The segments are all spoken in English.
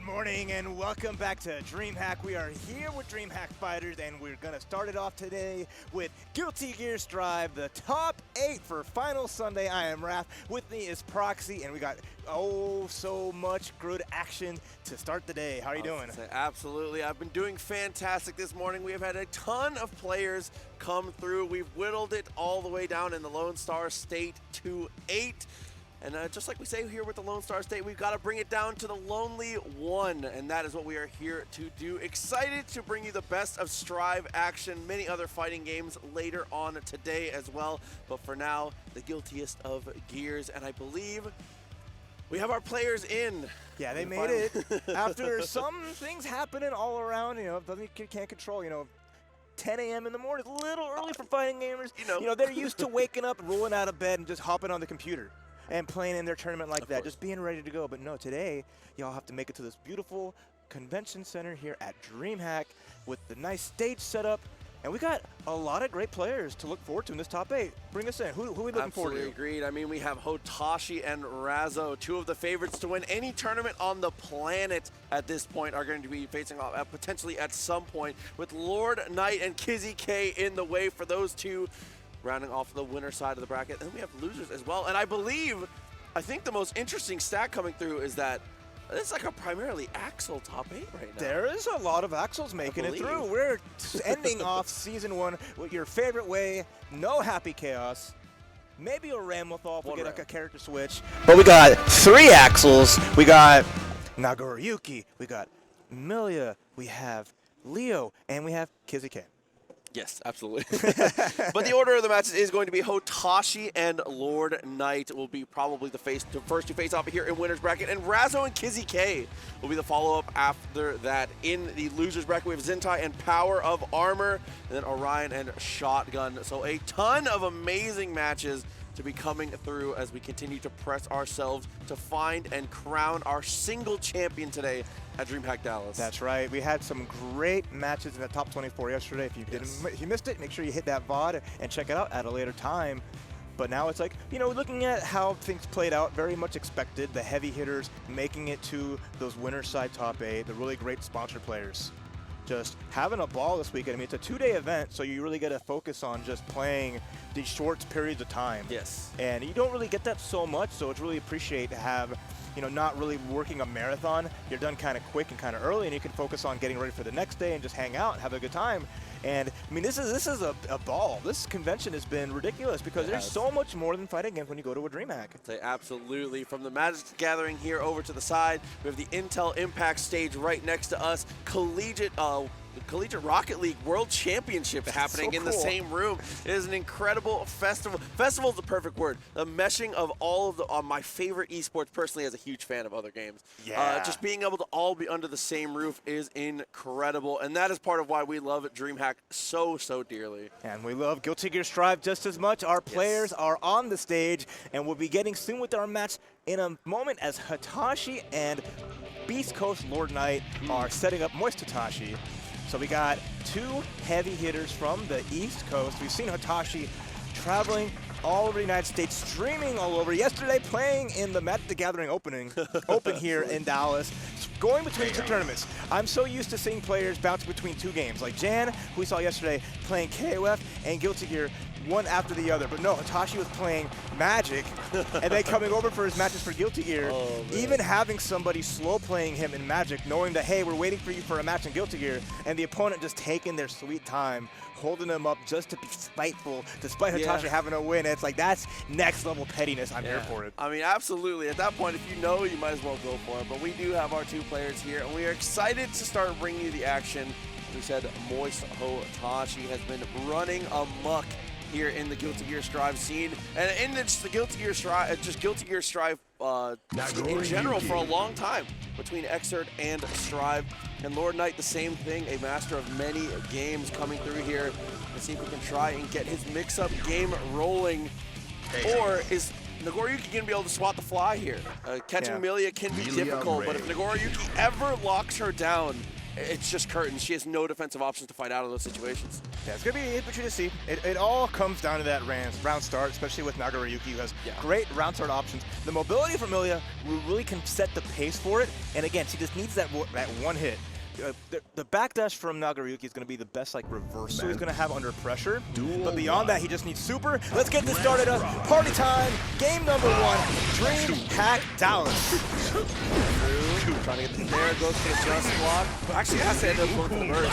Good morning and welcome back to DreamHack. We are here with DreamHack Fighters and we're going to start it off today with Guilty Gear Strive, the top 8 for Final Sunday. I am Raph. With me is Proxy and we got so much good action to start the day. How are you doing? Absolutely. I've been doing fantastic this morning. We have had a ton of players come through. We've whittled it all the way down in the Lone Star State to 8. And just like we say here with the Lone Star State, we've got to bring it down to the lonely 1, and that is what we are here to do. Excited to bring you the best of Strive action, many other fighting games later on today as well. But for now, the guiltiest of gears, and I believe we have our players in. Yeah, they made it after some things happening all around. You know, you can't control. You know, 10 a.m. in the morning is a little early for fighting gamers. You know, they're used to waking up, rolling out of bed, and just hopping on the computer and playing in their tournament like that, just being ready to go. But no, today, y'all have to make it to this beautiful convention center here at DreamHack with the nice stage setup. And we got a lot of great players to look forward to in this top 8. Bring us in. Who are we looking forward to? Absolutely agreed. I mean, we have Hotashi and Razzo, 2 of the favorites to win any tournament on the planet at this point, are going to be facing off potentially at some point, with Lord Knight and Kizzie K in the way for those 2. Rounding off the winner side of the bracket. And we have losers as well. And I think the most interesting stat coming through is that it's like a primarily Axel top 8 right now. There is a lot of Axels making it through. We're ending off Season 1 with your favorite way, no happy chaos. Maybe a Ramlethal if we get like a character switch. But we got 3 Axels. We got Nagoriyuki. We got Millia. We have Leo. And we have Kizzie K. Yes, absolutely. But the order of the matches is going to be Hotashi and Lord Knight will be probably the first to face off here in winner's bracket, and Razzo and Kizzie K will be the follow-up after that. In the losers bracket, we have Zintai and Power of Armor, and then Orion and Shotgun. So a ton of amazing matches to be coming through as we continue to press ourselves to find and crown our single champion today at DreamHack Dallas. That's right. We had some great matches in the top 24 yesterday. If you missed it, make sure you hit that VOD and check it out at a later time. But now it's like, you know, looking at how things played out, very much expected. The heavy hitters making it to those winner side top 8, the really great sponsored players. Just having a ball this weekend. I mean, it's a 2-day event, so you really got to focus on just playing these short periods of time. Yes. And you don't really get that so much, so it's really appreciate to have, you know, not really working a marathon. You're done kind of quick and kind of early, and you can focus on getting ready for the next day and just hang out and have a good time. And I mean, this is a ball. This convention has been ridiculous because there's so much more than fighting games when you go to a DreamHack. Absolutely. From the Magic Gathering here over to the side, we have the Intel Impact stage right next to us. Collegiate Rocket League World Championship happening in the same room. It is an incredible festival. Festival is the perfect word. The meshing of all of my favorite esports, personally as a huge fan of other games. Yeah. Just being able to all be under the same roof is incredible, and that is part of why we love DreamHack so dearly. And we love Guilty Gear Strive just as much. Our players are on the stage, and we'll be getting soon with our match in a moment as Hotashi and Beast Coast Lord Knight are setting up Moist Hotashi. So we got 2 heavy hitters from the East Coast. We've seen Hotashi traveling all over the United States, streaming all over. Yesterday, playing in the Magic the Gathering open here in Dallas, going between 2 tournaments. I'm so used to seeing players bounce between 2 games, like Jan, who we saw yesterday, playing KOF and Guilty Gear, one after the other. But no, Hotashi was playing Magic and then coming over for his matches for Guilty Gear. Even having somebody slow playing him in Magic, knowing that, hey, we're waiting for you for a match in Guilty Gear, and the opponent just taking their sweet time, holding him up just to be spiteful, despite Hotashi having a win. It's like, that's next level pettiness. I'm here for it. I mean, absolutely. At that point, if you know, you might as well go for it. But we do have our 2 players here, and we are excited to start bringing you the action. As we said, Moist Hotashi has been running amok here in the Guilty Gear Strive scene, and in the Guilty Gear Strive, in general for a long time between Xrd and Strive. And Lord Knight, the same thing, a master of many games coming through here. Let's see if we can try and get his mix-up game rolling. Or is Nagoriyuki going to be able to swat the fly here? Catching Millia can be difficult, but if Nagoriyuki ever locks her down it's just curtains. She has no defensive options to fight out of those situations. Yeah, it's going to be interesting to see. It all comes down to that round start, especially with Nagoriyuki, who has great round start options. The mobility from Millia really can set the pace for it. And again, she just needs that one hit. The backdash from Nagoriyuki is going to be the best reversal he's going to have under pressure. But beyond that, he just needs super. Let's get this started up. Party time. Game number 1. DreamHack Dallas. Trying to get the there, goes for the just block. But actually, it has to end up going for the burst.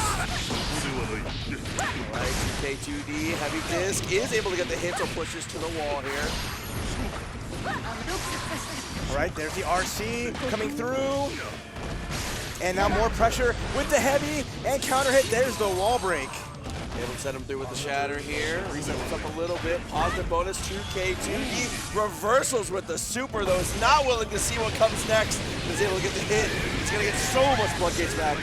Alright, 2K2D, heavy disc is able to get the hits or pushes to the wall here. Alright, there's the RC coming through. And now more pressure with the heavy and counter hit. There's the wall break. Able to set him through with the shatter here. Reset this up a little bit. Positive bonus, 2K2D. Reversals with the super, though. Is not willing to see what comes next. Is able to get the hit. He's going to get so much floodgates back.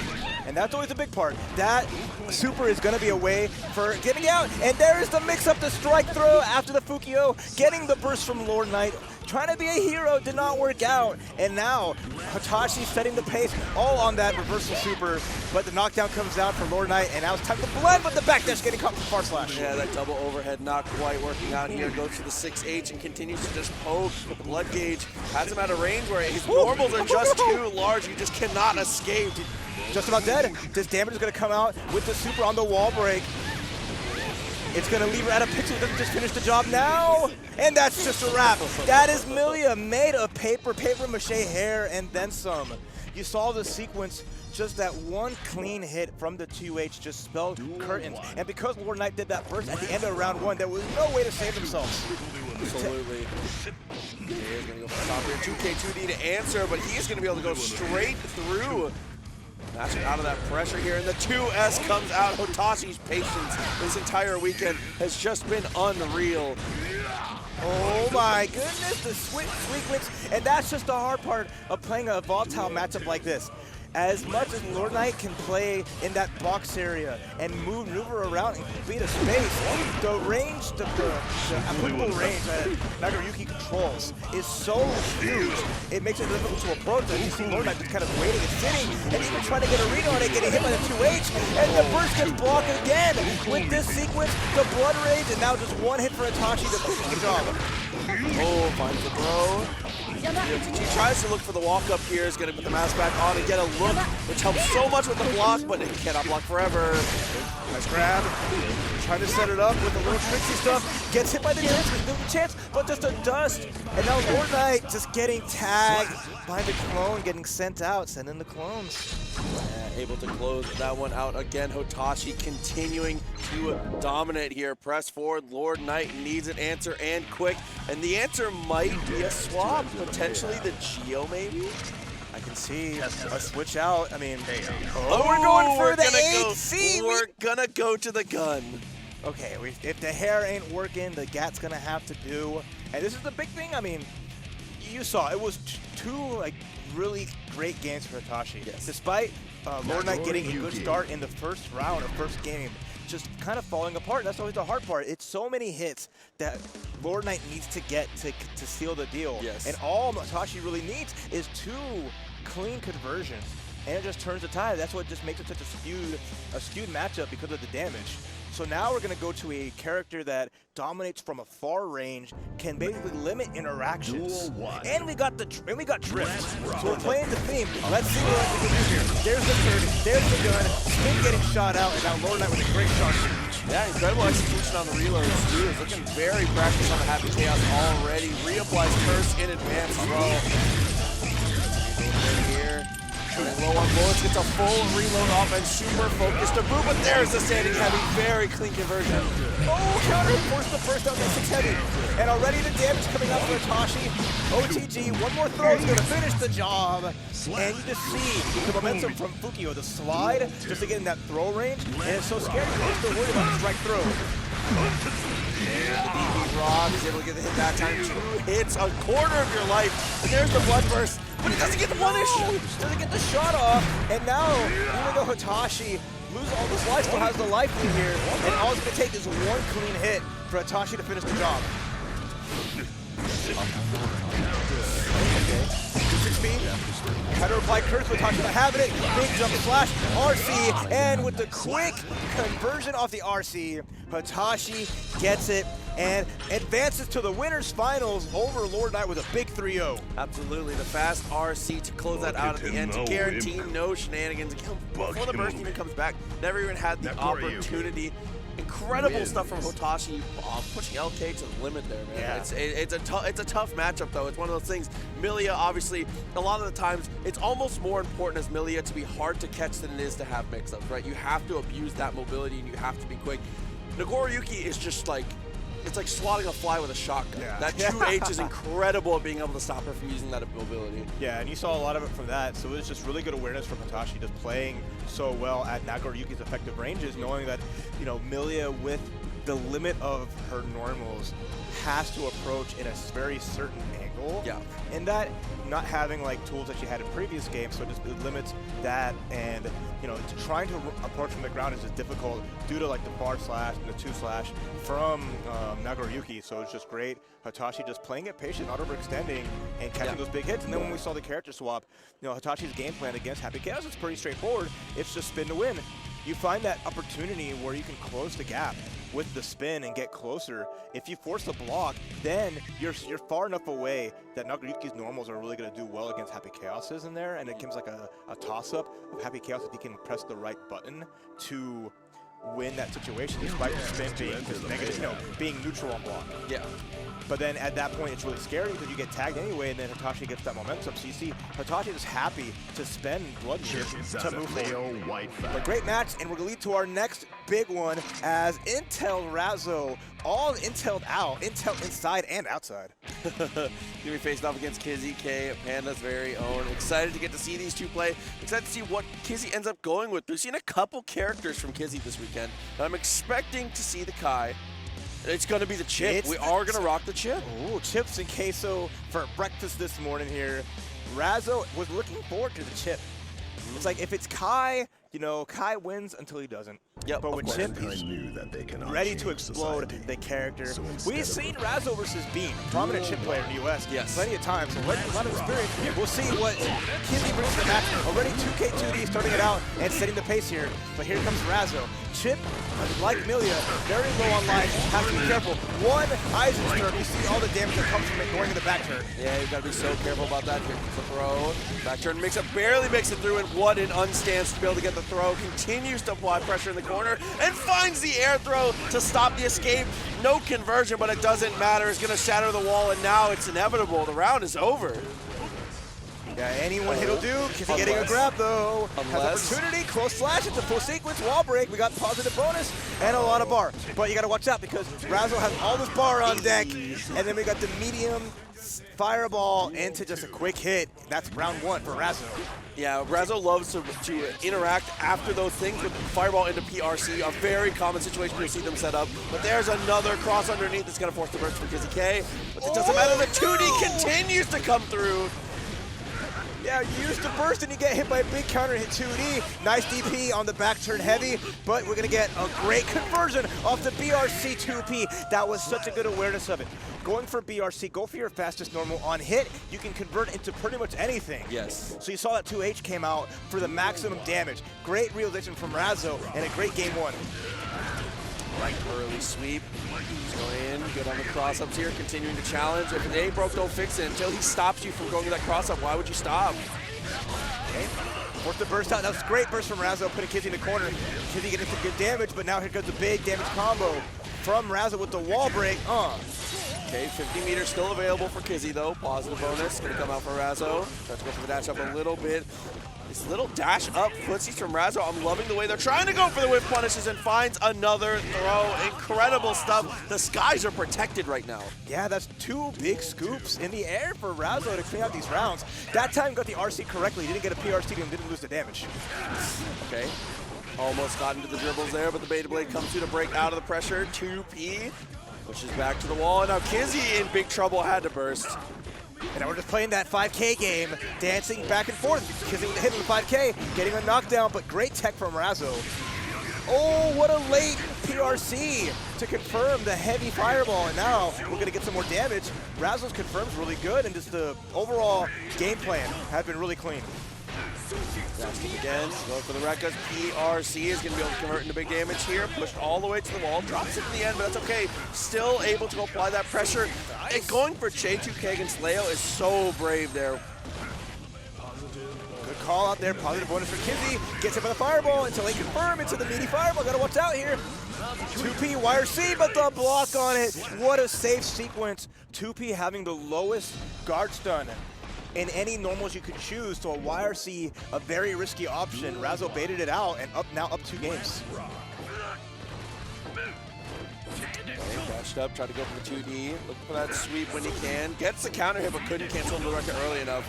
And that's always a big part. That super is going to be a way for getting out. And there is the mix-up, the strike throw after the Fukio. Getting the burst from Lord Knight. Trying to be a hero did not work out. And now Hotashi setting the pace all on that reversal super. But the knockdown comes out for Lord Knight. And now it's time to blend with the backdash getting caught from far slash. Yeah, that double overhead not quite working out here. Goes to the 6H and continues to just poke. But the blood gauge has him at a range where his normals are just too large. You just cannot escape. Just about dead. This damage is going to come out with the super on the wall break. It's going to leave her at a pixel. Doesn't just finish the job now. And that's just a wrap. That is Millia made of paper mache hair, and then some. You saw the sequence. Just that one clean hit from the 2H just spelled curtains. And because Lord Knight did that burst at the end of round 1, there was no way to save themselves. Absolutely. He is going to go for the top here. 2K2D to answer, but he is going to be able to go straight through. Matching out of that pressure here, and the 2S comes out. Hotashi's patience this entire weekend has just been unreal. Oh my goodness, the sequence, and that's just the hard part of playing a volatile matchup like this. As much as Lord Knight can play in that box area and maneuver around and beat a space, the range, the applicable range that Nagoriyuki controls is so huge, it makes it difficult to approach. And you see Lord Knight just kind of waiting and sitting, and even trying to get a read on it, getting hit by the 2H, and the burst gets blocked again. With this sequence, the blood rage, and now just one hit for Hotashi to finish the job. Oh, finds the throw. He tries to look for the walk-up here. Is going to put the mask back on and get a look, which helps so much with the block, but it cannot block forever. Nice grab. Trying to set it up with a little tricksy stuff. Gets hit by the disc, there's no chance, but just a dust. And now Lord Knight just getting tagged by the clone, getting sent out, sending the clones. Yeah, able to close that one out again. Hotashi continuing to dominate here. Press forward. Lord Knight needs an answer and quick. And the answer might be a swap. Potentially the Geo, maybe? I can see a switch out. I mean, we're going for the 8C. We're gonna go to the gun. Okay, if the hair ain't working, the GAT's gonna have to do. And this is the big thing. I mean, you saw it was two really great games for Hotashi. Yes. Despite Lord Knight getting a good start in the first round or first game, just kind of falling apart. That's always the hard part. It's so many hits that Lord Knight needs to get to seal the deal. Yes. And all Hotashi really needs is 2 clean conversions, and it just turns the tide. That's what just makes it such a skewed matchup because of the damage. So now we're gonna go to a character that dominates from a far range, can basically limit interactions, and we got drift. So we're playing the theme. Let's see what we can do here. There's the turn, there's the gun, Spin getting shot out, and now Lord Knight with a great shot. Yeah, incredible execution on the reloads too. He's looking very practiced on the Happy Chaos already. Reapplies curse in advance as well. Here. Low on bullets, gets a full reload off and super focused to boot, but there's the standing heavy, very clean conversion. Oh, counter, forced the first out, that 6 heavy. And already the damage coming out for Hotashi. OTG, one more throw is gonna finish the job. And you just see the momentum from Fukio, the slide, just to get in that throw range. And it's so scary, you're still worried about the strike throw. And the DB Rock is able to get the hit that time. 2 hits, a quarter of your life. And there's the blood burst. But it doesn't get the punish. Doesn't get the shot off. And now, even though Hotashi loses all this life, still has the life lead here. And all it's going to take is one clean hit for Hotashi to finish the job. electric speed. Had to reply curse, but Hotashi not having it. Big jump slash, RC, and with the quick conversion off the RC, Hotashi gets it and advances to the winners finals over Lord Knight with a big 3-0. Absolutely, the fast RC to close that out at the end to guarantee no shenanigans. Before the burst even comes back, never even had the opportunity. Incredible stuff from Hotashi, pushing LK to the limit there, man. Yeah. It's a tough matchup, though. It's one of those things. Millia, obviously, a lot of the times, it's almost more important as Millia to be hard to catch than it is to have mix-ups, right? You have to abuse that mobility, and you have to be quick. Nagoriyuki is just like, it's like swatting a fly with a shotgun. Yeah. That 2H is incredible at being able to stop her from using that mobility. Yeah, and you saw a lot of it from that, so it was just really good awareness from Hotashi, just playing so well at Nagoriyuki's effective ranges, knowing that, you know, Millia with the limit of her normals has to approach in a very certain angle. Yeah. And that not having like tools that she had in previous games, so it just limits that, and you know, trying to approach from the ground is just difficult due to like the bar slash and the 2 slash from Nagoriyuki. So it's just great. Hotashi just playing it patient, not overextending, and catching those big hits. And then when we saw the character swap, you know, Hotashi's game plan against Happy Chaos is pretty straightforward. It's just spin to win. You find that opportunity where you can close the gap with the spin and get closer. If you force the block, then you're far enough away that Nagoriyuki's normals are really going to do well against Happy Chaos's in there, and it becomes like a toss-up of Happy Chaos if he can press the right button to win that situation, despite the spin being just negative, you know, being neutral on block. Yeah. But then at that point, it's really scary because you get tagged anyway, and then Hotashi gets that momentum. So you see Hotashi is happy to spend blood here to move forward. But great match, and we're going to lead to our next big one as Intel Razzo, all Intel'd out, Intel inside and outside. Gonna be facing off against Kizzie, Panda's very own. Excited to get to see these two play. Excited to see what Kizzie ends up going with. We've seen a couple characters from Kizzie this weekend. I'm expecting to see the Kai. It's going to be the Chipp. We are going to rock the Chipp. Ooh, chips and queso for breakfast this morning here. Razzo was looking forward to the Chipp. It's like if it's Kai, you know, Kai wins until he doesn't. Yep, but with Chipp, he's ready to explode the character. We've seen Razzo versus Bean, prominent Chipp player in the US, plenty of times, so a lot of experience. We'll see what Kizzie brings to the match. Already 2K2D starting it out and setting the pace here, but here comes Razzo. Chipp, like Millia, very low on life, have to be careful. One Eisenstern, you see all the damage that comes from it going in the back turn. Yeah, you've got to be so careful about that. Here comes the throw. Back turn makes it, barely makes it through, and what an unstance to be able to get the throw. Continues to apply pressure in the corner and finds the air throw to stop the escape. No conversion, but it doesn't matter. It's going to shatter the wall, and now it's inevitable. The round is over. Yeah, any one hit will do. Kizzie getting a grab though. Has opportunity, close slash, it's a full sequence, wall break. We got positive bonus and a lot of bar. But you gotta watch out because Razzo has all this bar on deck. And then we got the medium fireball into just a quick hit. That's round 1 for Razzo. Yeah, Razzo loves to interact after those things with fireball into PRC, a very common situation you'll see them set up. But there's another cross underneath that's gonna force the burst from Kizzie K. But it doesn't matter, the 2D continues to come through. Yeah, you use the burst and you get hit by a big counter hit 2D. Nice DP on the back turn heavy, but we're gonna get a great conversion off the BRC 2P. That was such a good awareness of it. Going for BRC, go for your fastest normal on hit. You can convert into pretty much anything. Yes. So you saw that 2H came out for the maximum damage. Great realization from Razzo and a great game 1. Right, early sweep. He's going in, good on the cross-ups here, continuing to challenge. If it ain't broke, don't fix it. Until he stops you from going to that cross-up, why would you stop? Okay. Force the burst out. That was a great burst from Razzo, putting Kizzie in the corner. Kizzie getting some good damage, but now here comes the big damage combo from Razzo with the wall break. Okay, 50 meters still available for Kizzie, though. Positive bonus going to come out for Razzo. Tries to go for the dash up a little bit. This little dash up footsies from Razzo. I'm loving the way they're trying to go for the whip punishes and finds another throw. Incredible stuff. The skies are protected right now. Yeah, that's 2 big scoops in the air for Razzo to clean out these rounds. That time got the RC correctly. Didn't get a PRC and didn't lose the damage. Okay. Almost got into the dribbles there, but the Beta Blade comes through to break out of the pressure. 2P pushes back to the wall, and now Kizzie in big trouble, had to burst. And now we're just playing that 5K game, dancing back and forth. Kizzie with the hit on the 5K, getting a knockdown, but great tech from Razzo. Oh, what a late PRC to confirm the heavy fireball, and now we're going to get some more damage. Razzo's confirms really good, and just the overall game plan has been really clean. Again, going for the Rekka's. PRC is going to be able to convert into big damage here. Pushed all the way to the wall. Drops it in the end, but that's okay. Still able to apply that pressure. And going for J2K against Leo is so brave there. Good call out there. Positive bonus for Kizzie. Gets hit by the fireball until they confirm into the meaty fireball. Got to watch out here. 2P YRC, but the block on it. What a safe sequence. 2P having the lowest guard stun in any normals you could choose, so a YRC, a very risky option. Razzo baited it out, and now up 2 games. Dashed up, tried to go for the 2D, looking for that sweep when he can. Gets the counter hit, but couldn't cancel the Rekka early enough.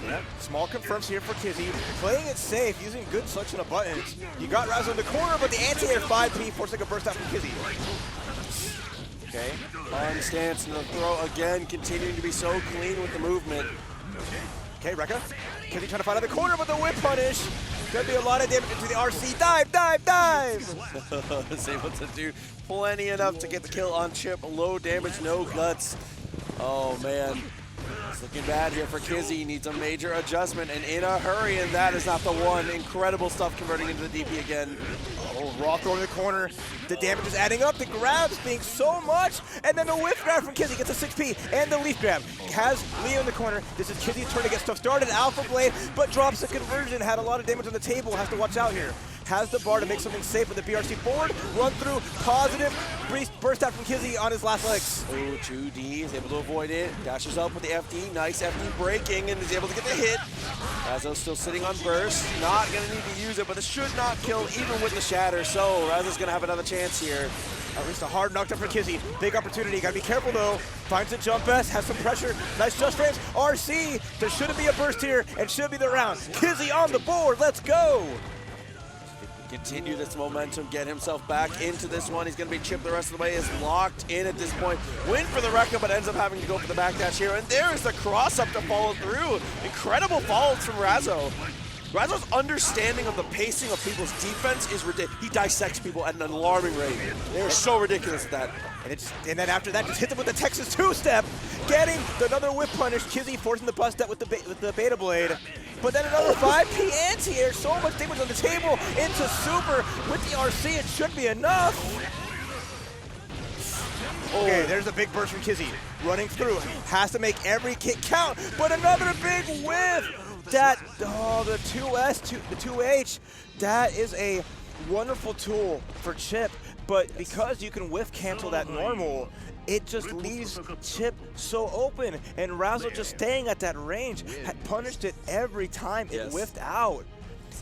Yeah. Small confirms here for Kizzie. Playing it safe, using good selection of buttons. You got Razzo in the corner, but the anti-air 5P forcing a burst out from Kizzie. Okay, on stance and the throw again, continuing to be so clean with the movement. Okay, Rekka. Kizzie trying to find out the corner, but the whip punish. Could be a lot of damage into the RC. Dive, dive, dive! Is able to do plenty enough to get the kill on Chipp. Low damage, no guts. Oh man, it's looking bad here for Kizzie. He needs a major adjustment and in a hurry, and that is not the one. Incredible stuff converting into the DP again. Oh, raw throw in the corner. The damage is adding up. The grabs being so much. And then the whiff grab from Kizzie gets a 6P and the leaf grab. Has Leo in the corner. This is Kizzie's turn to get stuff started. Alpha Blade, but drops the conversion. Had a lot of damage on the table. Has to watch out here. Has the bar to make something safe with the BRC forward. Run through. Positive. Burst out from Kizzie on his last legs. Oh, 2D is able to avoid it. Dashes up with the FD. Nice FD breaking and is able to get the hit. Razzo's still sitting on burst. Not going to need to use it, but this should not kill even with the shatter. So Razzo's going to have another chance here. At least a hard knockdown for Kizzie. Big opportunity. Got to be careful though. Finds a jump S. Has some pressure. Nice just frames. RC. There shouldn't be a burst here and should be the round. Kizzie on the board. Let's go. Continue this momentum, get himself back into this one. He's going to be chipped the rest of the way, is locked in at this point. Win for the Rekka, but ends up having to go for the backdash here. And there is the cross-up to follow through. Incredible follows from Razzo. Razzo's understanding of the pacing of people's defense is ridiculous. He dissects people at an alarming rate. They're so ridiculous at that. And then after that, just hit them with the Texas two-step, getting another whip punish. Kizzie forcing the bust out with the Beta Blade. But then another 5P anti-air, so much damage on the table, into super. With the RC, it should be enough. Okay, there's a big burst from Kizzie. Running through, has to make every kick count, but another big whiff. That, oh, the 2S, the 2H, that is a wonderful tool for Chipp, but because you can whiff cancel that normal, it just leaves Chipp so open, and Razzo just staying at that range had punished it every time it whiffed out.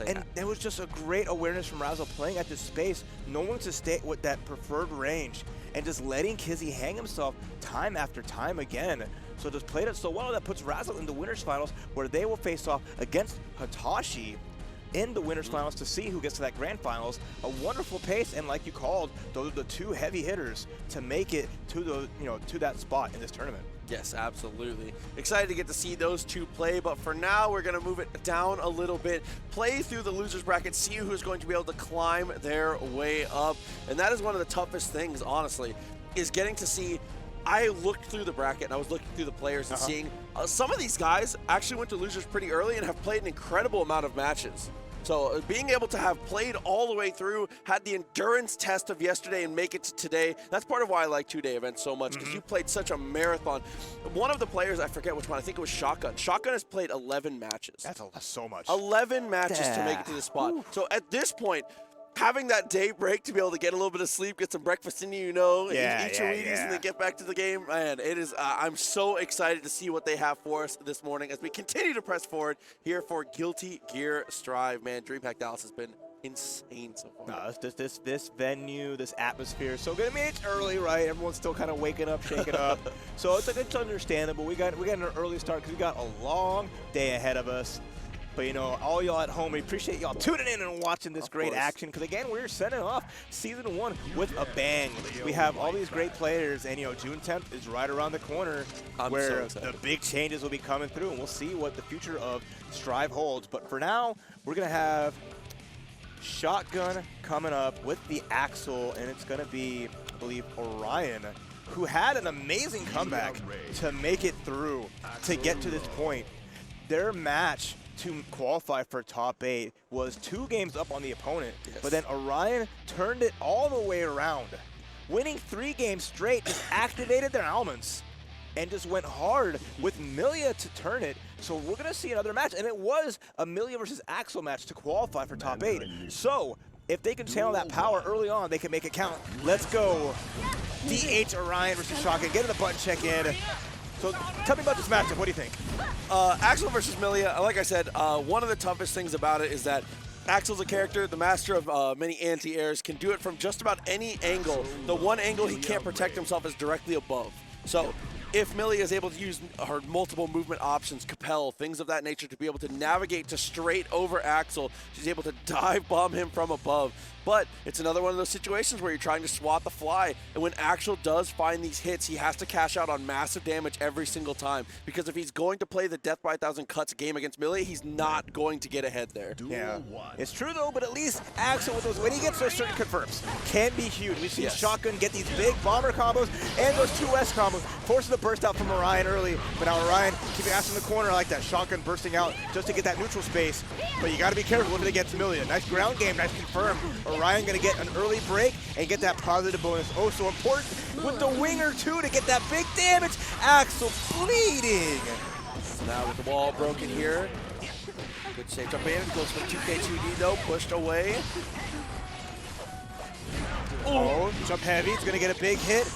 And there was just a great awareness from Razzo playing at this space, knowing to stay with that preferred range, and just letting Kizzie hang himself time after time again. So just played it so well that puts Razzo in the winners finals, where they will face off against Hotashi in the winners finals to see who gets to that grand finals. A wonderful pace, and like you called, those are the two heavy hitters to make it to the to that spot in this tournament. Yes, absolutely. Excited to get to see those two play, but for now we're going to move it down a little bit, play through the losers bracket, see who's going to be able to climb their way up. And that is one of the toughest things, honestly, is getting to see. I looked through the bracket and I was looking through the players and seeing some of these guys actually went to losers pretty early and have played an incredible amount of matches. So being able to have played all the way through, had the endurance test of yesterday and make it to today, that's part of why I like two-day events so much, because you played such a marathon. One of the players, I forget which one, I think it was Shotgun. Shotgun has played 11 matches. That's so much. 11 matches to make it to the spot. So at this point, having that day break to be able to get a little bit of sleep, get some breakfast in you, eat your Wheaties, and then get back to the game, man, it is, I'm so excited to see what they have for us this morning as we continue to press forward here for Guilty Gear Strive. Man, DreamHack Dallas has been insane so far. No, this venue, this atmosphere is so good. I mean, it's early, right? Everyone's still kind of waking up, shaking up. So it's understandable. We got an early start because we got a long day ahead of us. But, all y'all at home, we appreciate y'all tuning in and watching this great action. Because, again, we're sending off Season 1 with a bang. We have all these great players. And, June 10th is right around the corner where the big changes will be coming through. And we'll see what the future of Strive holds. But for now, we're going to have Shotgun coming up with the Axel, and it's going to be, I believe, Orion, who had an amazing comeback to make it through, to get to this point. Their match to qualify for top 8 was 2 games up on the opponent, but then Orion turned it all the way around. Winning 3 games straight, just activated their elements and just went hard with Millia to turn it. So we're going to see another match, and it was a Millia versus Axel match to qualify for top 8. So if they can channel that power early on, they can make it count. Let's go. DH Orion versus Shotgun. Get in the button check in. So tell me about this matchup. What do you think? Axel versus Millia, like I said, one of the toughest things about it is that Axel's a character, the master of many anti-airs, can do it from just about any angle. The one angle he can't protect himself is directly above. So if Millia is able to use her multiple movement options, Capel, things of that nature, to be able to navigate to straight over Axel, she's able to dive bomb him from above. But it's another one of those situations where you're trying to swat the fly, and when Axel does find these hits, he has to cash out on massive damage every single time, because if he's going to play the Death by 1,000 Cuts game against Millia, he's not going to get ahead there. Yeah, it's true though, but at least Axel, with those, when he gets those certain confirms, can be huge. We've seen Shotgun get these big bomber combos and those 2S combos, forcing the burst out from Orion early, but now Orion keeping Axel in the corner. I like that. Shotgun bursting out just to get that neutral space, but you got to be careful if it gets Millia. Nice ground game, nice confirm. Orion going to get an early break and get that positive bonus. Oh, so important with the winger too to get that big damage. Axel bleeding. So now with the wall broken here, good save jump in. Goes for 2K2D though, pushed away. Oh, jump heavy. It's going to get a big hit.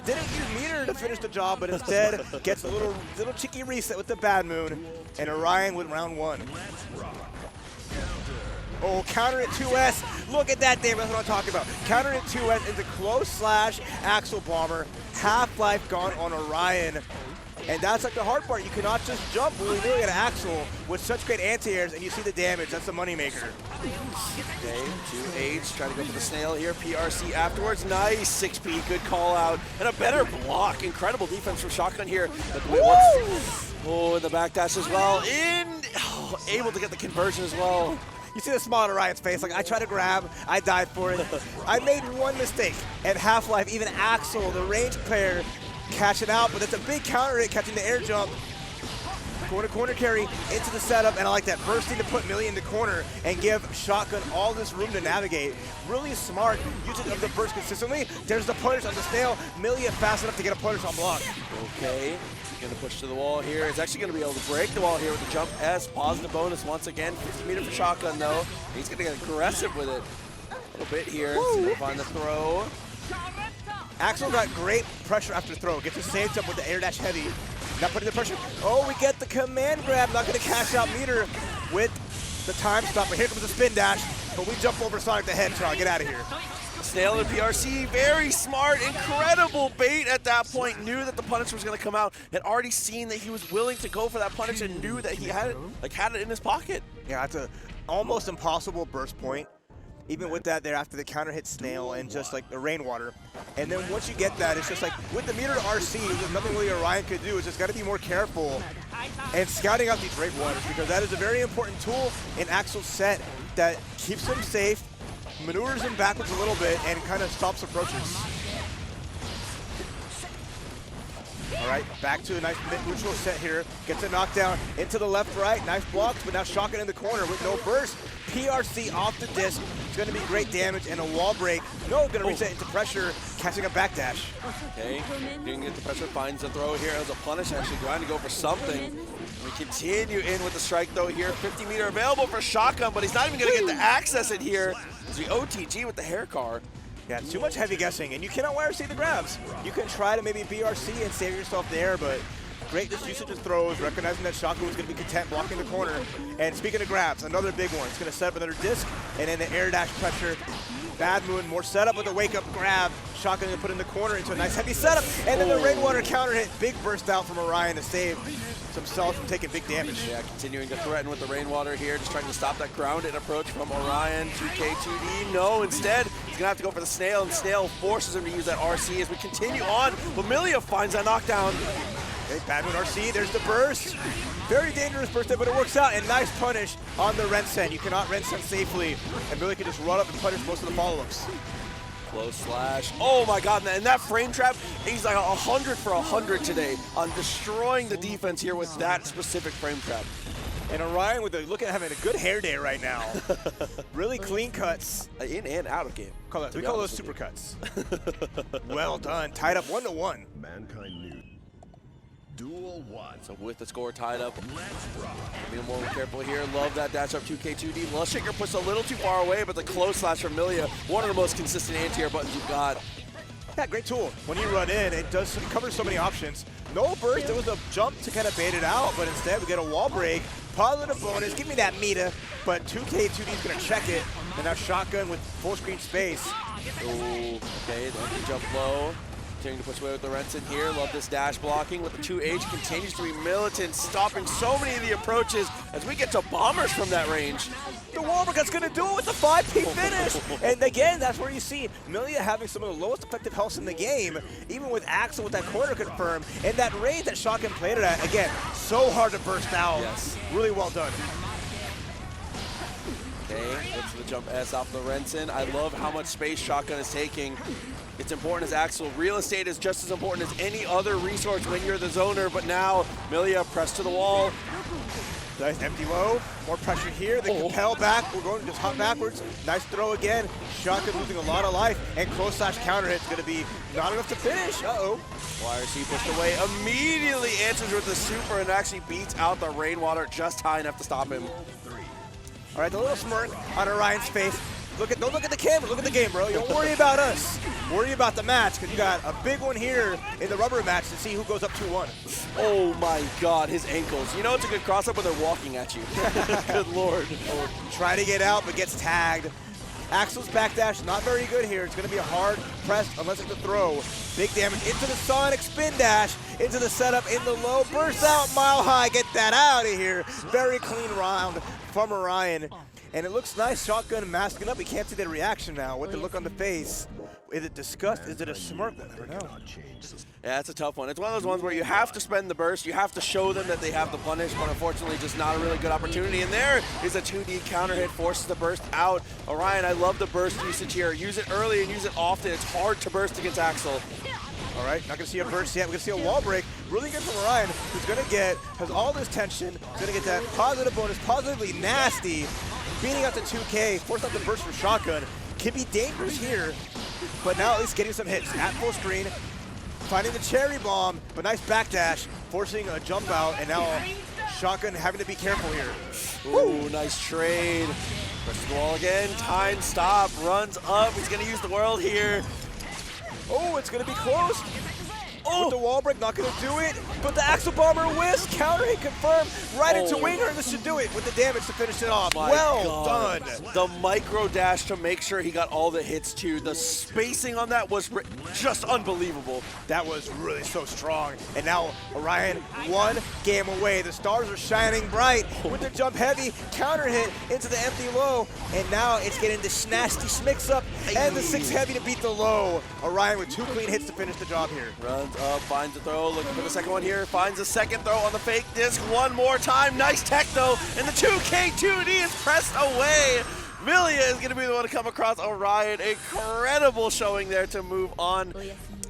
Didn't use meter to finish the job, but instead gets a little cheeky reset with the Bad Moon. And Orion with round 1. Oh, counter it 2S. Look at that damage. That's what I'm talking about. Counter it 2S into close slash Axel Bomber. Half-life gone on Orion. And that's like the hard part. You cannot just jump willy-nilly at Axel with such great anti-airs, and you see the damage. That's the moneymaker. Okay, 2H trying to go for the snail here. PRC afterwards. Nice 6P. Good call out. And a better block. Incredible defense from Shotgun here. Oh, and the backdash as well. Able to get the conversion as well. You see the smile on Orion's face, like I try to grab, I died for it. I made one mistake at Half-Life, even Axel, the range player, catching out, but that's a big counter hit, catching the air jump. Corner carry into the setup, and I like that bursting to put Millia in the corner and give Shotgun all this room to navigate. Really smart usage of the burst consistently. There's the punish on the snail. Millia fast enough to get a punish on block. Okay, gonna push to the wall here. It's actually gonna be able to break the wall here with the jump S. Positive bonus once again. 50 meter for Shotgun though. He's gonna get aggressive with it a little bit here. So find the throw. Axel got great pressure after throw. Gets a save jump with the air dash heavy. Not putting the pressure. Oh, we get the command grab. Not going to cash out meter with the time stop. But here comes the spin dash. But we jump over Sonic the Hedgehog. Get out of here. Snail and PRC, very smart, incredible bait at that point. Knew that the punish was going to come out. Had already seen that he was willing to go for that punish and knew that he had it in his pocket. Yeah, that's a almost impossible burst point. Even with that there after the counter hit snail and just like the rainwater. And then once you get that, it's just like with the meter to RC, there's nothing really Orion could do. It's just got to be more careful and scouting out these rainwaters, because that is a very important tool in Axel's set that keeps him safe, maneuvers him backwards a little bit, and kind of stops approaches. All right, back to a nice mid-neutral set here. Gets a knockdown into the left-right. Nice blocks, but now Shotgun in the corner with no burst. PRC off the disc. It's going to be great damage and a wall break. No, going to reset into pressure, catching a backdash. Okay, didn't get the pressure, finds the throw here as a punish, actually trying to go for something. We continue in with the strike though here. 50 meter available for Shotgun, but he's not even going to get to access it here. As the OTG with the hair car. Yeah, too much heavy guessing, and you cannot YRC the grabs. You can try to maybe BRC and save yourself there, but great just usage of throws, recognizing that Shotgun was going to be content blocking the corner. And speaking of grabs, another big one. It's going to set up another disc, and then the air dash pressure. Bad Moon, more setup with a wake-up grab. Shotgun to put in the corner into a nice heavy setup, and then the rainwater counter hit. Big burst out from Orion to save himself from taking big damage. Yeah, continuing to threaten with the rainwater here, just trying to stop that grounded approach from Orion. 2K2D, no, instead, he's gonna have to go for the snail, and snail forces him to use that RC as we continue on. But Millia finds that knockdown. Okay, bad one RC, there's the burst. Very dangerous burst there, but it works out, and nice punish on the Rensen. You cannot Rensen safely, and Millia can just run up and punish most of the follow-ups. Close slash. Oh my god, and that frame trap, he's like 100 for 100 today on destroying the defense here with that specific frame trap. And Orion with looking at having a good hair day right now. Really clean cuts. In and out of game. We call those super cuts. Well done. Tied up 1-1. Mankind new. Duel 1. So with the score tied up, being more careful here. Love that dash up 2K2D. Lushaker puts a little too far away, but the close slash from Millia, one of the most consistent anti-air buttons you've got. Yeah, great tool. When you run in, it covers so many options. No burst, there was a jump to kind of bait it out, but instead we get a wall break. Positive bonus, give me that meter, but 2K2D is going to check it, and now Shotgun with full screen space. Ooh, okay, then jump low. Continuing to push away with the Rensen here. Love this dash blocking with the 2H. Continues to be militant, stopping so many of the approaches as we get to bombers from that range. The Wallbreak's going to do it with the 5P finish. And again, that's where you see Millia having some of the lowest effective health in the game, even with Axel with that corner confirm. And that range that Shotgun played it at, again, so hard to burst out. Yes. Really well done. Okay, looks for the jump S off the Rensen. I love how much space Shotgun is taking. It's important as Axel. Real estate is just as important as any other resource when you're the zoner, but now Millia pressed to the wall. Nice empty low, more pressure here. They compel back, we're going to just hop backwards. Nice throw again. Shotgun losing a lot of life, and close slash counter hit's gonna be not enough to finish. Uh-oh. YRC pushed away, immediately answers with the super and actually beats out the Rainwater just high enough to stop him. All right, the little smirk on Orion's face. Don't look at the camera, look at the game, bro. You don't worry about us. Worry about the match, because you got a big one here in the rubber match to see who goes up 2-1. Oh my god, his ankles. You know it's a good cross-up when they're walking at you. Good lord. Trying to get out, but gets tagged. Axel's backdash, not very good here. It's going to be a hard press unless it's a throw. Big damage into the Sonic spin dash, into the setup, in the low, burst out, mile high, get that out of here. Very clean round from Orion. And it looks nice, Shotgun masking up. We can't see the reaction now with the look on the face. Is it disgust? Is it a smirk? We'll never know. Yeah, it's a tough one. It's one of those ones where you have to spend the burst, you have to show them that they have the punish, but unfortunately just not a really good opportunity. And there is a 2D counter hit, forces the burst out. Orion, I love the burst usage here. Use it early and use it often. It's hard to burst against Axel. All right, not gonna see a burst yet. We're gonna see a wall break. Really good from Orion, who's gonna has all this tension, gonna get that positive bonus, positively nasty, beating out the 2K, forced out the burst from Shotgun. Can be dangerous here, but now at least getting some hits at full screen, finding the cherry bomb, but nice backdash, forcing a jump out, and now Shotgun having to be careful here. Ooh, nice trade. Press the wall again, time stop, runs up, he's gonna use the world here. Oh, it's gonna be close. Oh, with the wall break, not gonna do it, but the Axel Bomber whisk, counter hit confirmed, right into Winger, and this should do it with the damage to finish it off. Well done. The micro dash to make sure he got all the hits too. The spacing on that was just unbelievable. That was really so strong. And now Orion, one game away. The stars are shining bright with the jump heavy, counter hit into the empty low, and now it's getting the nasty mix up and the 6 heavy to beat the low. Orion with 2 clean hits to finish the job here. Runs up, finds a throw, looking for the second one here, finds a second throw on the fake disc one more time. Nice tech though, and the 2K2D is pressed away. Millia is going to be the one to come across Orion. Incredible showing there to move on.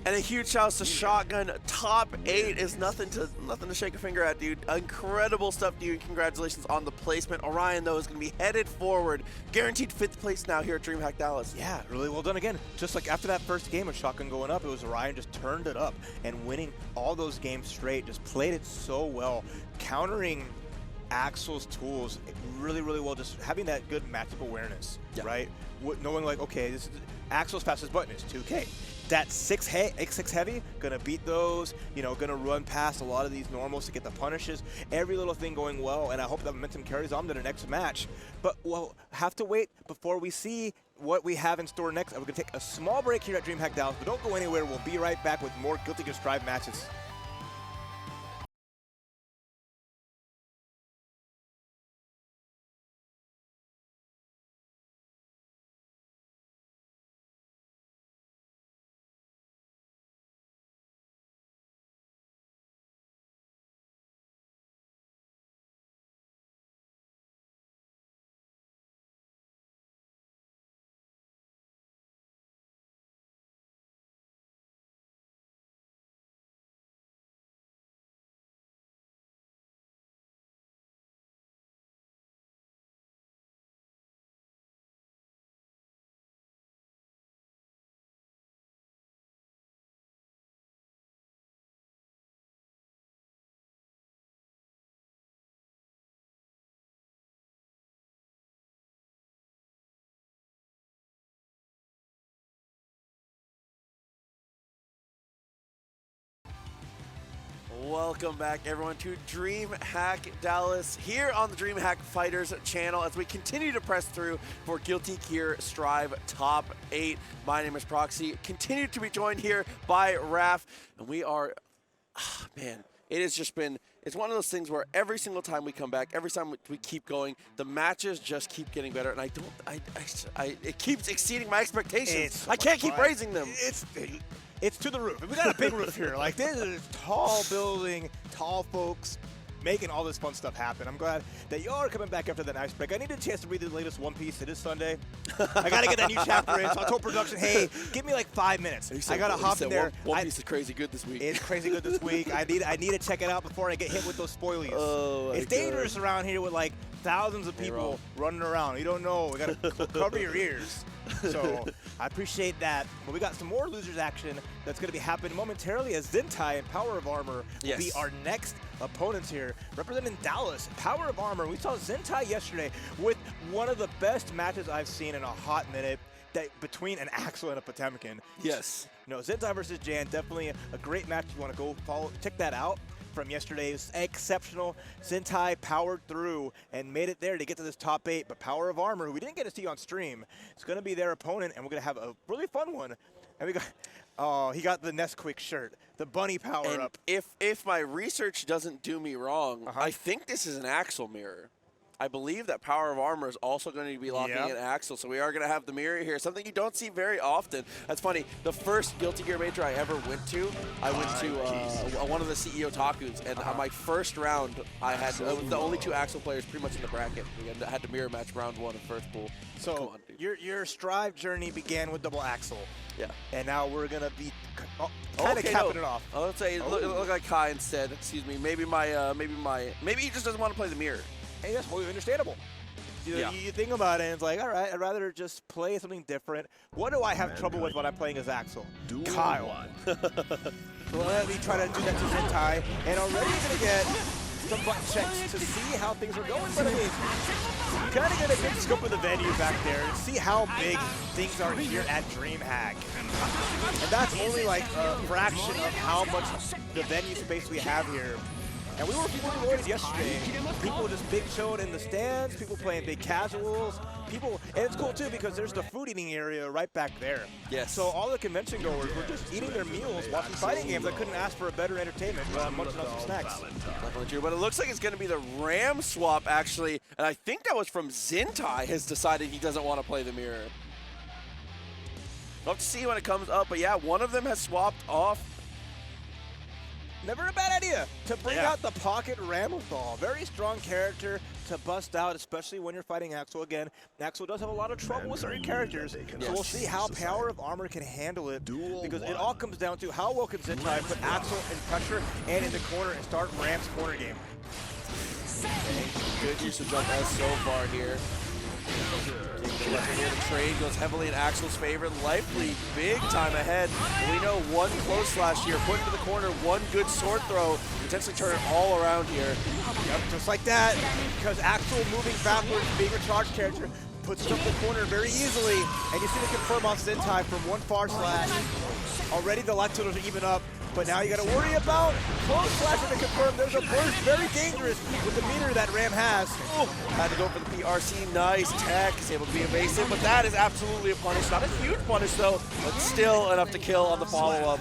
And a huge shout out to Shotgun. Top 8 is nothing to shake a finger at, dude. Incredible stuff to you. Congratulations on the placement. Orion, though, is going to be headed forward. Guaranteed 5th place now here at DreamHack Dallas. Yeah, really well done again. Just like after that first game of Shotgun going up, it was Orion just turned it up and winning all those games straight. Just played it so well. Countering Axel's tools really, really well. Just having that good matchup awareness, right? Knowing like, okay, this is Axel's fastest button is 2K. That 6 heavy, gonna beat those, you know, gonna run past a lot of these normals to get the punishes. Every little thing going well, and I hope that momentum carries on to the next match. But we'll have to wait before we see what we have in store next. We're gonna take a small break here at DreamHack Dallas, but don't go anywhere. We'll be right back with more Guilty Gear Strive matches. Welcome back, everyone, to DreamHack Dallas here on the DreamHack Fighters channel as we continue to press through for Guilty Gear Strive Top 8. My name is Proxy, continue to be joined here by Raph, and we are, man, it has just been, it's one of those things where every single time we come back, every time we keep going, the matches just keep getting better, and it keeps exceeding my expectations. I can't keep raising them. It's to the roof. We got a big roof here. Like, this is tall building, tall folks making all this fun stuff happen. I'm glad that y'all are coming back after the nice break. I need a chance to read the latest One Piece. It is Sunday. I got to get that new chapter in. So I told production, hey, give me like 5 minutes. I got to hop in there. One Piece is crazy good this week. It's crazy good this week. I need to check it out before I get hit with those spoilies. Oh, it's dangerous around here with like thousands of people running around. You don't know. We got to cover your ears. So I appreciate that. But we got some more losers action that's going to be happening momentarily as Zintai and Power of Armor will be our next opponents here. Representing Dallas, Power of Armor. We saw Zintai yesterday with one of the best matches I've seen in a hot minute between an Axel and a Potemkin. Yes. You know, Zintai versus Jan, definitely a great match. You want to go check that out. From yesterday's exceptional. Zintai powered through and made it there to get to this top 8, but Power of Armor, who we didn't get to see on stream, is going to be their opponent, and we're going to have a really fun one. And we got, oh, he got the Nesquik shirt, the bunny power up. If my research doesn't do me wrong, I think this is an Axel mirror. I believe that Power of Armor is also going to be locking in Axel, so we are going to have the mirror here, something you don't see very often. That's funny. The first Guilty Gear Major I ever went to, I went to one of the CEO Takus, and on my first round, I had the only 2 Axel players pretty much in the bracket. We had to mirror match round 1 of first pool. So your Strive journey began with double Axel. Yeah. And now we're going to be kind of capping it off. Let's say it looked like Kai instead. Excuse me. Maybe he just doesn't want to play the mirror. Hey, that's wholly understandable. You think about it, and it's like, all right, I'd rather just play something different. What do I have trouble with when I'm playing as Axel? Kyle. So let me try to do that to Zintai, and already going to get some button checks to see how things are going. But I mean, you kind of get a big scope of the venue back there and see how big things are here at DreamHack. And that's only like a fraction of how much the venue space we have here. And we were fully loaded yesterday. People just big chilled in the stands, people playing big casuals, and it's cool too because there's the food eating area right back there. Yes. So all the convention goers were just eating their meals, watching fighting games. I couldn't ask for a better entertainment, munching on some snacks. Definitely true, but it looks like it's going to be the Ram swap actually, and I think that was from Zintai has decided he doesn't want to play the mirror. We'll have to see when it comes up, but yeah, one of them has swapped off. Never a bad idea to bring out the pocket Ramlethal. Very strong character to bust out, especially when you're fighting Axel. Again, Axel does have a lot of trouble with certain characters, so we'll see how Power of Armor can handle it, because it all comes down to how well can Zintai put Axel in pressure and in the corner and start Ram's corner game. Good use of jump as so far here. The trade goes heavily in Axel's favor. Lively big time ahead. And we know one close slash here, put into the corner, one good sword throw, potentially turn it all around here. Yep, just like that. Because Axel moving backwards, being a charge character, puts it up the corner very easily. And you see the confirm off Zintai from one far slash. Already the light totals are even up. But now you got to worry about close slashes to confirm. There's a burst, very dangerous with the meter that Ram has. Oh, had to go for the PRC. Nice tech. He's able to be evasive, but that is absolutely a punish. Not a huge punish though, but still enough to kill on the follow-up.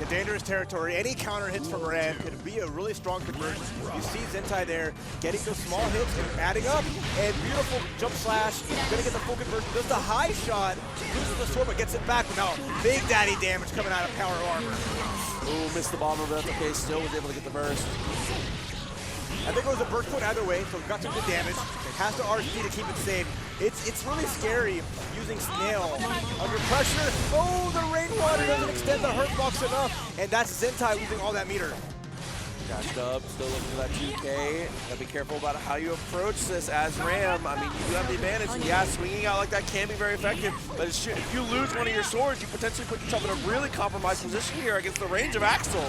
The dangerous territory. Any counter hits from Ram could be a really strong conversion. You see Zintai there getting those small hits and adding up. And beautiful jump slash. Gonna get the full conversion. Does the high shot. Loses the sword but gets it back. But now big daddy damage coming out of Power Armor. Ooh, missed the bomber, but that's okay. Still was able to get the burst. I think it was a burst point either way, so got some good damage. It has to RG to keep it safe. It's really scary using Snail under pressure. Oh, the rainwater doesn't extend the hurt box enough, and that's Zintai losing all that meter. Dashed up, still looking for that 2K. Gotta be careful about how you approach this as Ram. I mean, you do have the advantage, and yeah, swinging out like that can be very effective, but if you lose one of your swords, you potentially put yourself in a really compromised position here against the range of Axel.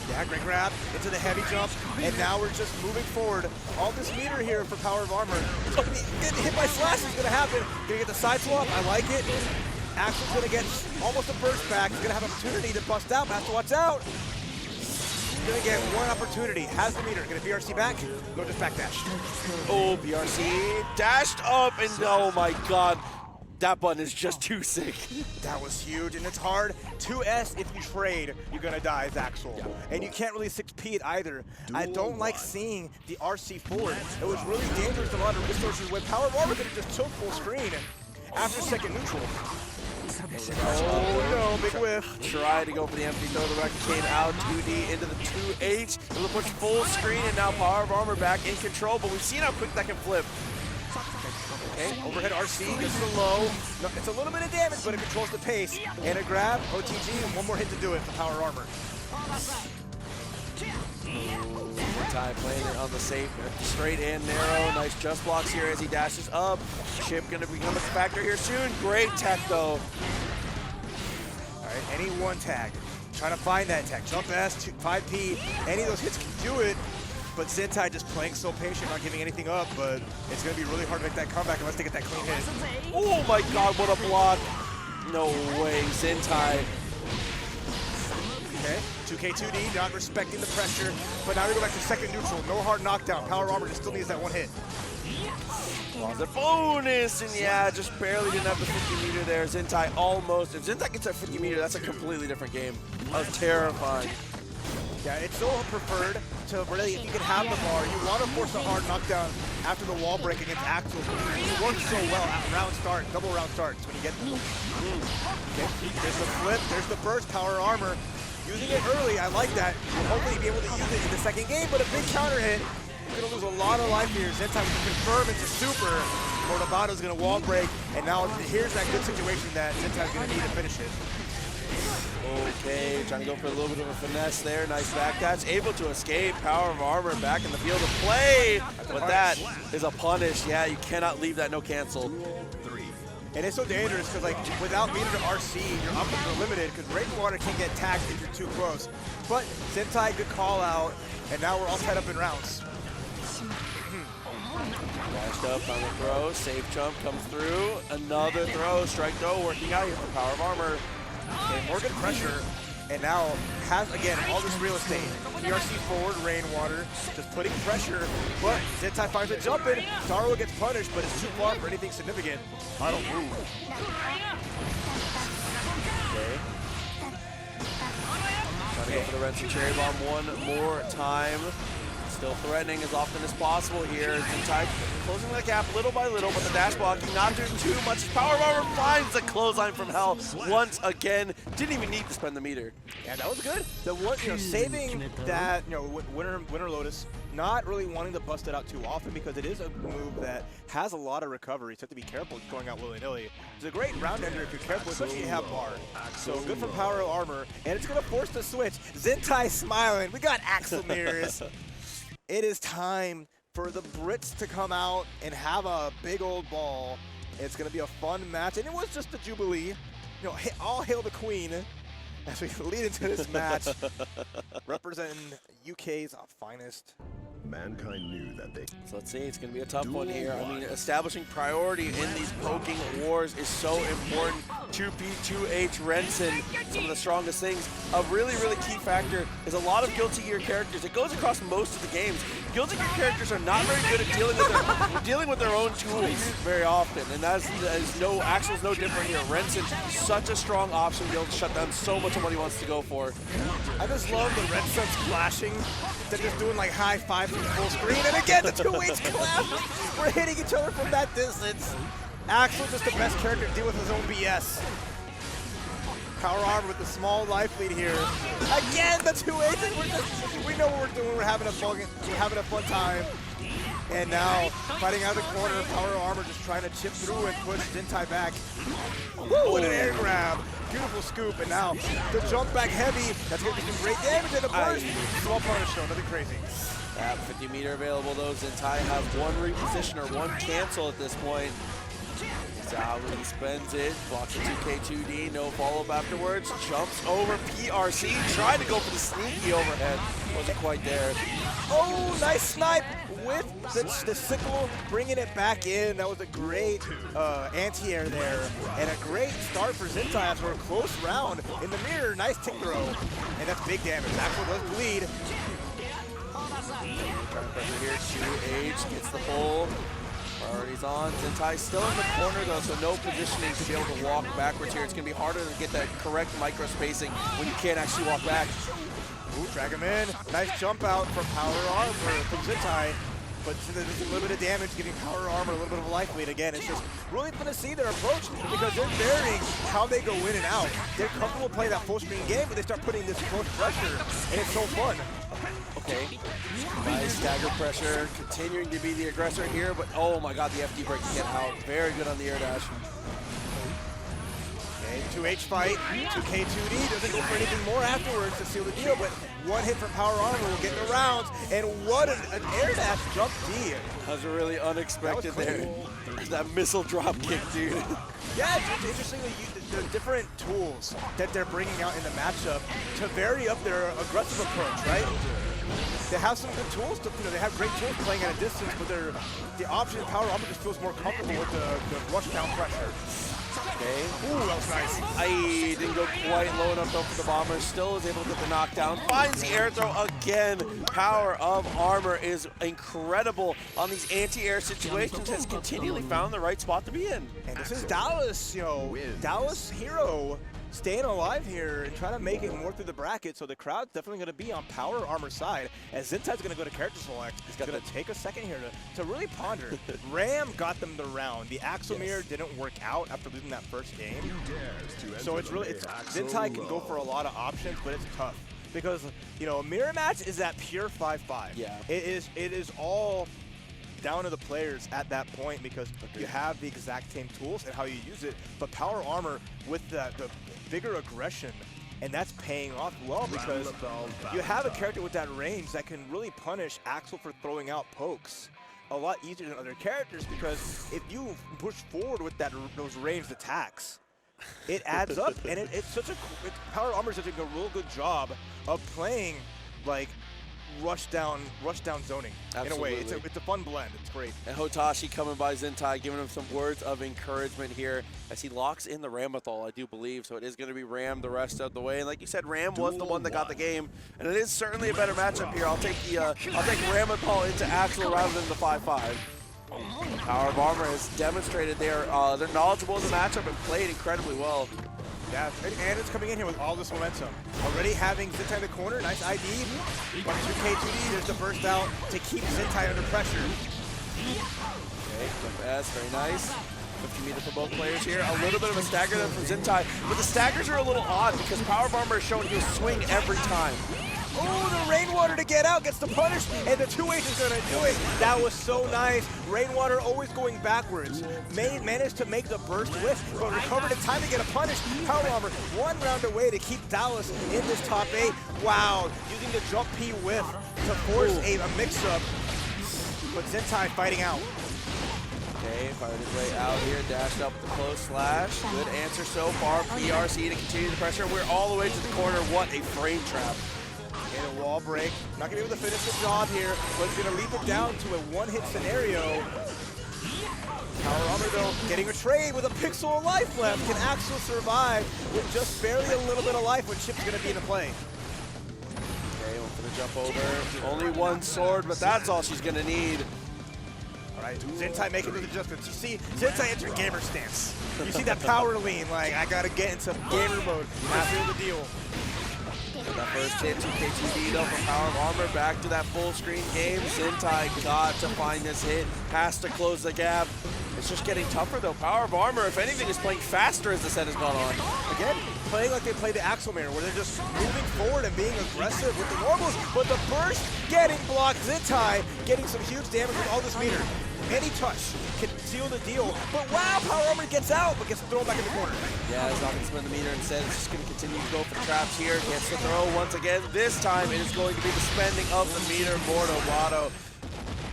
Yeah, great grab into the heavy jump, and now we're just moving forward. All this meter here for Power of Armor. Getting hit by slash is gonna happen. Gonna get the side swap, I like it. Axel's gonna get almost a burst back. He's gonna have an opportunity to bust out, but has to watch out. gonna get one opportunity. Has the meter. Gonna BRC back. Go just backdash. Oh, BRC dashed up, and oh my god. That button is just too sick. That was huge, and it's hard. 2S, if you trade, you're gonna die as Axel. Yeah. And you can't really 6P it either. I don't like seeing the RC forward. It was really dangerous, a lot of resources when Power of Armor could have just took full screen after second neutral. Oh no, big whiff. Tried to go for the empty throw. The record came out 2D into the 2H. Able to push full screen, and now Power of Armor back in control, but we've seen how quick that can flip. Okay, overhead RC gets the low. No, it's a little bit of damage, but it controls the pace. And a grab, OTG, and one more hit to do it for Power Armor. Zintai playing it on the safe, straight and narrow. Nice just blocks here as he dashes up. Chipp gonna become a factor here soon. Great tech though. All right, any one tag. Trying to find that tag. Jump S, 5P. Any of those hits can do it. But Zintai just playing so patient, not giving anything up, but it's going to be really hard to make that comeback unless they get that clean hit. Oh my god, what a block. No way, Zintai. Okay, 2K2D, not respecting the pressure, but now we go back to second neutral. No hard knockdown. Power Armor just still needs that one hit. Lost a bonus, and yeah, just barely didn't have the 50 meter there. Zintai almost. If Zintai gets that 50 meter, that's a completely different game. That was terrifying. Yeah, it's so preferred to really, if you can have the bar, you want to force a hard knockdown after the wall break against Axel. It works so well at round start, double round starts when you get them. Okay, there's the flip, there's the burst, Power Armor. Using it early, I like that. You'll hopefully be able to use it in the second game, but a big counter hit. You're gonna lose a lot of life here. Zintai will confirm into super. Mortabato's gonna wall break, and now here's that good situation that Zintai's gonna need to finish it. Okay, trying to go for a little bit of a finesse there. Nice backdash, able to escape. Power of Armor back in the field of play. But that is a punish. Yeah, you cannot leave that no cancel. And it's so dangerous because, like, without meter to RC, your options are limited because Rainwater can get tagged if you're too close. But Zintai, good call out, and now we're all tied up in rounds. Dashed up on the throw, safe jump comes through. Another throw, strike throw, working out here for Power of Armor. Okay, more good pressure, and now has, again, all this real estate. PRC forward, Rainwater, just putting pressure, but Zintai finds a jump in. Darrow gets punished, but it's too far for anything significant. I don't move. Okay. Trying to go for the Renson Cherry Bomb one more time. Still threatening as often as possible here. Zintai closing the gap little by little, but the dash blocking not doing too much. Power of Armor finds the clothesline from hell once again. Didn't even need to spend the meter. Yeah, that was good. The one, saving that, Winter Lotus, not really wanting to bust it out too often because it is a move that has a lot of recovery. So you have to be careful going out willy-nilly. It's a great round ender if you're careful, especially if you have bar. So good for Power of Armor, and it's gonna force the switch. Zintai smiling. We got Axel mirrors. It is time for the Brits to come out and have a big old ball. It's going to be a fun match, and it was just the Jubilee. All hail the Queen as we lead into this match, representing UK's finest. Mankind knew that they... So let's see, it's going to be a tough one here. I mean, establishing priority in these poking wars is so important. 2P, 2H, Renson, some of the strongest things. A really, really key factor is a lot of Guilty Gear characters. It goes across most of the games. Guilty Gear characters are not very good at dealing with their own tools very often, and Axel's no different here. Renson, such a strong option to be able to shut down so much of what he wants to go for. I just love the Rensons clashing. They're just doing like high five from full screen, and again the 2H collapse. We're hitting each other from that distance. Axel just the best character to deal with his own BS. Power Armor with the small life lead here. Again, the 2H. We know what we're doing. We're having a fun time. And now fighting out of the corner, Power Armor just trying to chip through and push Zintai back. Woo! With an air grab. Beautiful scoop, and now the jump back heavy. That's going to be some great damage in the burst. Small punish though, nothing crazy. That 50 meter available though. Zintai has one reposition or one cancel at this point. Sally spends it, blocks a 2K2D, no follow-up afterwards, jumps over PRC, tried to go for the sneaky overhead, wasn't quite there. Oh, nice snipe with the sickle, bringing it back in. That was a great anti-air there, and a great start for Zintai after a close round in the mirror. Nice tick throw, and that's big damage. Axel does bleed. Trying pressure here, 2H gets the pull. Priorities on. Zintai still in the corner though, so no positioning to be able to walk backwards here. It's going to be harder to get that correct micro spacing when you can't actually walk back. Ooh, drag him in. Nice jump out from Power Armor from Zintai. But there's a little bit of damage, giving Power Armor a little bit of a life lead again. It's just really fun to see their approach because they're varying how they go in and out. They're comfortable playing that full screen game, but they start putting this close pressure, and it's so fun. Okay, nice stagger pressure, continuing to be the aggressor here, but oh my god, the FD break to get out. Very good on the air dash. Okay, 2H fight, 2K2D, doesn't go for anything more afterwards to seal the deal, but one hit from Power Armor will get in the rounds, and what an air dash jump D. That was really unexpected there. That missile drop kick, dude. Yeah, it's interesting the different tools that they're bringing out in the matchup to vary up their aggressive approach, right? They have some good tools, they have great tools playing at a distance, but the option in Power Armor just feels more comfortable with the rush down pressure. Okay. Ooh, that was nice. I didn't go quite low enough though for the bomber. Still is able to get the knockdown. Finds the air throw again. Power of Armor is incredible on these anti-air situations. Has continually found the right spot to be in. And this is Dallas, Dallas hero staying alive here and trying to make it more through the bracket. So the crowd's definitely going to be on Power Armor side as Zintai's going to go to character select. He's going to take a second here to really ponder. Ram got them the round. The Axel mirror didn't work out after losing that first game. So it's really, Zintai can go for a lot of options, but it's tough. Because, a mirror match is that pure 5-5. Yeah. It is all down to the players at that point because you have the exact same tools and how you use it, but Power Armor with the bigger aggression, and that's paying off well because you have a character with that range that can really punish Axel for throwing out pokes a lot easier than other characters because if you push forward with those ranged attacks, it adds up, and it's such a Power Armor is doing a real good job of playing like rush down zoning. Absolutely. In a way. It's a fun blend. It's great. And Hotashi coming by Zintai, giving him some words of encouragement here as he locks in the Ramlethal, I do believe. So it is going to be Ram the rest of the way. And like you said, Ram was the one that got the game, and it is certainly a better matchup here. I'll take Ramlethal into Axel rather than the 5-5. Power of Armor has demonstrated they're knowledgeable in the matchup and played incredibly well. Yeah, and it's coming in here with all this momentum. Already having Zintai in the corner, nice ID. But 2K2D, there's the burst out to keep Zintai under pressure. Okay, jump S, very nice. 50 meter for both players here. A little bit of a stagger there from Zintai, but the staggers are a little odd because Power of Armor is showing he'll swing every time. Oh, the Rainwater to get out, gets the punish, and the 2H is going to do it. That was so nice. Rainwater always going backwards. Managed to make the burst whiff, but recovered in time to get a punish. Power Armor, one round away to keep Dallas in this top 8. Wow, using the jump P whiff to force a mix-up, but Zintai fighting out. Okay, fired his way out here, dashed up the close slash. Good answer so far. PRC to continue the pressure. We're all the way to the corner. What a frame trap. And a wall break. Not going to be able to finish the job here, but it's going to leap it down to a one-hit scenario. Power Armor, though, getting a trade with a pixel of life left. Can Axel survive with just barely a little bit of life when Chipp's going to be in the play? Okay, one for the jump over. Only one sword, but that's all she's going to need. All right, Zintai making the adjustments. You see, Zintai entering gamer stance. You see that power lean, like, I got to get into gamer mode. Not real the deal. That first hit, 2K2D though from Power of Armor, back to that full screen game. Zintai got to find this hit, has to close the gap. It's just getting tougher though. Power of Armor, if anything, is playing faster as the set has gone on. Again, playing like they played the Axel mirror, where they're just moving forward and being aggressive with the normals, but the burst getting blocked. Zintai getting some huge damage with all this meter. Any touch can seal the deal, but wow, Power Armor gets out, but gets thrown back in the corner. Yeah, it's not going to spin the meter instead. It's just going to continue to go for traps here. Gets the throw once again. This time it is going to be the spending of the meter. Morto Watto.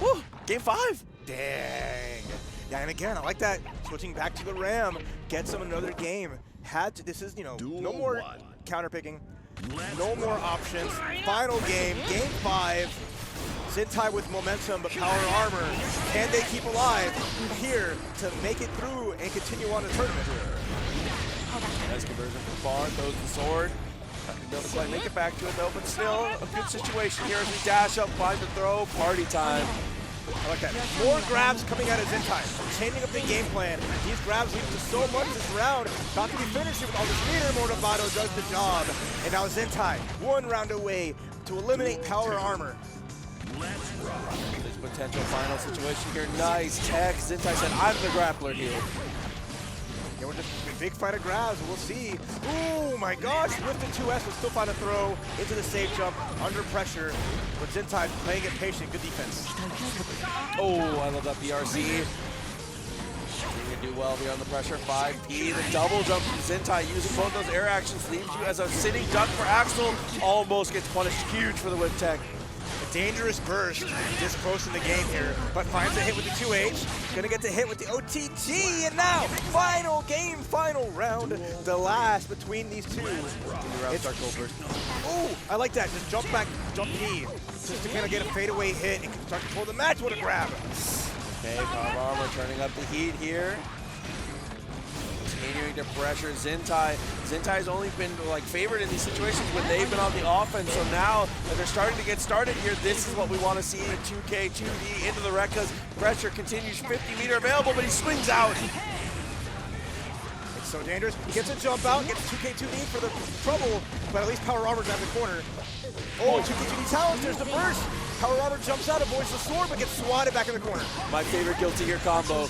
Woo, game 5. Dang. Yeah, and again, I like that. Switching back to the Ram, gets him another game. This is, you know, no more counter picking, no more options. Final game, game 5. Zintai with momentum, but power armor. Can they keep alive here to make it through and continue on the tournament? Nice conversion from far, throws the sword. Doesn't quite make it back to it though, but still a good situation here as we dash up, find the throw, party time. I like that. More grabs coming out of Zintai, changing up the game plan. These grabs lead to so much this round. About to be finishing with all this meter. Mortabato does the job. And now Zintai, 1 round away to eliminate power armor. This potential final situation here. Nice tech. Zintai said, I'm the grappler here. Yeah, we're just a big fight of grabs. We'll see. Oh my gosh. With the 2S, will still find a throw into the safe jump under pressure. But Zintai playing it patient. Good defense. Oh, I love that BRC. He can do well here on the pressure. 5P. The double jump from Zintai using both those air actions leaves you as a sitting duck for Axel. Almost gets punished. Huge for the whip tech. Dangerous burst this close in the game here, but finds a hit with the 2H. Gonna get the hit with the OTG, and now final game, final round, the last between these two. Oh, I like that. Just jump back, jump P, just to kind of get a fadeaway hit and start to control the match with a grab. Okay, power armor turning up the heat here. Continuing to pressure Zintai. Zintai's only been like favored in these situations when they've been on the offense. So now that they're starting to get started here, this is what we want to see in 2K, 2D into the Rekkas. Pressure continues, 50 meter available, but he swings out. It's so dangerous. He gets a jump out, gets 2K, 2D for the trouble, but at least power armor's out of the corner. Oh, 2K, 2D talent, there's the burst. Power armor jumps out, avoids the sword, but gets swatted back in the corner. My favorite Guilty Gear combo.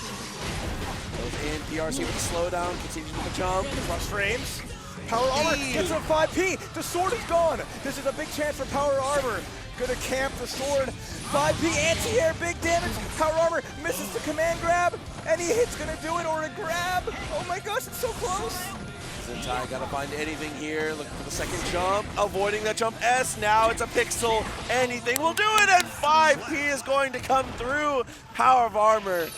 Goes in, PRC with the slowdown, continues with the jump. Cross frames. Power armor gets a 5P. The sword is gone. This is a big chance for power armor. Gonna camp the sword. 5P anti-air, big damage. Power armor misses the command grab. Any hit's gonna do it or a grab. Oh my gosh, it's so close. Zintai gotta find anything here. Looking for the second jump, avoiding that jump S. Now it's a pixel. Anything will do it, and 5P is going to come through. Power of armor.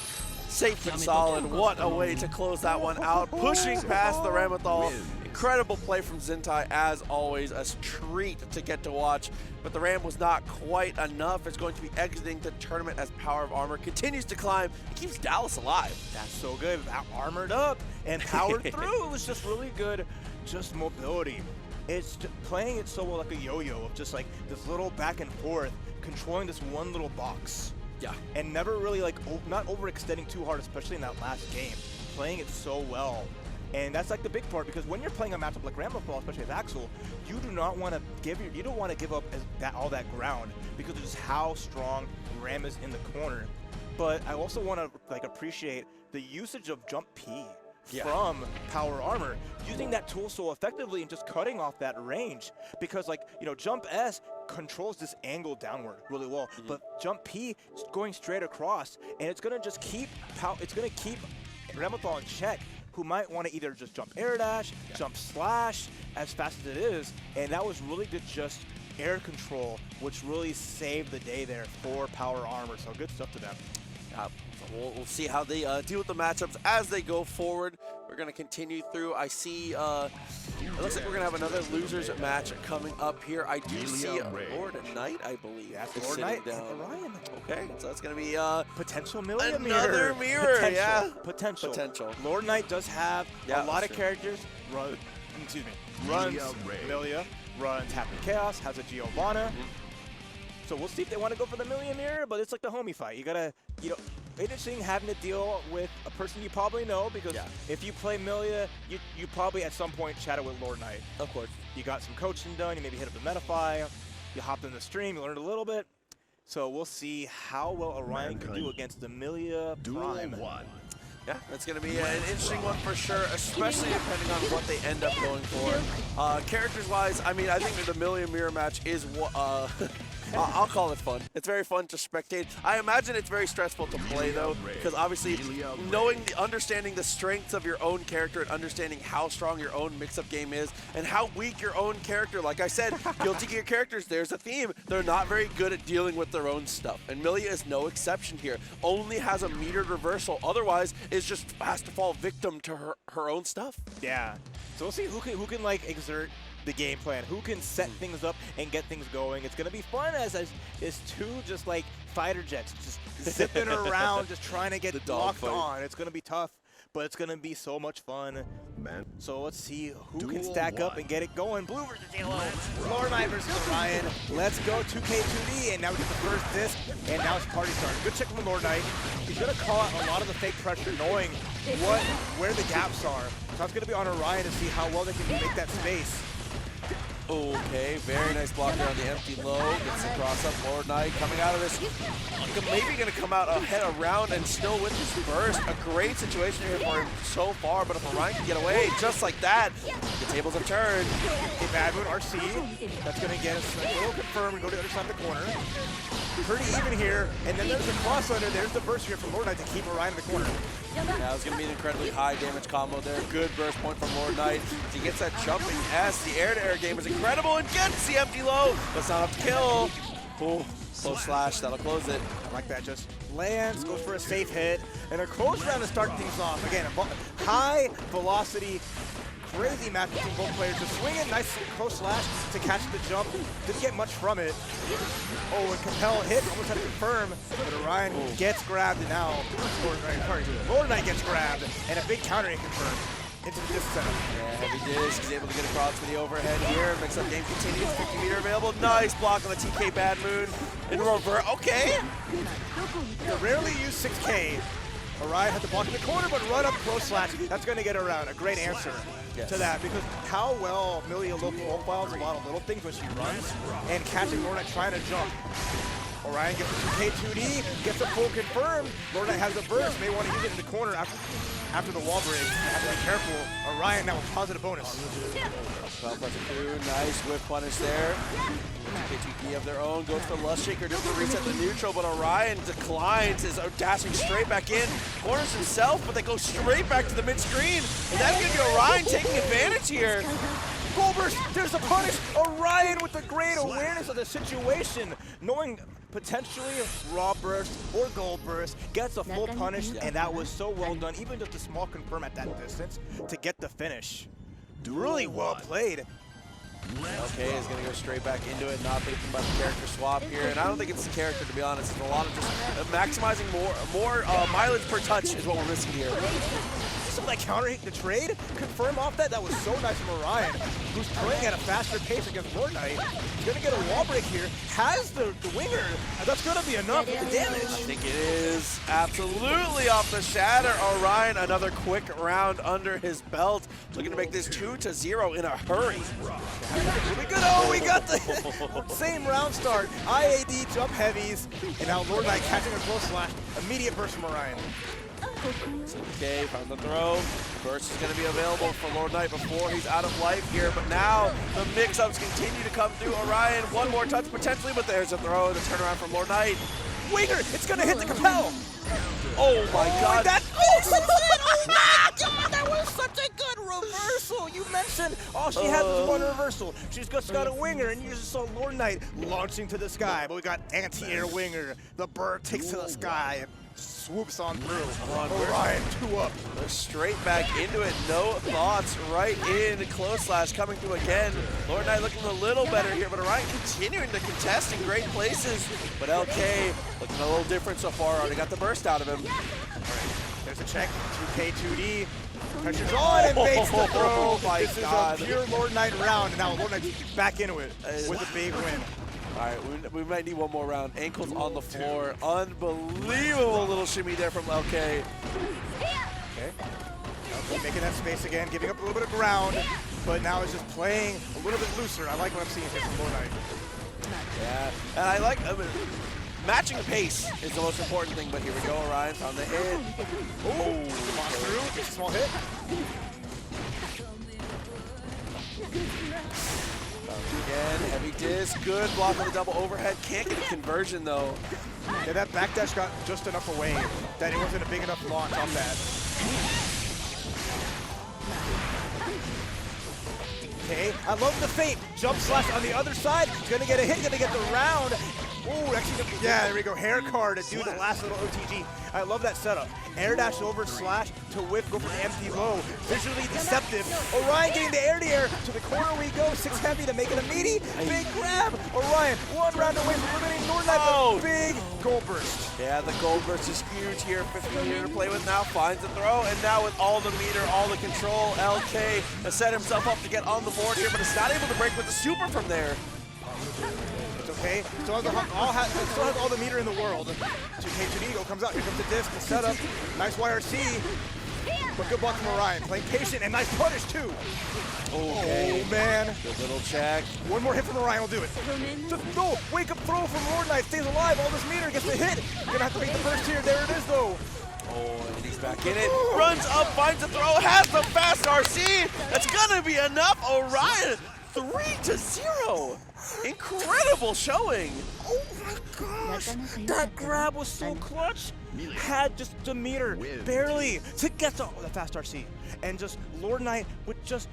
Safe and solid. What a way to close that one out. Pushing past the Ramlethal. Incredible play from Zintai, as always. A treat to get to watch. But the Ram was not quite enough. It's going to be exiting the tournament as Power of Armor continues to climb. It keeps Dallas alive. That's so good. Armored up and powered through. It was just really good. Just mobility. It's playing it so well like a yo-yo of just like this little back and forth, controlling this one little box. Yeah. And never really like, not overextending too hard, especially in that last game. Playing it so well. And that's like the big part, because when you're playing a matchup like Ramlethal, especially with Axel, you do not want to give up all that ground, because of just how strong Ram is in the corner. But I also want to like appreciate the usage of jump P from power armor, using that tool so effectively and just cutting off that range, because like, you know, jump S controls this angle downward really well, but jump P is going straight across, and it's gonna just keep Ramlethal in check, who might want to either just jump air dash, jump slash as fast as it is, and that was really good just air control, which really saved the day there for power armor. So good stuff to them. We'll see how they deal with the matchups as they go forward. We're going to continue through. I see it looks like we're going to have another losers match coming up here. I do see Lord Knight, I believe. That's Lord Knight and Orion. Okay, so that's going to be potential Millia another mirror. Potential. Potential. Lord Knight does have a lot of characters. Runs Millia, runs Happy Chaos, has a Giovanna. So we'll see if they want to go for the Millia mirror, but it's like the homie fight. You gotta, you know, interesting having to deal with a person you probably know, because if you play Millia, you probably at some point chatted with Lord Knight. Of course. You got some coaching done, you maybe hit up the Metafy, you hopped in the stream, you learned a little bit. So we'll see how well Orion can do against the Millia Prime. Yeah, that's going to be an interesting one for sure, especially depending on what they end up going for. Characters-wise, I mean, I think that the Millia mirror match is I'll call it fun. It's very fun to spectate. I imagine it's very stressful to play though, because obviously understanding the strengths of your own character and understanding how strong your own mix-up game is and how weak your own character. Like I said, Guilty Gear characters, there's a theme. They're not very good at dealing with their own stuff, and Millia is no exception here. Only has a metered reversal. Otherwise, is just has to fall victim to her own stuff. Yeah. So we'll see who can like exert the game plan, who can set things up and get things going. It's gonna be fun as two just like fighter jets just zipping around, just trying to get locked on. It's gonna be tough, but it's gonna be so much fun. Man. So let's see who can stack up and get it going. Blue versus yellow, Lord Knight versus Orion. Let's go 2K2D, and now we get the first disc, and now it's party started. Good check from the Lord Knight. He's gonna call out a lot of the fake pressure, knowing where the gaps are. So it's gonna be on Orion to see how well they can make that space. Okay, very nice block there on the empty low. Gets the cross up. Lord Knight coming out of this. Maybe going to come out ahead around and still with his burst. A great situation here for him so far, but if Orion can get away just like that, the tables have turned. Okay, bad move, RC. That's going to get us a little confirmed and go to the other side of the corner. Pretty even here, and then there's the cross under. There's the burst here from Lord Knight to keep Orion in the corner. Yeah, it's going to be an incredibly high damage combo there. Good burst point from Lord Knight. He gets that jumping S. The air-to-air game is incredible and gets the empty low. That's not enough to kill. Oh, slow slash. That'll close it. I like that. Just lands, goes for a safe hit, and a close round to start things off. Again, a high velocity, crazy match between both players. Just swinging, nice close slash to catch the jump. Didn't get much from it. Oh, and Capel hit, almost had to confirm, but Orion gets grabbed, and now Lord Knight gets grabbed, and a big counter hit confirmed into the disc setup. Yeah, heavy disc. He's able to get across for the overhead here. Mix-up game continues. 50 meter available. Nice block on the TK Bad Moon. In revert. Okay. The rarely used 6K. Orion had to block in the corner, but run up close slash. That's going to get around. A great answer to that, because how well Millia low profiles a lot of little things when she runs, and catching Lord Knight trying to jump. Orion gets a 2K2D, gets a full confirmed. Lord Knight has a burst, may want to use it in the corner after the wall break. Have to be careful. Orion now with positive bonus. Nice whip punish there. 2K2D of their own, goes for Lust Shaker just to reset the neutral, but Orion declines, is dashing straight back in, corners himself, but they go straight back to the mid-screen, and that's going to be Orion taking advantage here. Goal burst, there's a punish. Orion with the great awareness of the situation, knowing potentially raw burst or gold burst, gets a full punish, and that was so well done, even just a small confirm at that distance to get the finish. Really well played. Okay, is going to go straight back into it, not thinking about the character swap here, and I don't think it's the character, to be honest. It's a lot of just maximizing more mileage per touch is what we're missing here. Some of that counter hit the trade, confirm off that. That was so nice from Orion, who's playing at a faster pace against Lord Knight. He's going to get a wall break here, has the winger, and that's going to be enough with the damage. I think it is absolutely off the shatter. Orion, another quick round under his belt, looking to make this 2-0 in a hurry. Really good. Oh, we got the same round start. IAD jump heavies, and now Lord Knight catching a close slash. Immediate burst from Orion. Okay, found the throw. Burst is going to be available for Lord Knight before he's out of life here, but now the mix-ups continue to come through. Orion, one more touch potentially, but there's a throw, the turnaround from Lord Knight. Winger, it's going to hit the Capel. Oh my God. Oh my God, that was such a good reversal. You mentioned all she has is one reversal. She's just got a winger, and you just saw Lord Knight launching to the sky, but we got anti-air winger. The bird takes to the sky and swoops on through. Orion 2-up. Straight back into it, no thoughts, right in. Close slash coming through again. Lord Knight looking a little better here, but Orion continuing to contest in great places. But LK looking a little different so far, already got the burst out of him. There's a check, 2K2D. Pressure's on and baits the throw. Oh my this God. is a pure Lord Knight round, and now Lord Knight's back into it with a big win. All right, we might need one more round. Ankles on the floor. Unbelievable little shimmy there from LK. Okay. LK making that space again, giving up a little bit of ground, but now is just playing a little bit looser. I like what I'm seeing here from Lord Knight. Yeah, and I like matching the pace is the most important thing, but here we go. Orion found the hit. Oh, lost through, gets a small hit. Again, heavy disc, good block on the double overhead. Can't get a conversion though. Yeah, that backdash got just enough away that it wasn't a big enough launch off that. Okay, I love the feint. Jump slash on the other side. He's gonna get a hit, gonna get the round. Ooh, actually, yeah, there we go. Hair card to do the last little OTG. I love that setup. Air dash over slash to whip, go for the empty low. Visually deceptive. Orion getting the air to air. To the corner we go. 6 heavy to make it a meaty. Big grab. Orion, 1 round away from eliminating Northern. Oh. Big goal burst. Yeah, the goal burst is huge here. 15 meter to play with now. Finds the throw, and now with all the meter, all the control, LK has set himself up to get on the board here, but is not able to break with the super from there. It's okay. Still has all the meter in the world. 2K2D Eagle comes out. Here comes the disc, the setup. Nice YRC. But good block from Orion. Playing patient and nice punish too. Okay. Oh man. Good little check. One more hit from Orion will do it. Just no. Wake up throw from Lord Knight. Stays alive. All this meter gets the hit. Gonna have to make the first here. There it is though. Oh, and he's back in it. Runs up, finds a throw, has the fast RC. That's gonna be enough. Orion, 3-0. Incredible showing. Oh my gosh. That grab was so clutch. Had just the meter barely to get to the fast RC. And just Lord Knight with just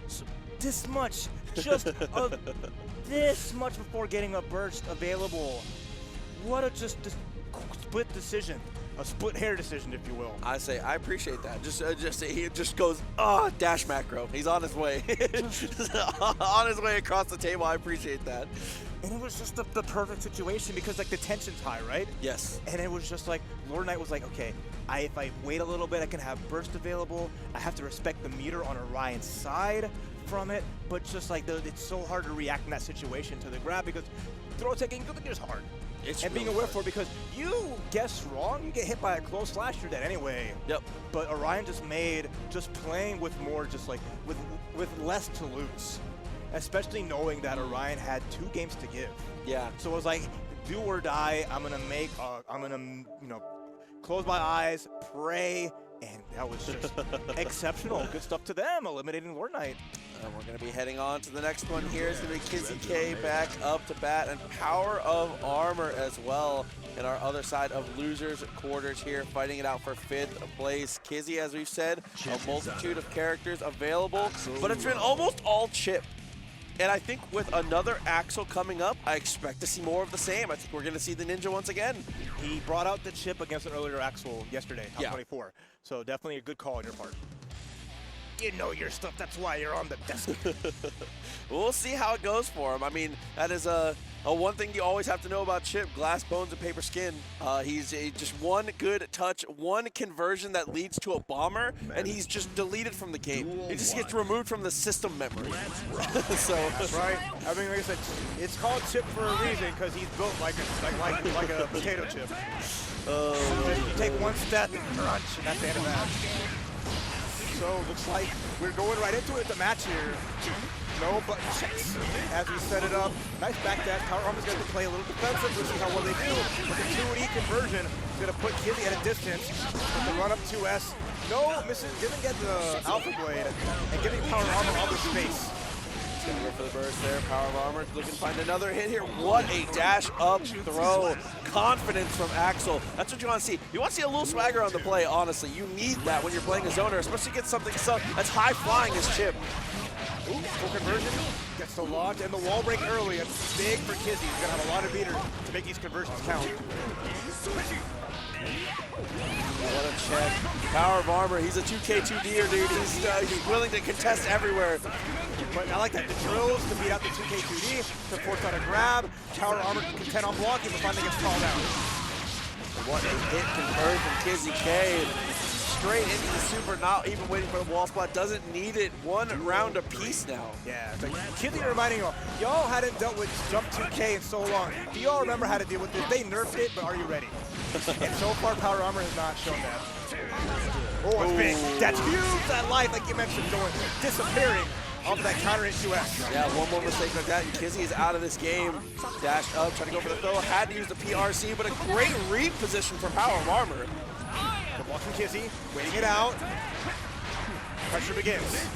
this much. Just this much before getting a burst available. What a just split decision. A split hair decision, if you will. I say, I appreciate that. He just goes, dash macro. He's on his way. On his way across the table. I appreciate that. And it was just the perfect situation because like the tension's high, right? Yes. And it was just like, Lord Knight was like, okay, if I wait a little bit, I can have burst available. I have to respect the meter on Orion's side from it, but just like it's so hard to react in that situation to the grab because throw taking is hard. It's and being really aware for it because you guess wrong, you get hit by a close slash, you're dead anyway. Yep. But Orion just playing with more, just like with less to lose, especially knowing that Orion had 2 games to give. Yeah. So it was like, do or die. I'm gonna close my eyes, pray, and that was just exceptional. Good stuff to them, eliminating Lord Knight. And we're going to be heading on to the next one here. It's going to be Kizzie K back up to bat, and Power of Armor as well in our other side of losers quarters here, fighting it out for 5th place. Kizzie, as we've said, a multitude of characters available, but it's been almost all Chipp. And I think with another Axel coming up, I expect to see more of the same. I think we're going to see the Ninja once again. He brought out the Chipp against an earlier Axel yesterday, top 24. So definitely a good call on your part. You know your stuff, that's why you're on the desk. We'll see how it goes for him. I mean, that is a one thing you always have to know about Chipp, glass, bones, and paper skin. He's just one good touch, one conversion that leads to a bomber, and he's just deleted from the game. He just gets removed from the system memory. So that's right. I mean, like I said, it's called Chipp for a reason because he's built like a potato chip. You take one step and crunch, and that's the end of that. So looks like we're going right into it, the match here. No button checks as we set it up. Nice backdash. Power Armor's going to play a little defensive. We'll see how well they do. But the 2-E conversion is going to put Kizzie at a distance. With the run up 2S. No, didn't get the Alpha Blade. And giving Power Armor all the space. He's gonna go for the burst there. Power of Armor looking to find another hit here. What a dash up throw. Confidence from Axel. That's what you want to see. You want to see a little swagger on the play, honestly. You need that when you're playing a zoner, especially get something that's high flying as Chipp. Ooh, full conversion. Gets the launch and the wall break early. It's big for Kizzie. He's gonna have a lot of meter to make these conversions count. What a check. Power of Armor. He's a 2K2D'er, dude. He's willing to contest everywhere. But I like that. The drills to beat out the 2K2D, to force out a grab. Power Armor can contend on blocking, but finally gets called out. What a hit convert from Kizzie K. Straight into the super, not even waiting for the wall spot. Doesn't need it. 1 round apiece now. Yeah, it's like Kizzie reminding y'all hadn't dealt with Jump 2K in so long. Do y'all remember how to deal with this? They nerfed it, but are you ready? And so far, Power Armor has not shown that. Oh, it's big. That's huge. That life, like you mentioned, disappearing off of that counter into S. Yeah, one more mistake like that, and Kizzie is out of this game. Dashed up, trying to go for the throw. Had to use the PRC, but a great read position for Power of Armor. Good block from Kizzie, waiting it out. Pressure begins.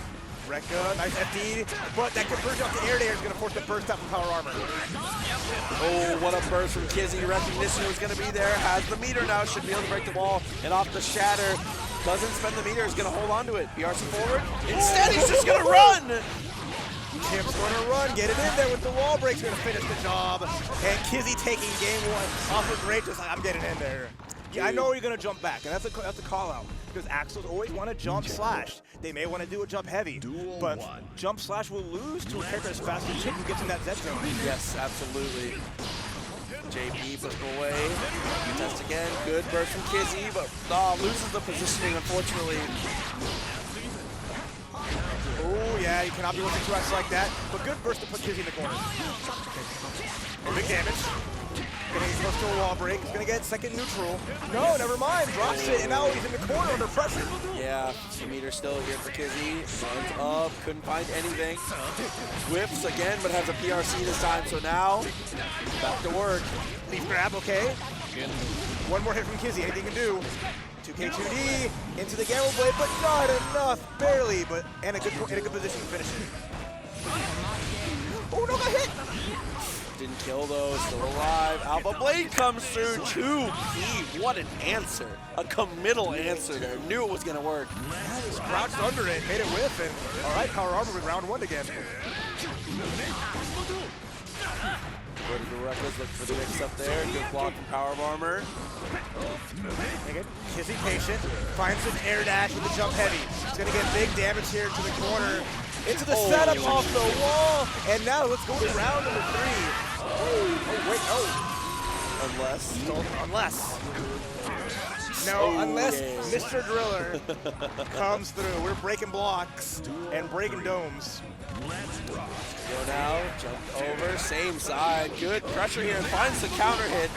Rekka, nice FD, but that conversion off the air there is going to force the burst out from Power Armor. Oh, what a burst from Kizzie. Recognition was going to be there. Has the meter now. Should be able to break the wall. And off the shatter. Doesn't spend the meter. Is going to hold on to it. PRC forward. Instead, he's just going to run. Chipp's going to run. Get it in there with the wall breaks. Going to finish the job. And Kizzie taking game one off of great. Just like, I'm getting in there. Yeah, I know you're going to jump back. And that's a call out. Because Axels always want to jump slash. They may want to do a jump heavy, but jump slash will lose to a character as fast as Chipp who gets in that Z zone. Yes, absolutely. JP puts him away. Test again. Good burst from Kizzie, but loses the positioning, unfortunately. Oh, yeah, you cannot be working 2X like that, but good burst to put Kizzie in the corner. Big damage. Gonna get close to a wall break. He's gonna get second neutral. No, never mind. Drops it, and now he's in the corner under pressure. Yeah, the meter still here for Kizzie. Runs up, couldn't find anything. Whips again, but has a PRC this time. So now, back to work. Leaf grab, okay. One more hit from Kizzie. Anything he can do. 2K2D into the gamble blade, but not enough, barely. But in a good position to finish it. Oh no, got hit. Didn't kill though, still alive. Alpha Blade comes through, 2P. What an answer. A committal answer there. Knew it was gonna work. Yeah, just crouched under it, made it whiff, and all right, Power Armor with round one again. Go to the Records, look for the mix up there. Good block from Power Armor. Kizzie patient, finds an air dash with the jump heavy. He's gonna get big damage here to the corner. Into the setup off the wall, and now let's go to round number 3. Oh, wait, unless Mr. Driller comes through. We're breaking blocks and breaking domes. Go now, jump over, same side. Good pressure here, and finds the counter hit.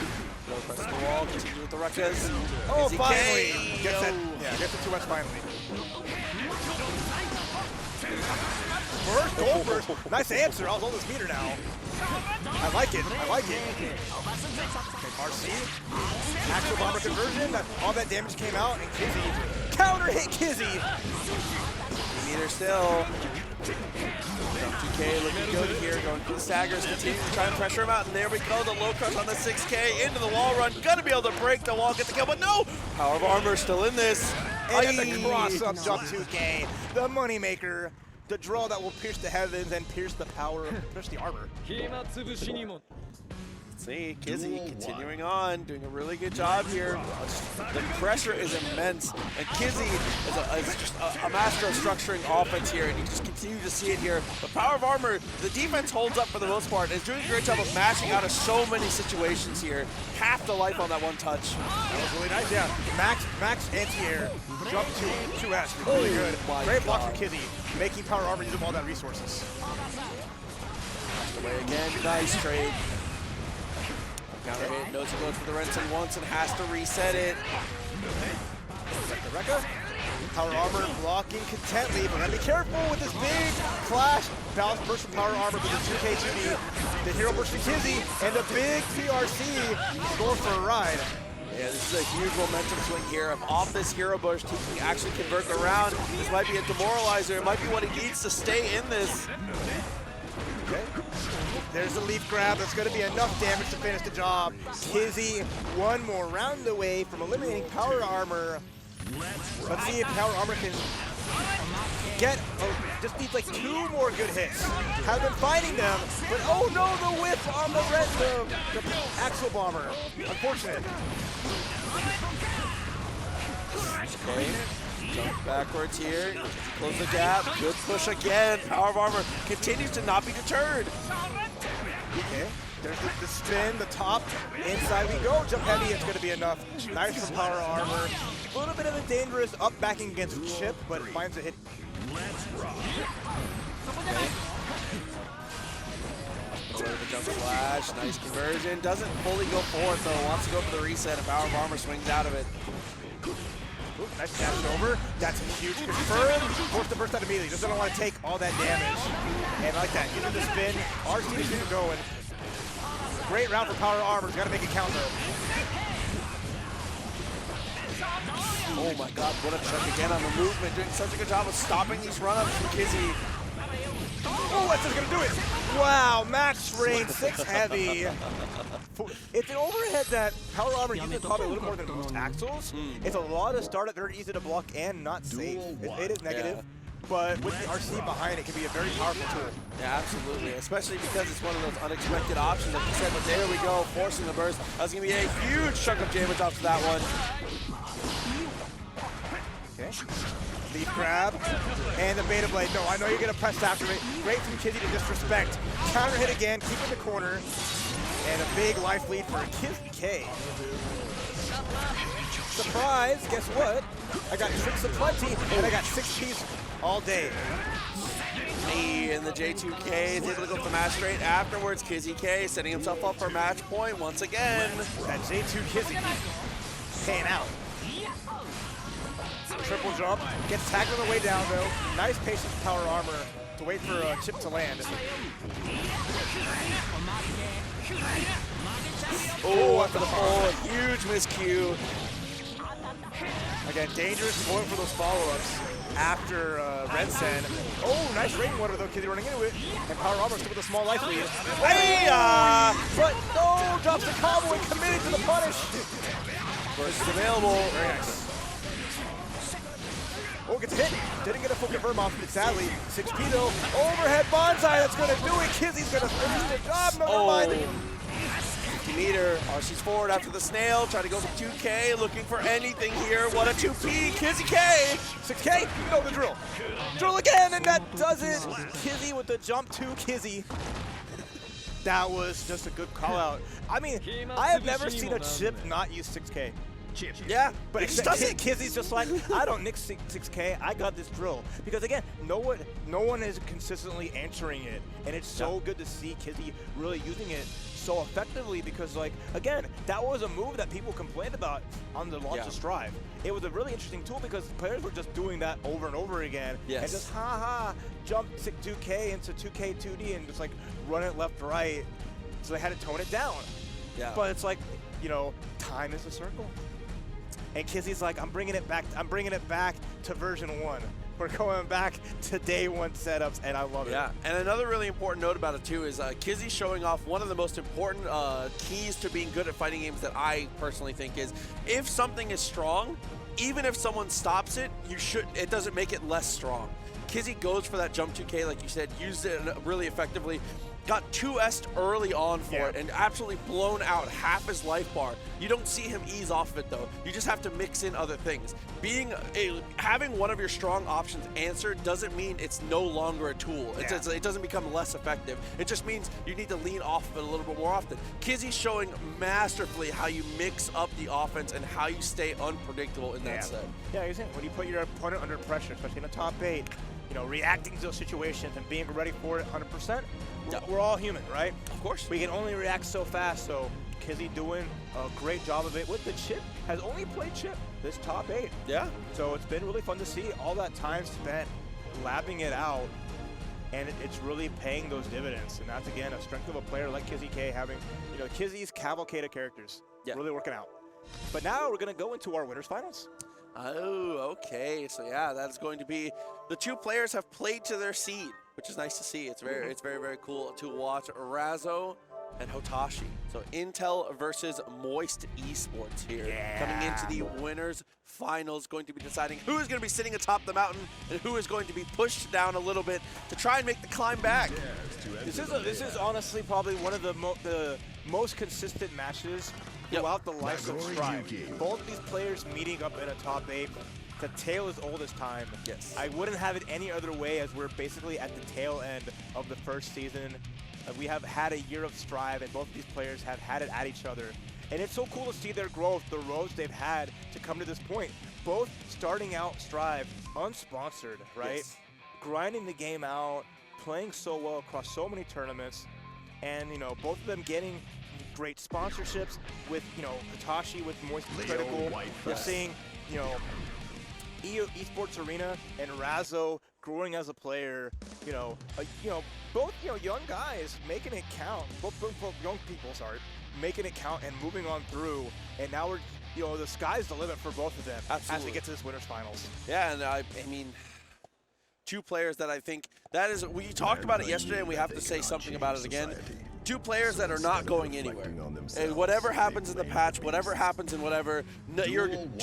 Go press the wall, continue with the Ruckus. Oh, finally! Gets the 2S finally. First goal first. Nice answer. I was on this meter now. I like it. RC. Actual bomber conversion. All that damage came out, and Kizzie counter hit Kizzie. Meter still. 2K looking good here. Going for the staggers. Continuing to try and pressure him out. And there we go. The low crush on the 6K into the wall run. Gonna be able to break the wall, get the kill, but no! Power of Armor still in this. And the cross-up jump 2K. The moneymaker. The draw that will pierce the heavens and pierce the power, pierce the armor. See, Kizzie continuing on, doing a really good job here. The pressure is immense, and Kizzie is just a master of structuring offense here, and you just continue to see it here. The Power of Armor, the defense holds up for the most part, and is doing a great job of mashing out of so many situations here. Half the life on that one touch. That was really nice, yeah. Max anti-air, jump 2S, really good. Great block from Kizzie, making Power Armor use up all that resources. Away again, nice trade. Counter hit, knows he goes for the Renton once and has to reset it. Rekka. Power Armor blocking contently, but gotta be careful with this big flash. Bounce burst from Power Armor with the 2K2D. The hero burst from Kizzie, and a big PRC going for a ride. Yeah, this is a huge momentum swing here. If off this hero burst, he can actually convert the round. This might be a demoralizer. It might be what he needs to stay in this. Okay. There's the leaf grab. That's going to be enough damage to finish the job. Kizzie, one more round away from eliminating Power Armor. Let's see if Power Armor can get, just needs like 2 more good hits. Have been finding them, but oh no, the whiff on the Axel Bomber. Unfortunate. Okay. Jump backwards here, close the gap, good push again. Power of Armor continues to not be deterred. Okay, there's the spin, the top, inside we go. Jump heavy, it's gonna be enough. Nice from Power Armor. A little bit of a dangerous up backing against Chipp, but finds a hit. Okay. Over the jump flash, nice conversion. Doesn't fully go for it though, wants to go for the reset, and Power of Armor swings out of it. Ooh, nice dash over. That's a huge confirm. Force the burst out immediately. Doesn't want to take all that damage. And like that, using the spin, RC is going. Great round for Power Armor. Got to make it count though. Oh my god, what a trick again on the movement. Doing such a good job of stopping these run-ups from Kizzie. Oh, that's just gonna do it. Wow, max range, 6 heavy. It's an overhead that Power Armor uses probably a little more than most Axles. It's a lot of startup, very easy to block and not safe. It is negative. Yeah. But with the RC behind it, can be a very powerful tool. Yeah, absolutely, especially because it's one of those unexpected options, like you said, but there we go, forcing the burst. That's going to be a huge chunk of damage off to that one. Okay. Leaf grab, and the Beta Blade. No, I know you're going to press after it. Great from Kizzie to disrespect. Counter hit again, keep in the corner, and a big life lead for Kizzie K. Surprise, guess what? I got tricks aplenty, and I got 6 Ps all day. Me and the J2K is able to go for the match straight. Afterwards, Kizzie K setting himself up for match point once again. That J2 Kizzie paying out. Triple jump, gets tagged on the way down though. Nice patience Power Armor to wait for Chipp to land. Oh, after the pull, huge miscue. Again, dangerous going for those follow-ups after Red Sen. Oh, nice rating water though, Kizzie running into it. And Power Armor still with a small life lead. Hey, but no, drops the combo and committed to the punish. Burst is available. Very nice. Oh, gets hit. Didn't get a full confirm off it, sadly. 6P though. Overhead bonsai, that's gonna do it. Kizzie's gonna finish the job, never mind. 50 meter, RC's forward after the snail, trying to go for 2K, looking for anything here. What a 2P, Kizzie K! 6K, you know the drill. Drill again, and that does it. Kizzie with the jump to Kizzie. That was just a good call out. I mean, I have never seen a Chipp not use 6K. Yeah, but it just doesn't. Kizzie's just like, I don't nick 6K, I got this drill. Because again, no one is consistently answering it. And it's so good to see Kizzie really using it so effectively because, like, again, that was a move that people complained about on the launch of Strive. It was a really interesting tool because players were just doing that over and over again. And just, jump 2K into 2K 2D and just, like, run it left, right. So they had to tone it down. Yeah. But it's like, you know, time is a circle. And Kizzie's like, I'm bringing it back to version 1. We're going back to day 1 setups, and I love it. Yeah, and another really important note about it too is Kizzie showing off one of the most important keys to being good at fighting games that I personally think is, if something is strong, even if someone stops it, it doesn't make it less strong. Kizzie goes for that jump 2K, like you said, used it really effectively. Got 2S'd early on for it and absolutely blown out half his life bar. You don't see him ease off of it though. You just have to mix in other things. Having one of your strong options answered doesn't mean it's no longer a tool. It doesn't become less effective. It just means you need to lean off of it a little bit more often. Kizzie's showing masterfully how you mix up the offense and how you stay unpredictable in that set. Yeah, you're saying when you put your opponent under pressure, especially in the top 8, you know, reacting to those situations and being ready for it 100%. We're all human, right? Of course. We can only react so fast, so Kizzie doing a great job of it with the Chipp. Has only played Chipp this top 8. Yeah. So it's been really fun to see all that time spent labbing it out, and it's really paying those dividends. And that's, again, a strength of a player like Kizzie K having, you know, Kizzie's cavalcade of characters really working out. But now we're going to go into our winners finals. Oh, okay. So yeah, that's going to be the 2 players have played to their seed, which is nice to see. It's very, very cool to watch. Razzo and Hotashi. So Intel versus Moist Esports here. Coming into the winners finals, going to be deciding who is going to be sitting atop the mountain and who is going to be pushed down a little bit to try and make the climb back. This is honestly probably one of the most consistent matches throughout the life of Strive. Both these players meeting up in a top 8. The tale is old as time. Yes. I wouldn't have it any other way, as we're basically at the tail end of the first season. We have had a year of Strive, and both of these players have had it at each other. And it's so cool to see their growth, the roads they've had to come to this point. Both starting out Strive unsponsored, right? Yes. Grinding the game out, playing so well across so many tournaments, and, you know, both of them getting great sponsorships with, you know, Hotashi with Moist Critical. We're seeing, you know, Esports Arena and Razzo growing as a player, both, young guys making it count, both young people, making it count and moving on through. And now we're, you know, the sky's the limit for both of them as Absolutely. we get to this winners finals. Yeah, and I mean, two players that I think that is, we talked about it yesterday and we have to say something about it again. Two players that are not going anywhere. And whatever happens in the patch, whatever happens in whatever,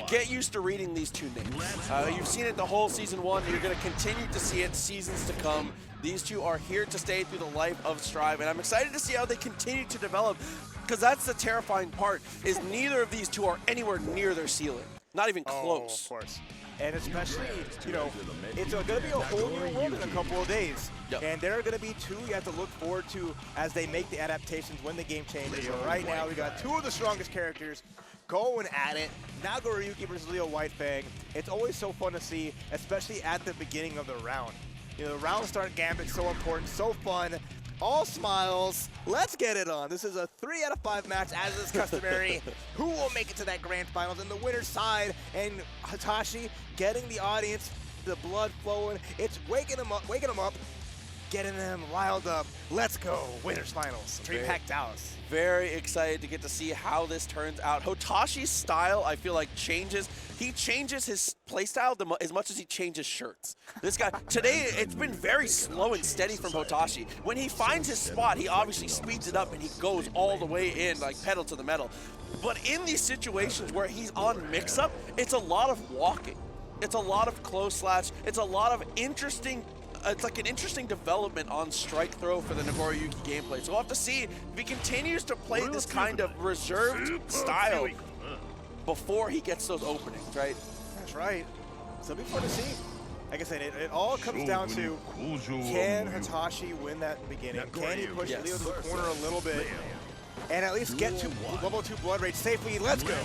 get used to reading these two names. You've seen it the whole season 1. You're going to continue to see it seasons to come. These two are here to stay through the life of Strive, and I'm excited to see how they continue to develop, because that's the terrifying part, is neither of these two are anywhere near their ceiling. Not even close. Of course. And especially, you know, it's going to be a whole new world in a couple of days. Yep. And there are going to be two you have to look forward to as they make the adaptations when the game changes. So right now, we got two of the strongest characters going at it. Nagoriyuki versus Leo Whitefang. It's always so fun to see, especially at the beginning of the round. You know, the round start gambit, so important, so fun. All smiles. Let's get it on. This is a 3 out of 5 match, as is customary. Who will make it to that grand finals in the winner's side? And Hotashi getting the audience, the blood flowing. It's waking them up, getting them riled up. Let's go. Winners finals. DreamHack Dallas. Very excited to get to see how this turns out. Hotashi's style, I feel like, changes. He changes his playstyle as much as he changes shirts. This guy, today, it's been very slow and steady from Hotashi. When he finds his spot, he obviously speeds it up and he goes all the way in, like pedal to the metal. But in these situations where he's on mix-up, it's a lot of walking. It's a lot of close slash. It's a lot of interesting. It's like an interesting development on strike throw for the Nagoriyuki gameplay. So we'll have to see if he continues to play this kind of reserved style before he gets those openings, right? That's right. So it'll be fun to see. Like I said, it all comes down to, can Hotashi win that beginning? Can he push Leo to the corner a little bit and at least get to level 2 blood rage safely? Let's go.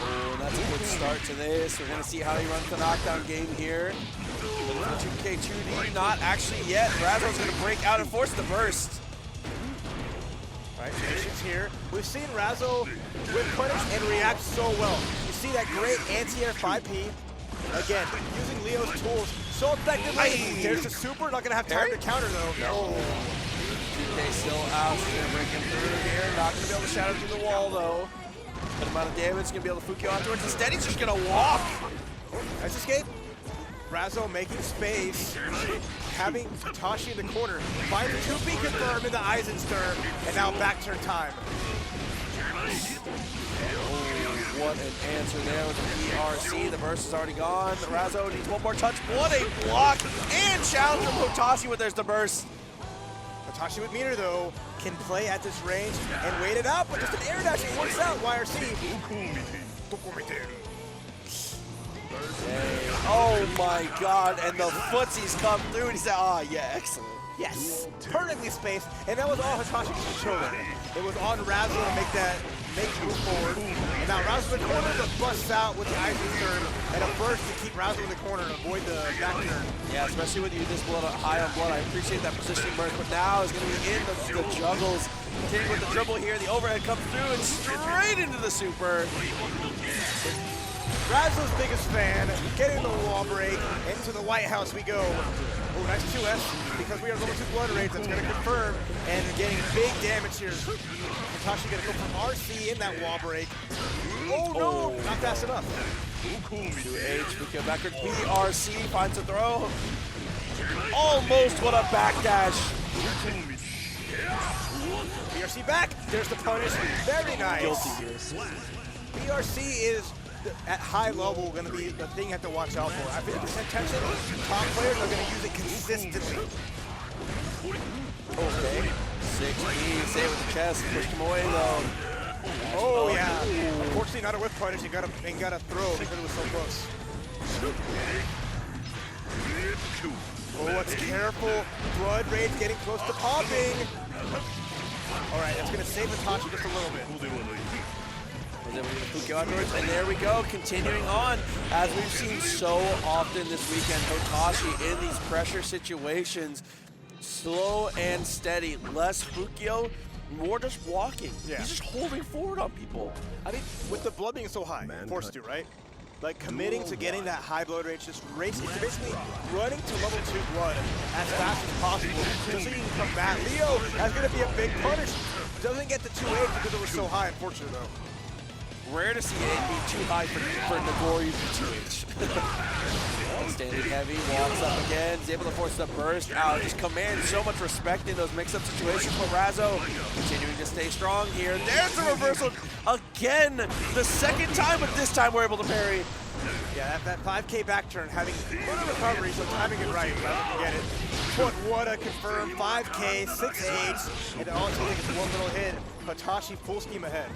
Oh, that's a good start to this. We're going to see how he runs the knockdown game here. 2K2D, not actually yet. Razzo's going to break out and force the burst. Right, patience here. We've seen Razzo with punish and react so well. You see that great anti-air 5P. Again, using Leo's tools so effectively. There's the super, not going to have time to counter though. No. 2K still out. She's going to break him through here. Not going to be able to shadow through the wall though. Good amount of damage, going to be able to Fukio afterwards. Instead, he's just going to walk. Nice escape. Razzo making space, having Hotashi in the corner. Finds 2B confirmed in the Eisenstern, and now back turn time. Oh, what an answer there with the PRC. The burst is already gone. Razzo needs one more touch. What a block and challenge from Hotashi with there's the burst. Hotashi with meter though can play at this range and wait it out, but just an air dash and works out. YRC. Oh my god, and the footsies come through and he said, ah, yeah, excellent. Yes, perfectly spaced, and that was all Hotashi could control it. It was on Razzo to make move forward, and now Razzo in the corner, but busts out with the Eisenstern and a burst to keep Razzo in the corner and avoid the back turn. Yeah, especially with you this blood high on blood, I appreciate that positioning burst, but now is going to be in the juggles. Continuing with the dribble here, the overhead comes through and straight into the super. Razzo's biggest fan, getting the wall break, into the White House we go. Oh, nice 2S, because we are level 2 blood rage, that's going to confirm, and getting big damage here. Hotashi going to go from RC in that wall break. Oh no, not fast enough. 2H, we go backwards, BRC finds a throw. Almost, what a backdash. BRC back, there's the punish, very nice. Guilty here. BRC is at high level going to be the thing you have to watch out for. I think attention, top players are going to use it consistently. Okay. 6B, save with the chest, pushed him away though. Oh yeah. Unfortunately not a whip punish, you gotta throw because it was so close. Oh, let's careful. Blood rage getting close to popping. Alright, that's gonna save Hotashi just a little bit. And then we're going to Fukio afterwards, and there we go, continuing on. As we've seen so often this weekend, Hotashi in these pressure situations, slow and steady, less Fukio, more just walking. Yeah. He's just holding forward on people. I think with the blood being so high, forced to, right? Like committing to getting that high blood rate, just racing, it's basically running to level 2 blood as fast as possible, just so you can come back. Leo, that's going to be a big punish. Doesn't get the 2-8 because it was so high, unfortunately though. Rare to see it be too high for Nagoriyuki 2H. Standing heavy, walks up again, is able to force the burst out. Just commands so much respect in those mix-up situations. But Razzo continuing to stay strong here. There's the reversal again, the second time, but this time we're able to parry. Yeah, that 5K back turn, having a little recovery, so timing it right, Razzo can get it. But what a confirmed 5K, 6H, and all it takes is one little hit. Hotashi full steam ahead.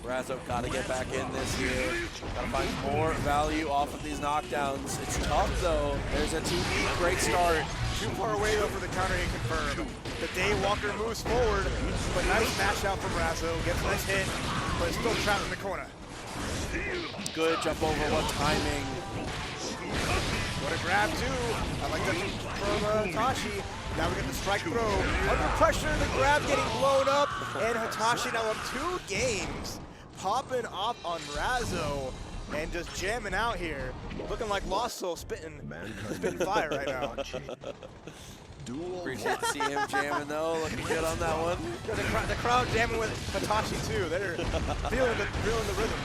Razzo gotta get back in this year. Gotta find more value off of these knockdowns. It's tough though. There's a 2B, great start. Too far away though for the counter hit confirmed. The Daywalker moves forward, but nice smash out from Razzo. Gets a nice hit, but it's still trapped in the corner. Good jump over, what timing. What a grab too. I like that from Hotashi. Now we get the strike throw. Under pressure, the grab getting blown up, and Hotashi now up 2 games. Popping off on Razzo and just jamming out here. Looking like Lost Soul spitting fire right now. Appreciate to see him jamming though, looking good on that one. The crowd jamming with Hotashi too. They're feeling the rhythm.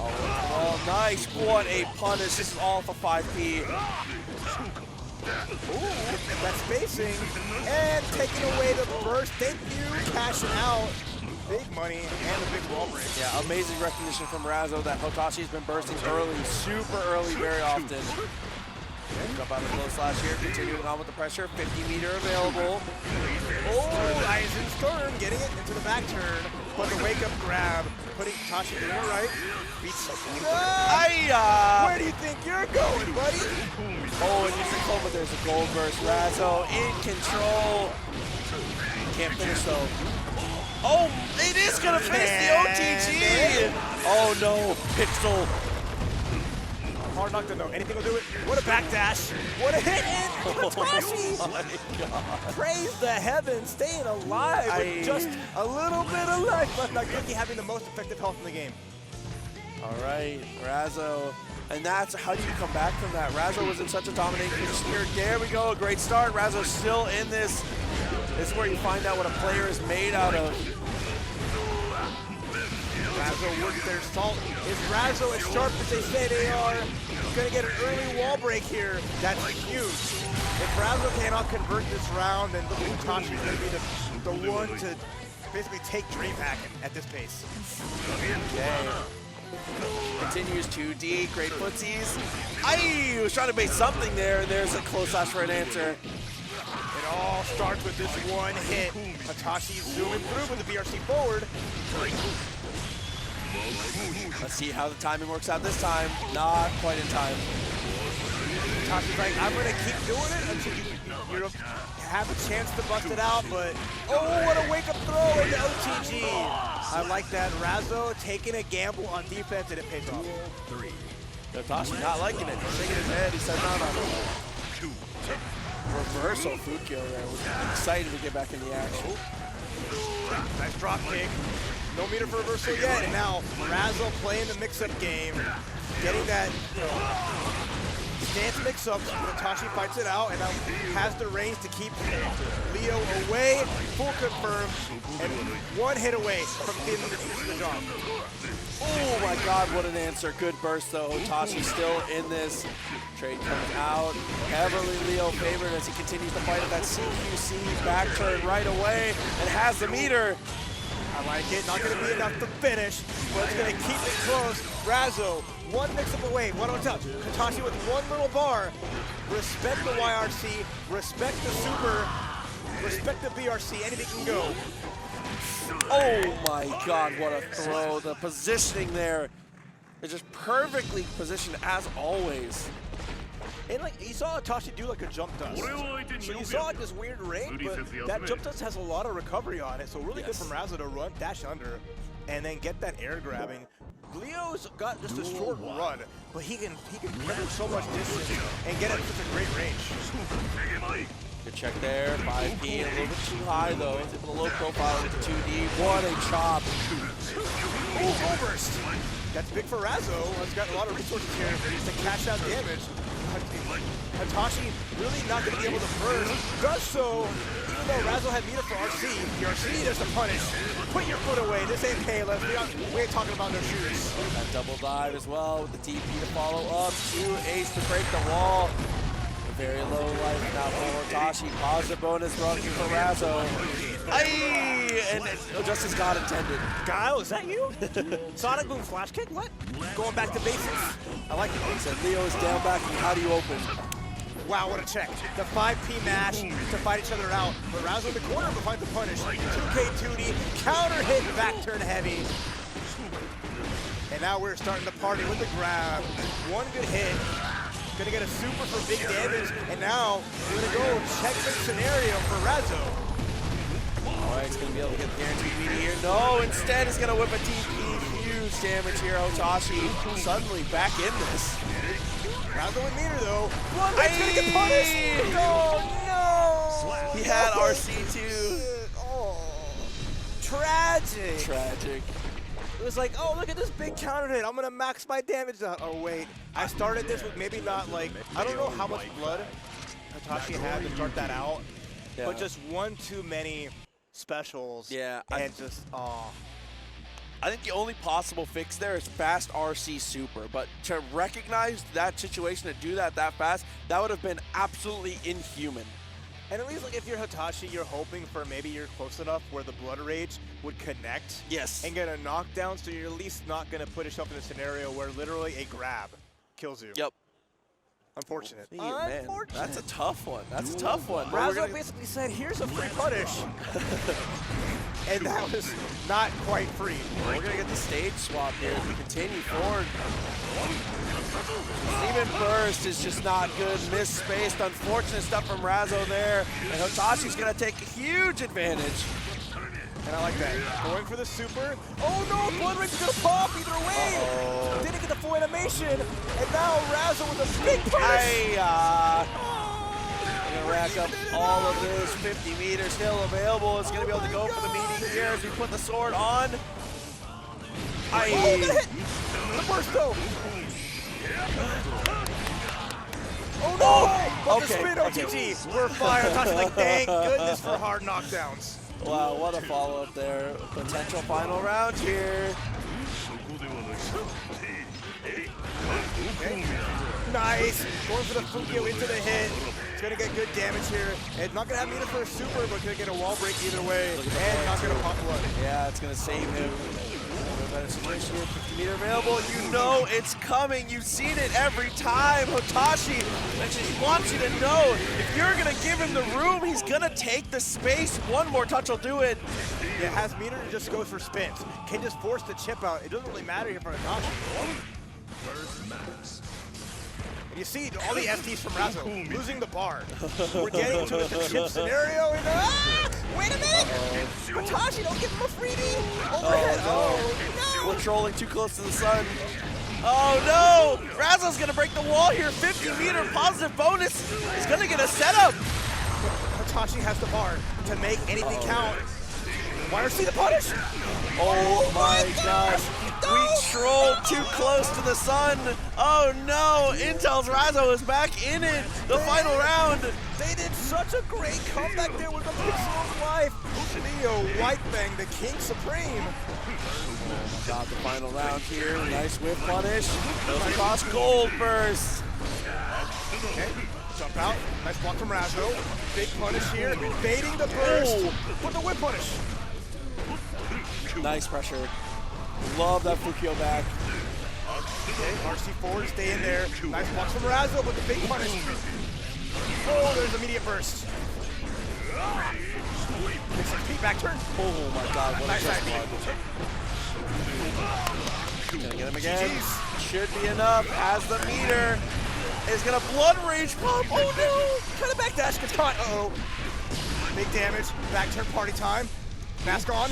Oh, nice. What a punish. This is all for 5P. Ooh, that spacing. And taking away the burst. Thank you. Cashing out. Big money and a big wall break. Yeah, amazing recognition from Razzo that Hotoshi's been bursting early, super early very often. Jump out of the close slash here, continuing on with the pressure. 50-meter available. Oh, Eisenstern getting it into the back turn. But the wake-up grab, putting Hotashi in the right. Beats Where do you think you're going, buddy? Oh, and using Cole, but there's a gold burst. Razzo in control. Can't finish though. Oh, it is gonna finish the OTG! Oh no, Pixel. Hard knock to know. Anything will do it. What a backdash. What a hit in Hotashi. Oh my God. Praise the heavens, staying alive with just a little bit of life left. Nagoriyuki having the most effective health in the game. All right, Razzo. And that's how do you come back from that? Razzo was in such a dominating position here. There we go, a great start. Razzo's still in this. This is where you find out what a player is made out of. Razzo with their salt. Is Razzo as sharp as they say they are? Gonna get an early wall break here. That's huge. If Razzo cannot convert this round, then Hotashi is gonna be the one to basically take DreamHack at this pace. Okay. Continues 2D, great footsies. I was trying to base something there, and there's a close slash for an answer. It all starts with this one hit. Hotashi zooming through with the BRC forward. Let's see how the timing works out this time. Not quite in time. Hotashi's like, I'm gonna keep doing it until you have a chance to bust it out, but oh, what a wake-up throw into OTG. I like that. Razzo taking a gamble on defense, and it pays off. Hotashi not liking it. Shaking his head. He said, no. Reversal food kill there. Was excited to get back in the action. Nice drop kick. No meter for reversal yet, and now Razzo playing the mix-up game, getting that stance mix-up. Hotashi fights it out, and now has the range to keep Leo away. Full confirm, and one hit away from getting the job. Oh my God, what an answer. Good burst though. Hotashi still in this. Trade comes out. Heavily Leo favored as he continues to fight at that CQC back turn right away and has the meter. I like it. Not going to be enough to finish, but it's going to keep it close. Razzo, one mix-up away, one on top. Hotashi with one little bar. Respect the YRC, respect the super, respect the BRC. Anything can go. Oh my God, what a throw. The positioning there is just perfectly positioned as always. And like you saw Hotashi do like a jump dust. So you saw this weird range, but that jump dust has a lot of recovery on it. So really good from Razzo to run, dash under, and then get that air grabbing. Leo's got just a short run, but he can cover so much distance and get it at such a great range. Good check there, 5P, a little bit too high though. He's able to low profile with the 2D. What a chop. Ooh, overst. That's big for Razzo. He's got a lot of resources here to cash out damage. Hotashi really not going to be able to burst. Does so, even though Razzo had meter for RC. The RC, there's the punish. Put your foot away. This ain't Caleb. We ain't talking about no shooters. That double dive as well with the TP to follow up. 2 ace to break the wall. Very low life now for Hotashi. Positive bonus run for Razzo. Aye! And just as God intended. Guile, is that you? Sonic Boom Flash Kick? What? Going back to basics. I like it. He said Leo is down back and how do you open? Wow, what a check. The 5P mash to fight each other out. But Razzo in the corner behind the punish. 2K 2D, counter hit, back turn heavy. And now we're starting to party with the grab. One good hit. Gonna get a super for big damage. And now we're gonna go checkmate scenario for Razzo. All right, he's gonna be able to get the guaranteed meter here. No, instead he's gonna whip a TP. Huge damage here, Hotashi. Suddenly back in this. Razzo with meter though. One rate's gonna get punished. Oh no! He had RC too. Oh, tragic. Tragic. It was like, oh, look at this big counter hit. I'm gonna max my damage out. Oh wait, I started this with maybe not like, I don't know how much blood Hotashi had to start that out, but just one too many specials. Yeah. And just, oh. I think the only possible fix there is fast RC super, but to recognize that situation, to do that fast, that would have been absolutely inhuman. And at least like if you're Hotashi, you're hoping for maybe you're close enough where the Blood Rage would connect. Yes. And get a knockdown, so you're at least not gonna put yourself in a scenario where literally a grab kills you. Yep. Unfortunate. Man, that's a tough one. That's a tough one. Razzo basically said, here's a free punish. And that was not quite free. We're going to get the stage swap here as we continue forward. Even burst is just not good. Misspaced. Unfortunate stuff from Razzo there. And Hotashi's going to take a huge advantage. And I like that. Going for the super. Oh no, Blood Rage is going to pop either way. Didn't get the full animation. And now Razzo with a big punish. We're going to rack up all of this. 50 meters still available. It's going to be able to go for the meeting here as we put the sword on. Oh, the hit. The burst though. Oh no! But the spin OTG. We're fired. Hotashi like, thank goodness for hard knockdowns. Wow, what a follow-up there. Potential final round here. Okay. Nice. Going for the Fukio into the hit. It's going to get good damage here. It's not going to have meter for a super, but going to get a wall break either way. And not going to pop blood. Yeah, it's going to save him. Better situation here, 50 meter available. You know it's coming. You've seen it every time. Hotashi, I just want you to know, if you're going to give him the room, he's going to take the space. One more touch will do it. Yeah, has meter to just go for spins. Can just force the chip out. It doesn't really matter here for Hotashi. And you see all the FTs from Razzo losing the bar. We're getting to the chip scenario. And, wait a minute! Hotashi, don't give him a freebie! Overhead! Oh, no! We're trolling too close to the sun. Oh no! Razzo's gonna break the wall here. 50 meter positive bonus. He's gonna get a setup. Hotashi has the bar to make anything count. Want to see the punish? Oh my gosh. We trolled too close to the sun. Oh no, Intel's Razzo is back in it. The final round. They did such a great comeback there with the pixel of life. Leo Whitebang, the King Supreme. Got the final round here. Nice whip punish. Goes across gold burst. Okay, jump out. Nice block from Razzo. Big punish here. Baiting the burst with the whip punish. Nice pressure. Love that Fukio back. Okay, RC forward, stay in there. Nice block from Razzo with the big punish. Oh, there's immediate burst. Feet back turn. Oh my god, what nice a side beat. Gonna get him again. Should be enough. Has the meter. Is gonna blood rage pop. Oh no! Kind of backdash gets caught. Uh-oh. Big damage. Back turn party time. Mask on.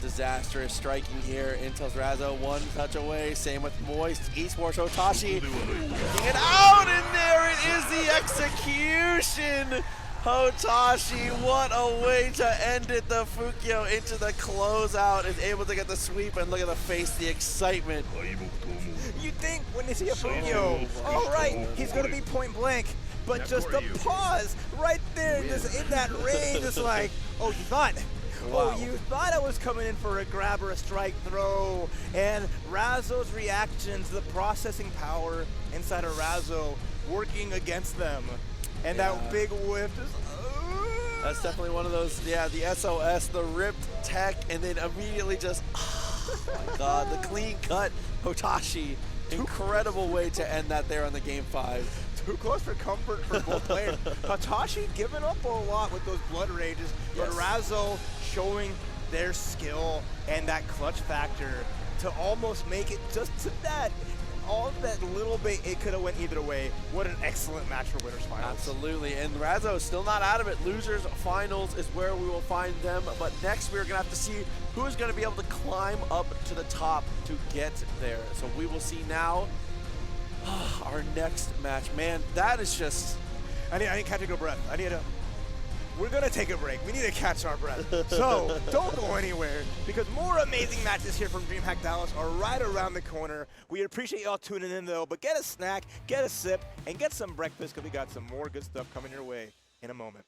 Disastrous striking here. Intel's Razzo one touch away. Same with Moist. Esports Hotashi. Getting it out, and there it is, the execution. Hotashi, what a way to end it. The Fukyo into the closeout is able to get the sweep, and look at the face, the excitement. You think when they see a Fukyo, all right, he's going to be point blank. But just the pause right there, just in that range, it's like, oh, you thought. Wow. Oh, you thought I was coming in for a grab or a strike throw. And Razzo's reactions, the processing power inside of Razzo working against them. And that big whiff just... That's definitely one of those, the SOS, the ripped tech, and then immediately just, oh my God, the clean cut Hotashi. Incredible way to end that there on the game 5. Too close for comfort for both players. Hotashi giving up a lot with those blood rages, but Razzo showing their skill and that clutch factor to almost make it just to that. All that little bit, it could have went either way. What an excellent match for Winners Finals. Absolutely, and Razzo is still not out of it. Losers Finals is where we will find them, but next we're going to have to see who's going to be able to climb up to the top to get there. So we will see now our next match. Man, that is just... I need to catch a good breath. We're going to take a break. We need to catch our breath. So don't go anywhere, because more amazing matches here from DreamHack Dallas are right around the corner. We appreciate y'all tuning in, though, but get a snack, get a sip, and get some breakfast, because we got some more good stuff coming your way in a moment.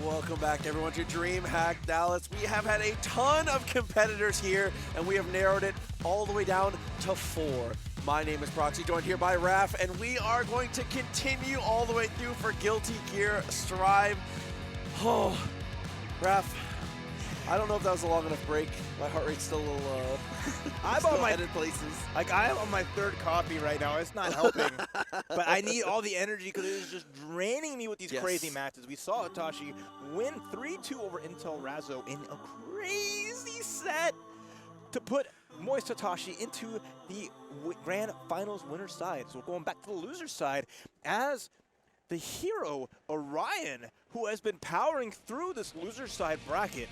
Welcome back, everyone, to DreamHack Dallas. We have had a ton of competitors here, and we have narrowed it all the way down to 4. My name is Proxy, joined here by Raph, and we are going to continue all the way through for Guilty Gear Strive. Oh, Raph, I don't know if that was a long enough break. My heart rate's still a little, I'm still on my headed places. Like, I am on my 3rd coffee right now. It's not helping. But I need all the energy because it is just draining me with these crazy matches. We saw Hotashi win 3-2 over Intel Razzo in a crazy set to put Moist Hotashi into the Grand Finals winner side. So we're going back to the loser side as the hero, Orion, who has been powering through this loser side bracket,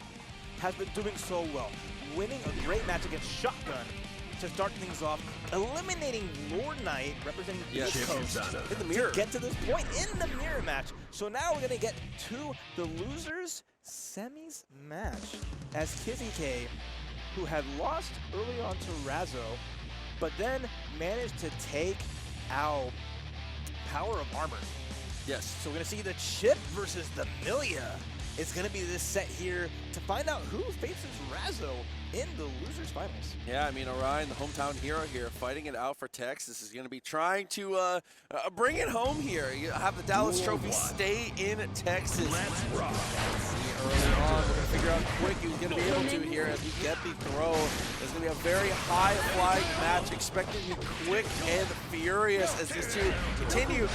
has been doing so well, winning a great match against Shotgun to start things off, eliminating Lord Knight, representing the East Coast, in the mirror. to get to this point in the mirror match. So now we're gonna get to the losers semis match as Kizzie K, who had lost early on to Razzo, but then managed to take out Power of Armor. Yes. So we're gonna see the Chipp versus the Millia. It's gonna be this set here to find out who faces Razzo in the losers finals. Yeah, I mean, Orion, the hometown hero here, fighting it out for Texas, is going to be trying to bring it home here. You have the Dallas Trophy stay in Texas. Early on, we're going to figure out quick who's going to be able to here as we get the throw. There's going to be a very high-flying match, expecting to be quick and furious as these two continue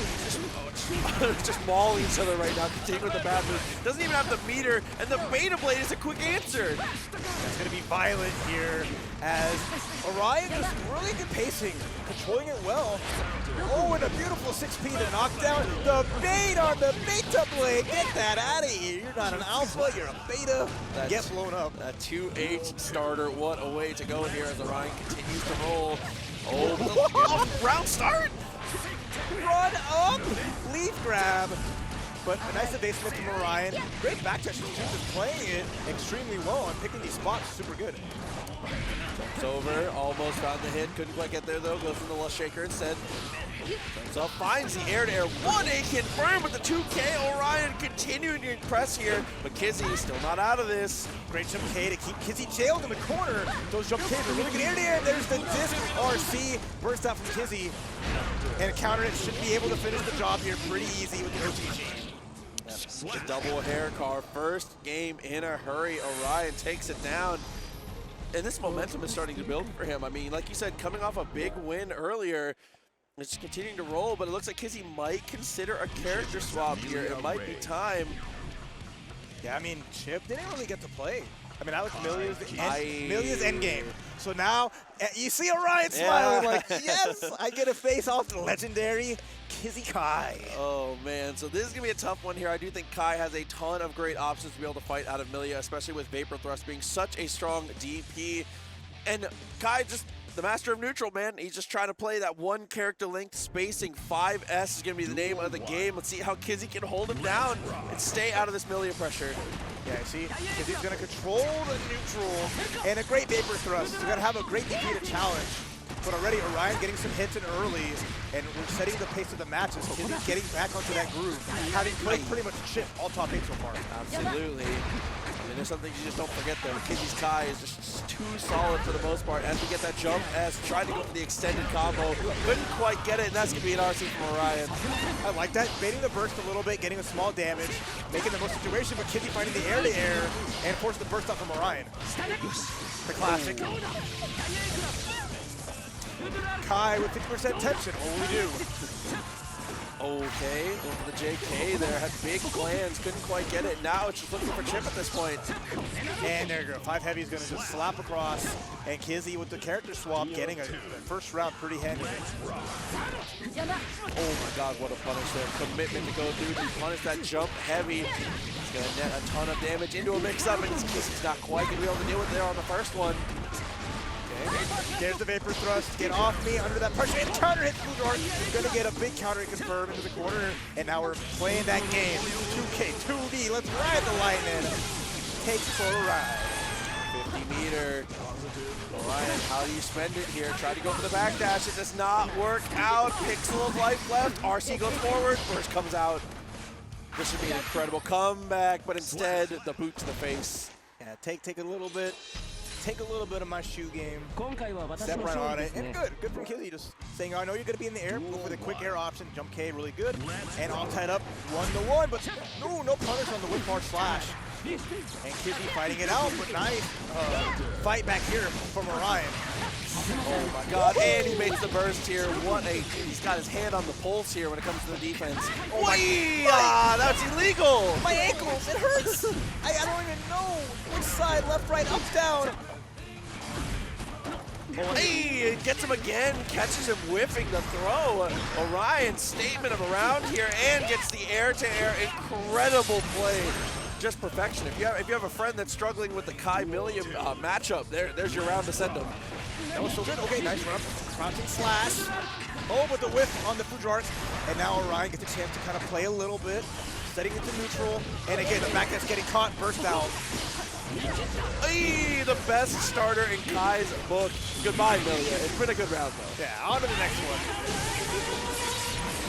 just mauling each other right now, continue with the bad move. Doesn't even have the meter, and the Beta Blade is a quick answer. It's going to be violent here as Orion just really good pacing, controlling it well. Oh, and a beautiful 6P to knock down the bait on the Beta Blade. Get that out of here. You're not an alpha, you're a beta. Get blown up. That 2H starter, what a way to go here as Orion continues to roll. Oh, round start! Run up, leaf grab. But a nice evasiveness from Orion. Great back touch. Chipp is playing it extremely well and picking these spots super good. It's over, almost found the hit, couldn't quite get there though, goes from the Lust Shaker instead. Comes up, finds the air-to-air, 1A confirmed with the 2K. Orion continuing to impress here, but Kizzie still not out of this. Great jump K to keep Kizzie jailed in the corner. Those jump Ks are really good air-to-air. There's the disc RC, burst out from Kizzie. And counter it, should be able to finish the job here pretty easy with the OTG. The double hair car, first game in a hurry. Orion takes it down. And this momentum is starting to build for him. I mean, like you said, coming off a big win earlier, it's continuing to roll, but it looks like Kizzie might consider a character swap here. It might be time. Yeah, I mean, Chipp didn't really get to play. I mean, that was Millia's end game. So now, you see Orion smiling like, yes, I get a face off the legendary Kizzie Kai. Oh, man. So this is going to be a tough one here. I do think Kai has a ton of great options to be able to fight out of Millia, especially with Vapor Thrust being such a strong DP. And Kai just the master of neutral, man. He's just trying to play that one character length spacing. 5S is going to be the name of the game. Let's see how Kizzie can hold him down and stay out of this Millia pressure. Yeah, see, Kizzie's going to control the neutral and a great Vapor Thrust. He's going to have a great DP to challenge. But already Orion getting some hits in early, and we're setting the pace of the matches. Kizzie's getting back onto that groove, having played pretty much Chipp all top 8 so far. Absolutely. I mean, there's something you just don't forget though. Kizzie's Kai is just too solid for the most part. As we get that jump, as tried to go for the extended combo, couldn't quite get it, and that's gonna be an RC from Orion. I like that, baiting the burst a little bit, getting a small damage, making the most situation, but Kizzie finding the air-to-air, and forcing the burst out from Orion. The classic. Kai with 50% tension, what will we do? Okay, going for the JK there, had big plans, couldn't quite get it. Now it's just looking for Chipp at this point. And there you go, 5 Heavy is gonna just slap across, and Kizzie with the character swap getting a first round pretty handy. Oh my god, what a punish there. Commitment to go through to punish that jump heavy. He's gonna net a ton of damage into a mix-up, and Kizzie's not quite gonna be able to deal with it there on the first one. There's the Vapor Thrust, get off me under that pressure, and counter hit through the door. Gonna get a big counter hit confirmed into the corner, and now we're playing that game. 2K, 2D, let's ride the lightning. Take for a ride. 50 meter. Orion, how do you spend it here? Try to go for the backdash, it does not work out. Pixel of life left, RC goes forward, burst comes out. This should be an incredible comeback, but instead, the boot to the face. Yeah, take a little bit. Take a little bit of my shoe game, step right on it, and good from Kizzie, just saying, I know you're going to be in the air, go for the quick air option, jump K, really good, and all tied up 1-1, but no punish on the whip bar slash, and Kizzie fighting it out, but nice fight back here from Orion. Oh my god, and he makes the burst here. He's got his hand on the pulse here when it comes to the defense. Oh my, that's illegal! My ankles, it hurts! I don't even know which side, left, right, up, down. Hey, it gets him again, catches him whiffing the throw. Orion, statement of a round here, and gets the air-to-air. Incredible play. Just perfection. If you have a friend that's struggling with the Kai Millia matchup, there's your round to send them. That was so good. Okay, nice run up. Crouching slash. Oh, with the whiff on the Fujark. And now Orion gets a chance to kind of play a little bit, setting it to neutral. And again, the back that's getting caught, burst out. Hey, the best starter in Kai's book. Goodbye, Millia. It's been a good round, though. Yeah, on to the next one.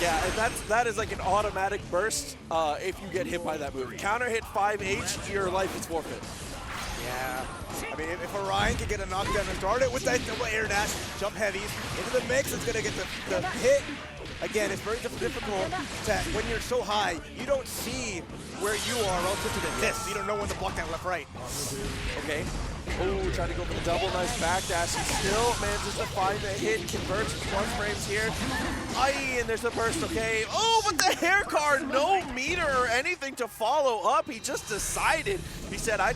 Yeah, and that is like an automatic burst if you get hit by that move. Counter hit 5H, your life is forfeit. Yeah. I mean, if Orion can get a knockdown and start it with that air dash, jump heavies into the mix, it's going to get the hit. Again, it's very difficult to, when you're so high, you don't see where you are relative to the disc. You don't know when to block that left-right. Okay. Oh, trying to go for the double, nice backdash. He still manages to find the hit, converts plus frames here. Aye, and there's the burst, okay. Oh, but the hair card, no meter or anything to follow up. He just decided. He said, I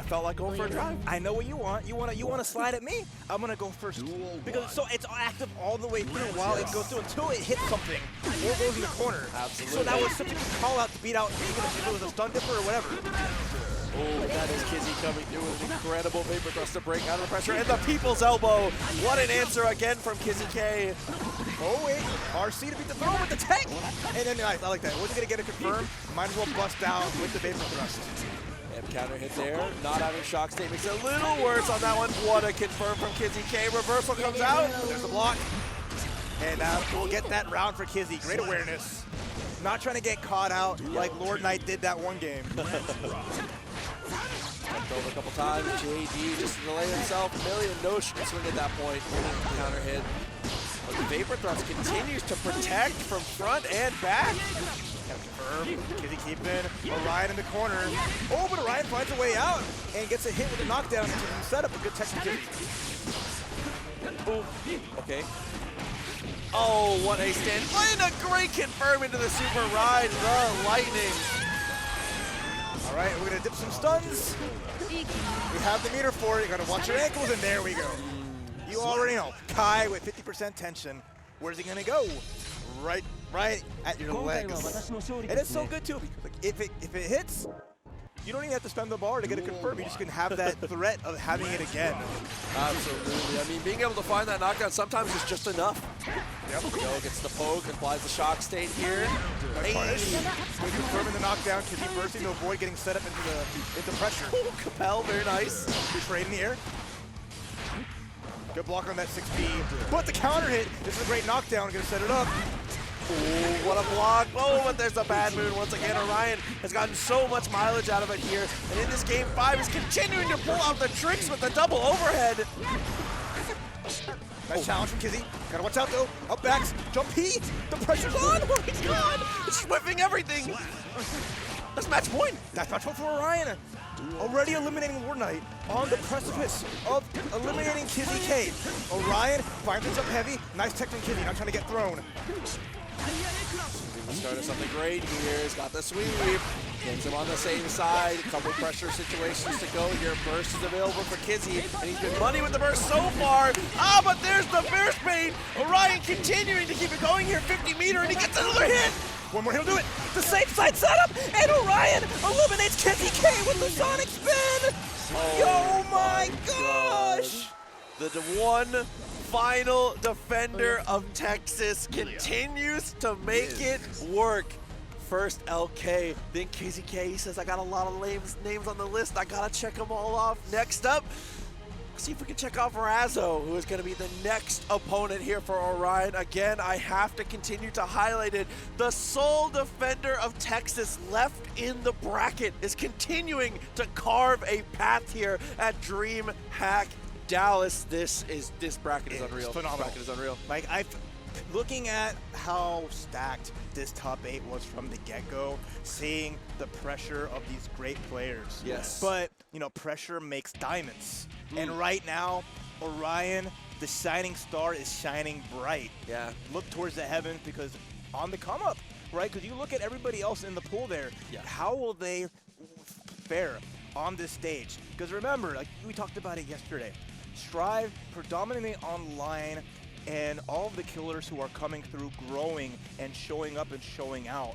felt like going for a drive. I know what you want. You want to slide at me? I'm gonna go first. Because it's active all the way through while it goes through until it hits something or goes in the corner. Absolutely. So that was such a good call out to beat out, even if it was a stun dipper or whatever. Oh, that is Kizzie coming through with an incredible vapor thrust to break out of the pressure. And the people's elbow. What an answer again from Kizzie K. Oh wait, RC to beat the throw with the tank. And then nice, I like that. Wasn't gonna get it confirmed. Might as well bust down with the vapor thrust. And counter hit there. Not having shock state makes it a little worse on that one. What a confirm from Kizzie K. Reversal comes out. There's the block. And we'll get that round for Kizzie. Great awareness. Not trying to get caught out like Lord Knight did that one game. Over a couple times. JD just to delay himself. Millia no swing at that point. Counter hit. But the vapor thrust continues to protect from front and back. Confirm. Kizzie keeping Orion in the corner. Oh, but Orion finds a way out and gets a hit with a knockdown into the setup. A good tech from Kizzie. Oh, okay. Oh, what a stand. And a great confirm into the super ride. The lightning. All right, we're gonna dip some stuns. We have the meter for it. You gotta watch your ankles, and there we go. You already know. Kai with 50% tension. Where's he gonna go? Right at your legs. And it's so good too, because like, if it hits, you don't even have to spend the bar to get it confirmed. You just can have that threat of having it again. Absolutely. I mean, being able to find that knockdown sometimes is just enough. Yep. Go gets the poke, applies the shock state here. Nice punish. We're confirming the knockdown. Kizzie bursting to avoid getting set up into pressure. Oh, Capel, very nice. Trade in the air. Good block on that 6B. But the counter hit. This is a great knockdown. Gonna set it up. Oh, what a block. Oh, but there's the bad moon once again. Orion has gotten so much mileage out of it here. And in this game 5 is continuing to pull out the tricks with the double overhead. Nice challenge from Kizzie. Gotta watch out though. Up backs. Jump P. The pressure's on. Oh my god. It's whipping everything. That's match point. That's match point for Orion. Already eliminating Lord Knight on the precipice of eliminating Kizzie K. Orion finds it up heavy. Nice tech from Kizzie. Not trying to get thrown. Started something great here. He's got the sweep. Gets him on the same side. A couple pressure situations to go here. Burst is available for Kizzie, and he's been money with the burst so far. Ah, but there's the burst bait. Orion continuing to keep it going here. 50 meter, and he gets another hit. One more, he'll do it. The safe side setup, and Orion eliminates Kizzie K with the Sonic Spin. Oh my gosh. The one final defender of Texas continues to make it work. First LK, then Kizzie K. He says, I got a lot of names on the list. I gotta check them all off. Next up, see if we can check off Razzo, who is going to be the next opponent here for Orion. Again, I have to continue to highlight it. The sole defender of Texas left in the bracket is continuing to carve a path here at DreamHack Dallas. This bracket is unreal. It's phenomenal. This bracket is unreal. Like, looking at how stacked this top 8 was from the get-go, seeing the pressure of these great players. Yes. But, you know, pressure makes diamonds. And right now, Orion, the shining star, is shining bright. Yeah. Look towards the heavens, because on the come up, right? Because you look at everybody else in the pool there. Yeah. How will they fare on this stage? Because remember, like we talked about it yesterday, Strive predominantly online, and all of the killers who are coming through growing and showing up and showing out.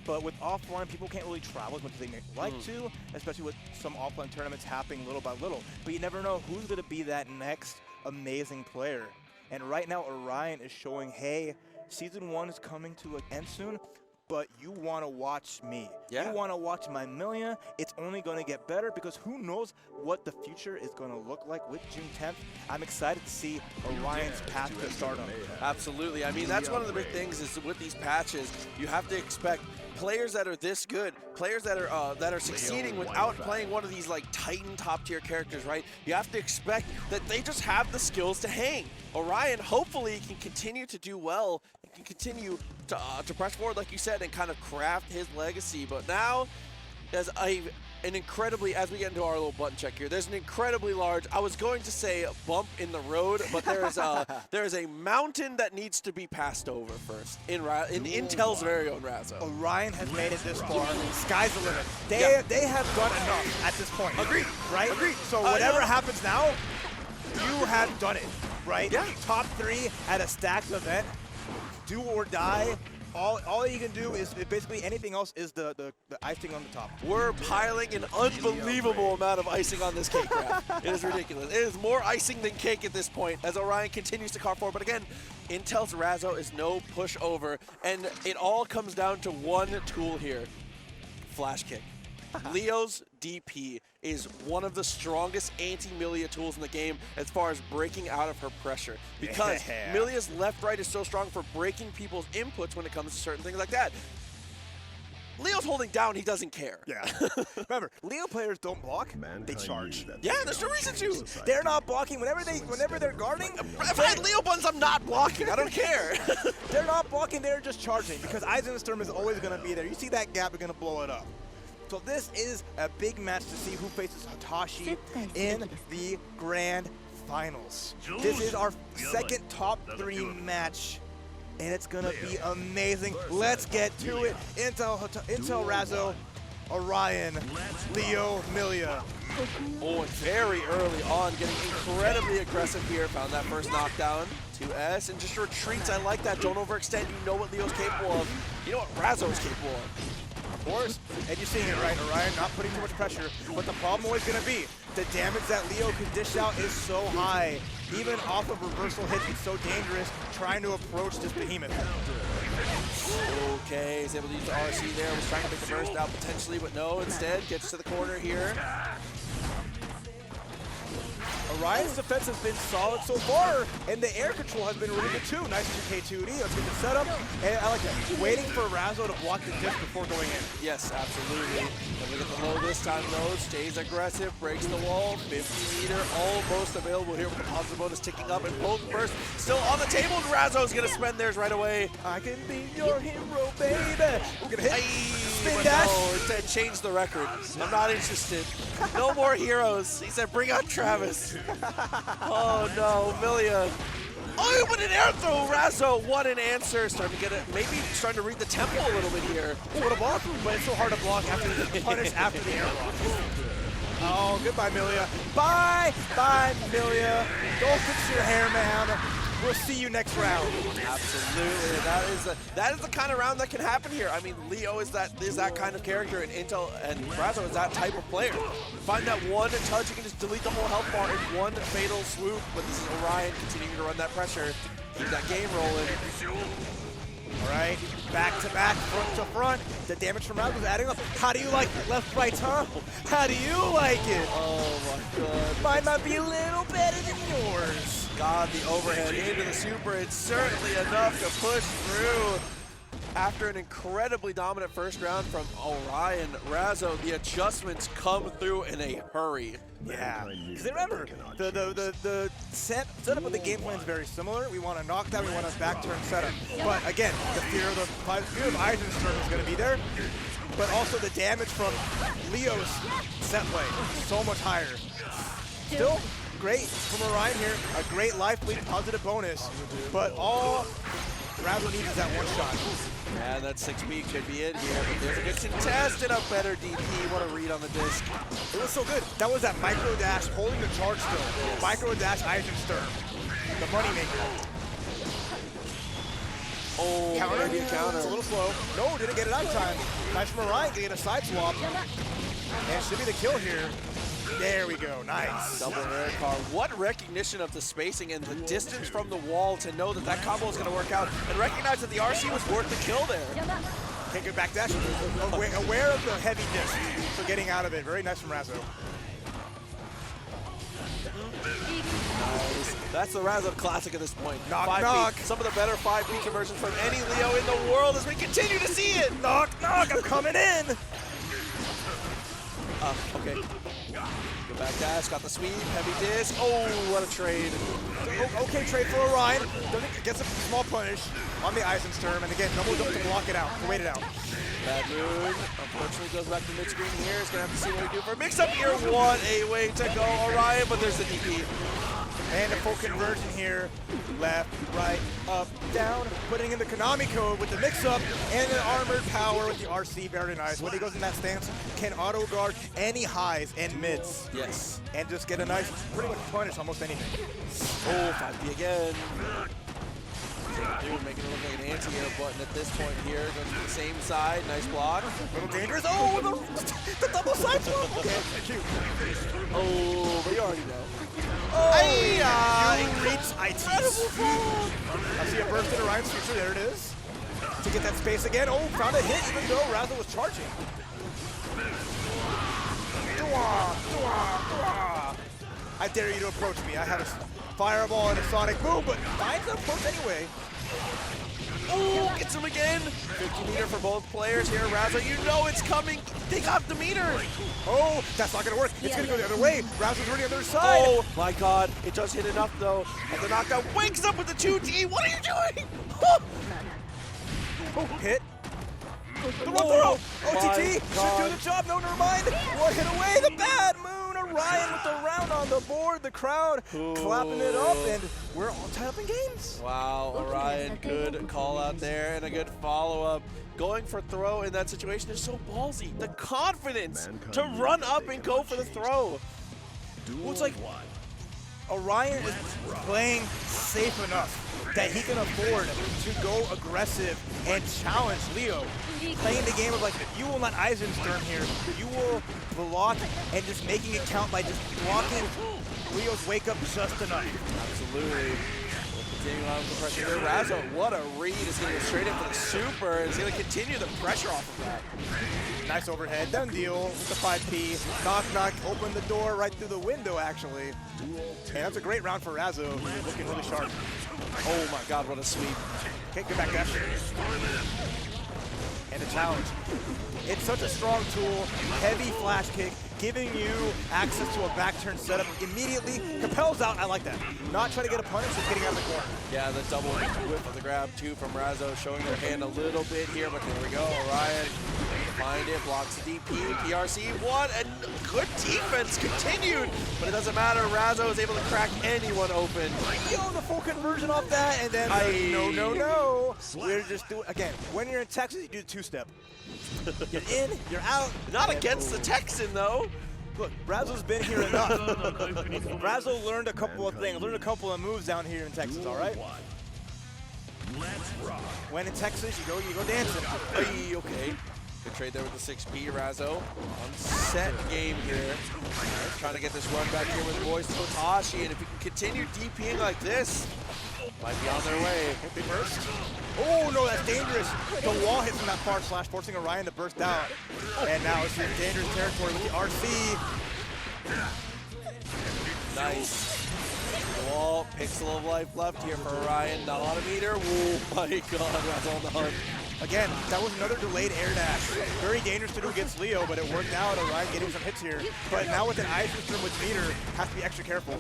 But with offline, people can't really travel as much as they may like to, especially with some offline tournaments happening little by little. But you never know who's going to be that next amazing player. And right now, Orion is showing, hey, Season 1 is coming to an end soon, but you want to watch me. Yeah. You want to watch my Millia. It's only going to get better because who knows what the future is going to look like with June 10th. I'm excited to see Orion's path to stardom. Absolutely. I mean, that's one of the big things is with these patches, you have to expect players that are this good, players that are succeeding without playing one of these like Titan top tier characters, right? You have to expect that they just have the skills to hang. Orion hopefully can continue to do well and can continue to press forward, like you said, and kind of craft his legacy. But now there's an incredibly, as we get into our little button check here, there's an incredibly large, I was going to say bump in the road, but there is a mountain that needs to be passed over first in Intel's very own Razzo. Orion has made it this far. Sky's the limit. They have done enough at this point. Agreed. Right? Agreed. So whatever happens now, you have done it. Right? Yeah. Top 3 at a stacked event. Do or die. All you can do is basically anything else is the icing on the top. We're piling an unbelievable amount of icing on this cake graph. It is ridiculous. It is more icing than cake at this point as Orion continues to carve forward. But again, Intel's Razzo is no pushover, and it all comes down to one tool here, flash kick. Leo's DP is one of the strongest anti-Millia tools in the game as far as breaking out of her pressure. Because Millia's left-right is so strong for breaking people's inputs when it comes to certain things like that. Leo's holding down, he doesn't care. Yeah. Remember, Leo players don't block, they charge. Yeah, there's no reason to. They're not blocking. Whenever they're guarding, if I had Leo buttons, I'm not blocking. I don't care. They're not blocking, they're just charging because Eisenstern is always going to be there. You see that gap, you're going to blow it up. So this is a big match to see who faces Hotashi in the Grand Finals. This is our second top 3 match, and it's gonna be amazing. Let's get to it. Intel Razzo, Orion, Leo, Millia. Oh, and very early on, getting incredibly aggressive here. Found that first knockdown. 2S, and just retreats. I like that. Don't overextend. You know what Leo's capable of. You know what Razzo's capable of. Of course, and you're seeing it right, Orion not putting too much pressure, but the problem always going to be the damage that Leo can dish out is so high. Even off of reversal hits, it's so dangerous trying to approach this behemoth. Okay, he's able to use the RC there, was trying to make the burst out potentially, but no, instead gets to the corner here. Orion's defense has been solid so far, and the air control has been really good too. Nice 2K2D, let's get the setup. And I like that, waiting for Razzo to block the dish before going in. Yes, absolutely. Doesn't get the low this time though, stays aggressive, breaks the wall, 50 meter, almost available here with the positive bonus ticking up, and both burst still on the table, and Razzo's gonna spend theirs right away. I can be your hero, baby. We're gonna hit spin dash. No, instead change the record. I'm not interested. No more heroes. He said bring out Travis. Oh no, Millia. Oh, but an air throw, Razzo, what an answer. Starting to get it, maybe starting to read the tempo a little bit here. What a block, but it's so hard to block after the punish after the air block. Oh, goodbye, Millia. Bye, Millia. Go fix your hair, ma'am. We'll see you next round. Absolutely, that is the kind of round that can happen here. I mean, Leo is that kind of character, and Intel and Razzo is that type of player. Find that one touch, you can just delete the whole health bar in one fatal swoop. But this is Orion continuing to run that pressure, keep that game rolling. All right, back to back, front to front. The damage from Razzo is adding up. How do you like it? Left, right, huh? How do you like it? Oh my god. Mine might be a little better than yours. God, the overhead into the super, it's certainly enough to push through. After an incredibly dominant first round from Orion, Razzo, the adjustments come through in a hurry. Yeah, because remember, the setup of the game plan is very similar. We want a knockdown, we want a back turn setup. But again, the fear of Eisenstern is going to be there. But also the damage from Leo's set play, so much higher. Still great from Orion here, a great life lead positive bonus. But all Razzo needs is that one shot. And that 6B could be it here, but there's a good contest and a better DP. What a read on the disc. It was so good. That was that micro dash holding the charge still. Micro dash Eisensturm. The moneymaker. Oh, Counter. maybe a counter. It's a little slow. No, didn't get it out of time. Nice from Orion to get a side swap. And should be the kill here. There we go. Nice. Double air car. What recognition of the spacing and the distance from the wall to know that that combo is going to work out and recognize that the RC was worth the kill there. Take it back dash. Aware of the heavy disc. So getting out of it. Very nice from Razzo. Nice. That's the Razzo classic at this point. Knock, 5B. knock. Some of the better 5B conversions from any Leo in the world as we continue to see it. Knock, knock. I'm coming in. Okay. Go back dash, got the sweep, heavy disc. Oh, what a trade. Okay trade for Orion. Gets a small punish on the Eisensturm. And again, double jump to block it out, to wait it out. Bad move. Unfortunately, goes back to mid-screen here. He's going to have to see what he do for a mix-up here. What a way to go, Orion, but there's the DP. And a full conversion here. Left, right, up, down. Putting in the Konami code with the mix-up and the armored power with the RC. Very nice. When he goes in that stance, can auto-guard any highs and mids. Yes. And just get a nice, pretty much punish almost anything. Oh, 5B again. Dude, making it look like an anti-air button at this point here. Goes to the same side. Nice block. A little dangerous. Oh, the double side swap. Okay, cute. Oh, but you already know. Oh, you reach IT. I see a burst in Orion's future. There it is. To get that space again. Oh, found a hit even though Razzo was charging. I dare you to approach me. I have a fireball and a sonic boom, but finds an approach anyway. Oh, gets him again. 50 meter for both players here. Razzo, you know it's coming. They got the meter. Oh, that's not going to work. It's going to go the other way. Razzo's already on the other side. Oh, my God. It does hit enough, though. And the knockdown wakes up with the 2D. What are you doing? Oh, hit. The roll throw. OTT should God. do the job. No, never mind. One hit away. The bad moon. Orion with the round on the board. The crowd clapping it up, and we're all tied up in games. Wow, Orion, good call out there and a good follow-up. Going for throw in that situation is so ballsy. The confidence to run up and go for the throw. Well, it's like Orion is playing safe enough that he can afford to go aggressive and challenge Leo. Playing the game of like, you will not Eisensturm here. You will block and just making it count by just blocking Leo's wake up just enough. Absolutely. Continuing on with the pressure there. Razzo, what a read. Is going to go straight in for the super. It's going to continue the pressure off of that. Nice overhead, done deal with the 5P. Knock, knock, open the door right through the window, actually. And that's a great round for Razzo, who's looking really sharp. Oh my God, what a sweep. Okay, good back dash. And a challenge. It's such a strong tool, heavy flash kick, giving you access to a back turn setup immediately. Compels out, I like that. Not trying to get a punish, just getting out of the corner. Yeah, the double whip of the grab too from Razzo, showing their hand a little bit here, but there we go. Orion find it, blocks the DP, PRC. What a good defense continued, but it doesn't matter. Razzo is able to crack anyone open. Yo, the full conversion off that, and then no. We're just doing, again, when you're in Texas, you do the two-step. You're in, you're out. Not against the Texan though. Look, Razzo's been here enough. Razzo learned a couple of things, learned a couple of moves down here in Texas, all right? When in Texas, you go dancing. Hey, okay. Good trade there with the 6P, Razzo. On set game here. Trying to get this run back here with boys Hotashi, and if we can continue DPing like this, might be on their way. Big burst. Oh no, that's dangerous. The wall hits from that far slash, forcing Orion to burst out. And now it's in dangerous territory with the RC. Nice. Wall, pixel of life left here for Orion. Not a lot of meter. Oh my God, that's on the hunt. Again, that was another delayed air dash. Very dangerous to do against Leo, but it worked out. Orion getting some hits here. But now with an Eisensturm with meter, has to be extra careful.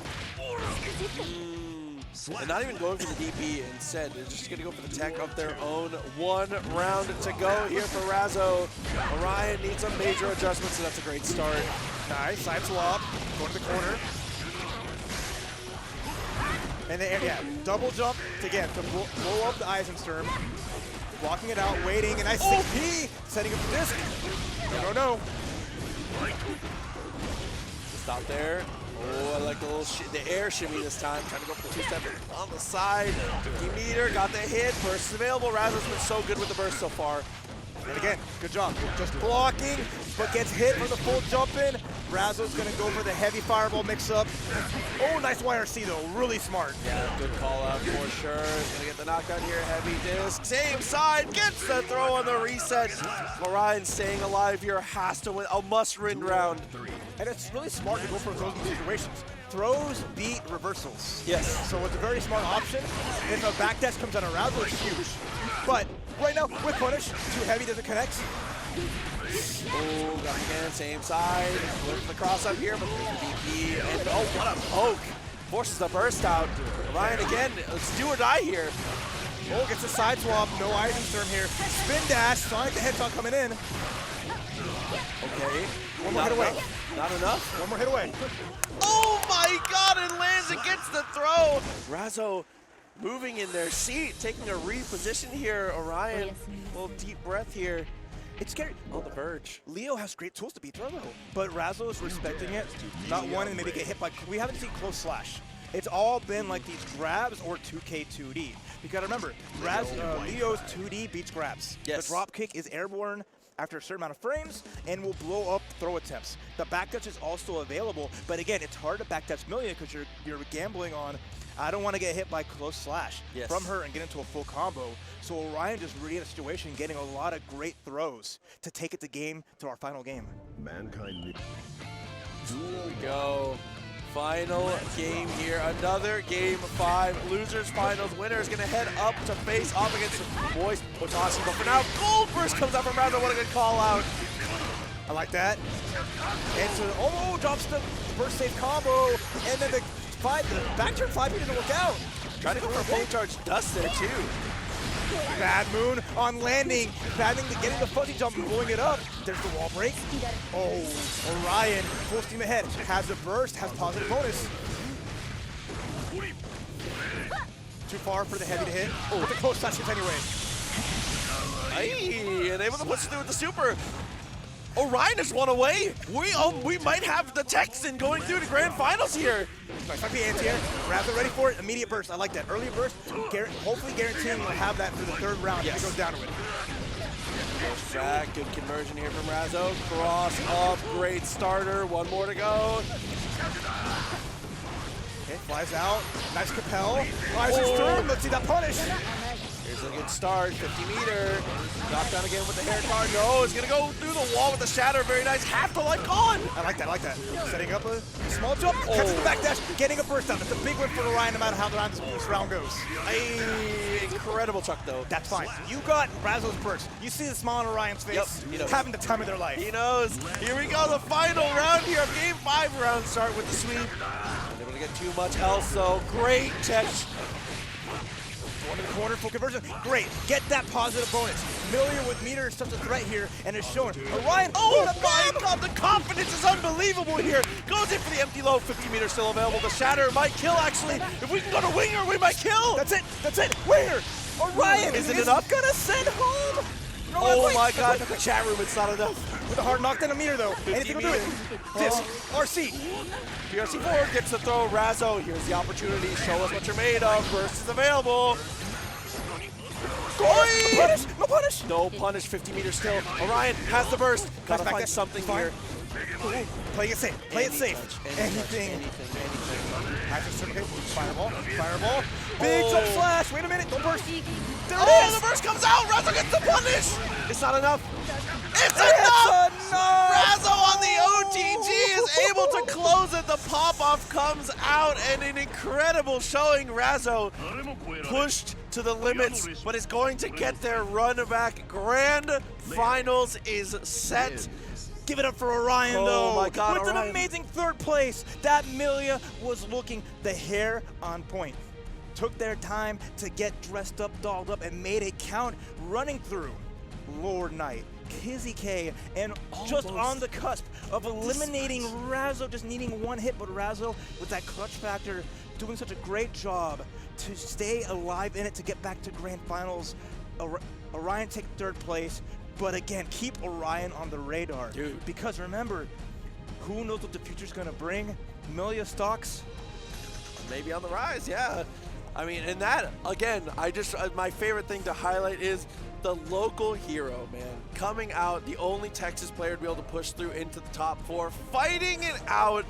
And not even going for the DP, instead they're just going to go for the tech of their own. 1 round to go here for Razzo. Orion needs some major adjustments, so that's a great start. Nice, side swap, go to the corner. And then, yeah, double jump to blow up the Eisensturm. blocking it out, waiting, and nice 6P, setting up the disc. No. Stop there. Oh, I like the little the air shimmy this time. Trying to go for the two-step on the side. 50 meter, got the hit. Burst is available. Razzo's been so good with the burst so far. And again, good job. Just blocking, but gets hit for the full jump in. Razzo's gonna go for the heavy fireball mix-up. Oh, nice YRC though, really smart. Yeah, good call out for sure. He's gonna get the knockdown here, heavy disc. Same side, gets the throw on the reset. Orion staying alive here, has to win, a must-win round. And it's really smart to go for throws in these situations. Throws beat reversals. Yes. So it's a very smart option. If a backdash comes out of Razzo, it's huge. But right now, with punish, too heavy, doesn't connect. Oh, got it again, same side. Look for the cross up here, but there's the BP. And oh, what a poke. Forces the burst out. Orion again, let's do or die here. Oh, gets a side swap, no Eisensturm here. Spin dash, Sonic the Hedgehog coming in. Okay. One more hit away. Not enough. One more hit away. Oh my god, it lands against the throw. Razzo moving in their seat, taking a reposition here. Orion, a little deep breath here. It's scary. On the verge. Leo has great tools to beat Razzo, but Razzo is respecting it. Not wanting to maybe get hit by, we haven't seen close slash. It's all been like these grabs or 2K 2D. You gotta remember, Leo's 2D beats grabs. Yes. The drop kick is airborne after a certain amount of frames and will blow up throw attempts. The backdash is also available, but again, it's hard to backdash Millia because you're gambling on, I don't want to get hit by close slash from her and get into a full combo. So Orion just really in a situation getting a lot of great throws to take it to our final game. Mankind knew. Here we go. Final game here. Another game 5. Losers finals. Winner is going to head up to face off against the boys Hotashi. But for now, Gold Burst comes out from Razzo. What a good call out. I like that. And so, drops the burst safe combo. And then the back turn 5 doesn't work out. Trying to go for a full charge dust there too. Bad Moon on landing, getting the fuzzy jump and blowing it up. There's the wall break. Oh, Orion, full steam ahead, has a burst, has positive bonus. Too far for the heavy to hit. Oh, the close slash hits anyway. Hey, and able to push through with the super. Orion is one away. We might have the Texan going through the grand finals here. Nice, might be anti-air. Razzo ready for it. Immediate burst. I like that. Earlier burst. Hopefully guaranteeing we'll have that for the third round if it goes down to it. Goes back. Good conversion here from Razzo. Cross up. Great starter. One more to go. Okay, flies out. Nice Capel. Eisensturm. Let's see that punish. Here's a good start, 50 meter. Knockdown again with the hair card. No, it's gonna go through the wall with the shatter. Very nice. Half the life gone. I like that, Setting up a small jump, catches the backdash, getting a burst out. That's a big win for Orion no matter how this round goes. Incredible chuck though. That's fine. You got Razzo's burst. You see the smile on Orion's face. Yep, having the time of their life. He knows. Here we go, the final round here of game 5 round start with the sweep. Not able to get too much else, so great catch. One in the corner, full conversion. Great. Get that positive bonus. Millia with meter is such a threat here, and it's showing. Orion, oh my god, the confidence is unbelievable here. Goes in for the empty low, 50 meters still available. The shatter might kill, actually. If we can go to Winger, we might kill. That's it. Winger. Orion is it enough? Gonna send home. No, oh my god, the chat room, it's not enough. With a hard knockdown a meter though. Anything will do it. Disc, RC. PRC forward gets the throw. Razzo, here's the opportunity. Show us what you're made of. Burst is available. No punish. No punish, 50 meters still. Orion has the burst. Gotta find something here. Play it safe. Anything. Fireball. Big jump slash. Wait a minute. Don't burst. There it is. The burst comes out. Razzo gets the punish. It's not enough. It's enough. Razzo on the OTG is able to close it. The pop-off comes out and an incredible showing. Razzo pushed to the limits, but is going to get their run back. Grand finals is set. Give it up for Orion, though. Oh my god, with Orion. An amazing third place. That Millia was looking the hair on point. Took their time to get dressed up, dolled up, and made it count, running through Lord Knight, Kizzie K, and just on the cusp of eliminating Razzo, just needing one hit, but Razzo, with that clutch factor, doing such a great job to stay alive in it, to get back to grand finals. Orion take 3rd place, but again, keep Orion on the radar. Dude. Because remember, who knows what the future's gonna bring? Millia stocks. Maybe on the rise, yeah. I mean, and that, again, my favorite thing to highlight is the local hero, man. Coming out, the only Texas player to be able to push through into the top 4, fighting it out,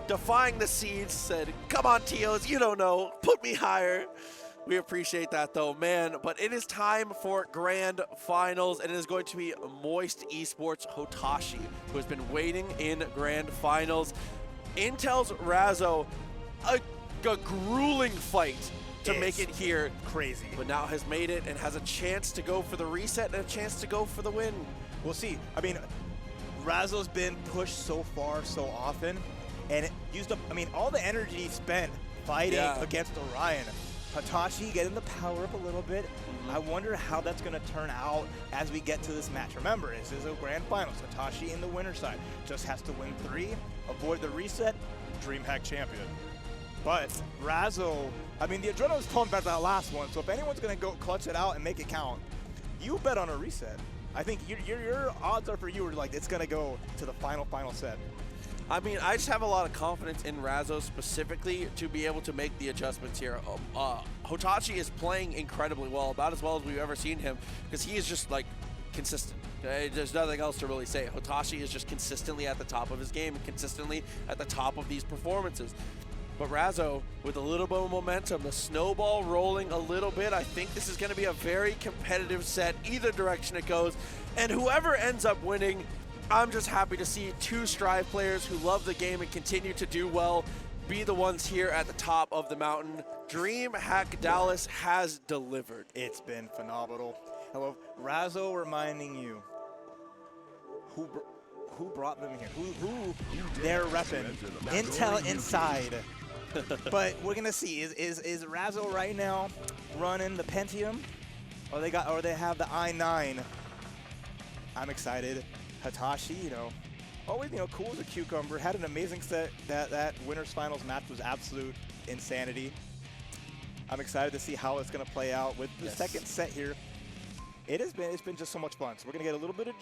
defying the seeds, said, come on, Teos, you don't know, put me higher. We appreciate that though, man. But it is time for grand finals, and it is going to be Moist Esports Hotashi, who has been waiting in grand finals. Intel's Razzo, a grueling fight to make it here. Crazy. But now has made it and has a chance to go for the reset and a chance to go for the win. We'll see. I mean, Razzo's been pushed so far, so often, and it used up, I mean, all the energy spent fighting against Orion. Hotashi getting the power up a little bit. I wonder how that's going to turn out as we get to this match. Remember, this is a grand finals. Hotashi in the winner side just has to win 3, avoid the reset, DreamHack champion. But Razzo, I mean, the adrenaline's pumped about that last one, so if anyone's going to go clutch it out and make it count, you bet on a reset. I think your odds are for you, like, it's going to go to the final set. I mean, I just have a lot of confidence in Razzo specifically to be able to make the adjustments here. Hotashi is playing incredibly well, about as well as we've ever seen him, because he is just, like, consistent. Okay? There's nothing else to really say. Hotashi is just consistently at the top of his game, and consistently at the top of these performances. But Razzo, with a little bit of momentum, the snowball rolling a little bit, I think this is going to be a very competitive set, either direction it goes. And whoever ends up winning, I'm just happy to see 2 Strive players who love the game and continue to do well be the ones here at the top of the mountain. DreamHack Dallas has delivered. It's been phenomenal. Hello, Razzo reminding you who brought them here, who they're repping. Intel inside. But we're gonna see, is Razzo right now running the Pentium, or they have the i9? I'm excited. Hotashi, you know, always, you know, cool as a cucumber. Had an amazing set. That winners finals match was absolute insanity. I'm excited to see how it's gonna play out with the second set here. It's been just so much fun. So we're gonna get a little bit of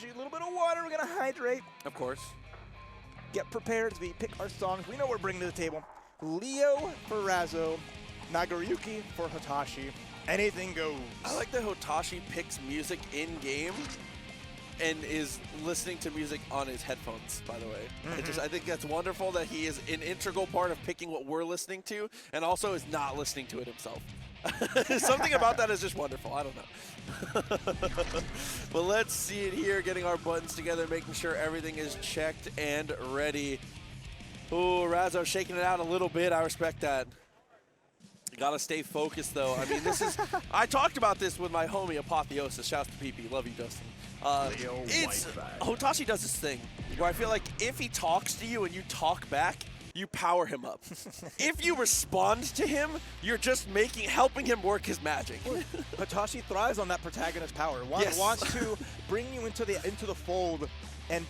water. We're gonna hydrate, Of course. get prepared as we pick our songs. We know we're bringing to the table. Leo for Razzo, Nagoriyuki for Hotashi. Anything goes. I like that Hotashi picks music in game and is listening to music on his headphones, by the way. I think that's wonderful that he is an integral part of picking what we're listening to, and also is not listening to it himself. Something about that is just wonderful. I don't know. But let's see it here, getting our buttons together, making sure everything is checked and ready. Ooh, Razzo shaking it out a little bit. I respect that. Gotta stay focused, though. I mean, this is... I talked about this with my homie, Apotheosis. Shouts to PP. Love you, Dustin. Hotashi does this thing where I feel like if he talks to you and you talk back, you power him up. If you respond to him, you're just helping him work his magic. Hotashi thrives on that protagonist power. Wants to bring you into the fold and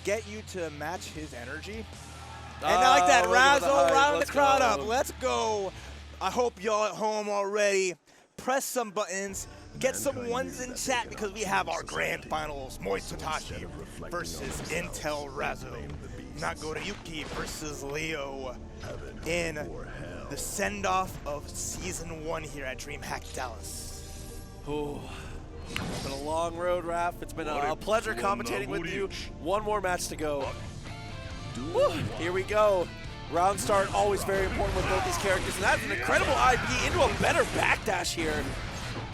get you to match his energy. And I like that. Razzo round the crowd up. Let's go. I hope y'all at home already. Press some buttons. Get some ones in chat because we have our grand finals. Moist Hotashi versus Intel Razzo. Nagoriyuki versus Leo in the send-off of Season 1 here at DreamHack Dallas. Ooh. It's been a long road, Raph. It's been a pleasure commentating with you. One more match to go. Woo. Here we go. Round start, always very important with both these characters. And that's an incredible IP into a better backdash here.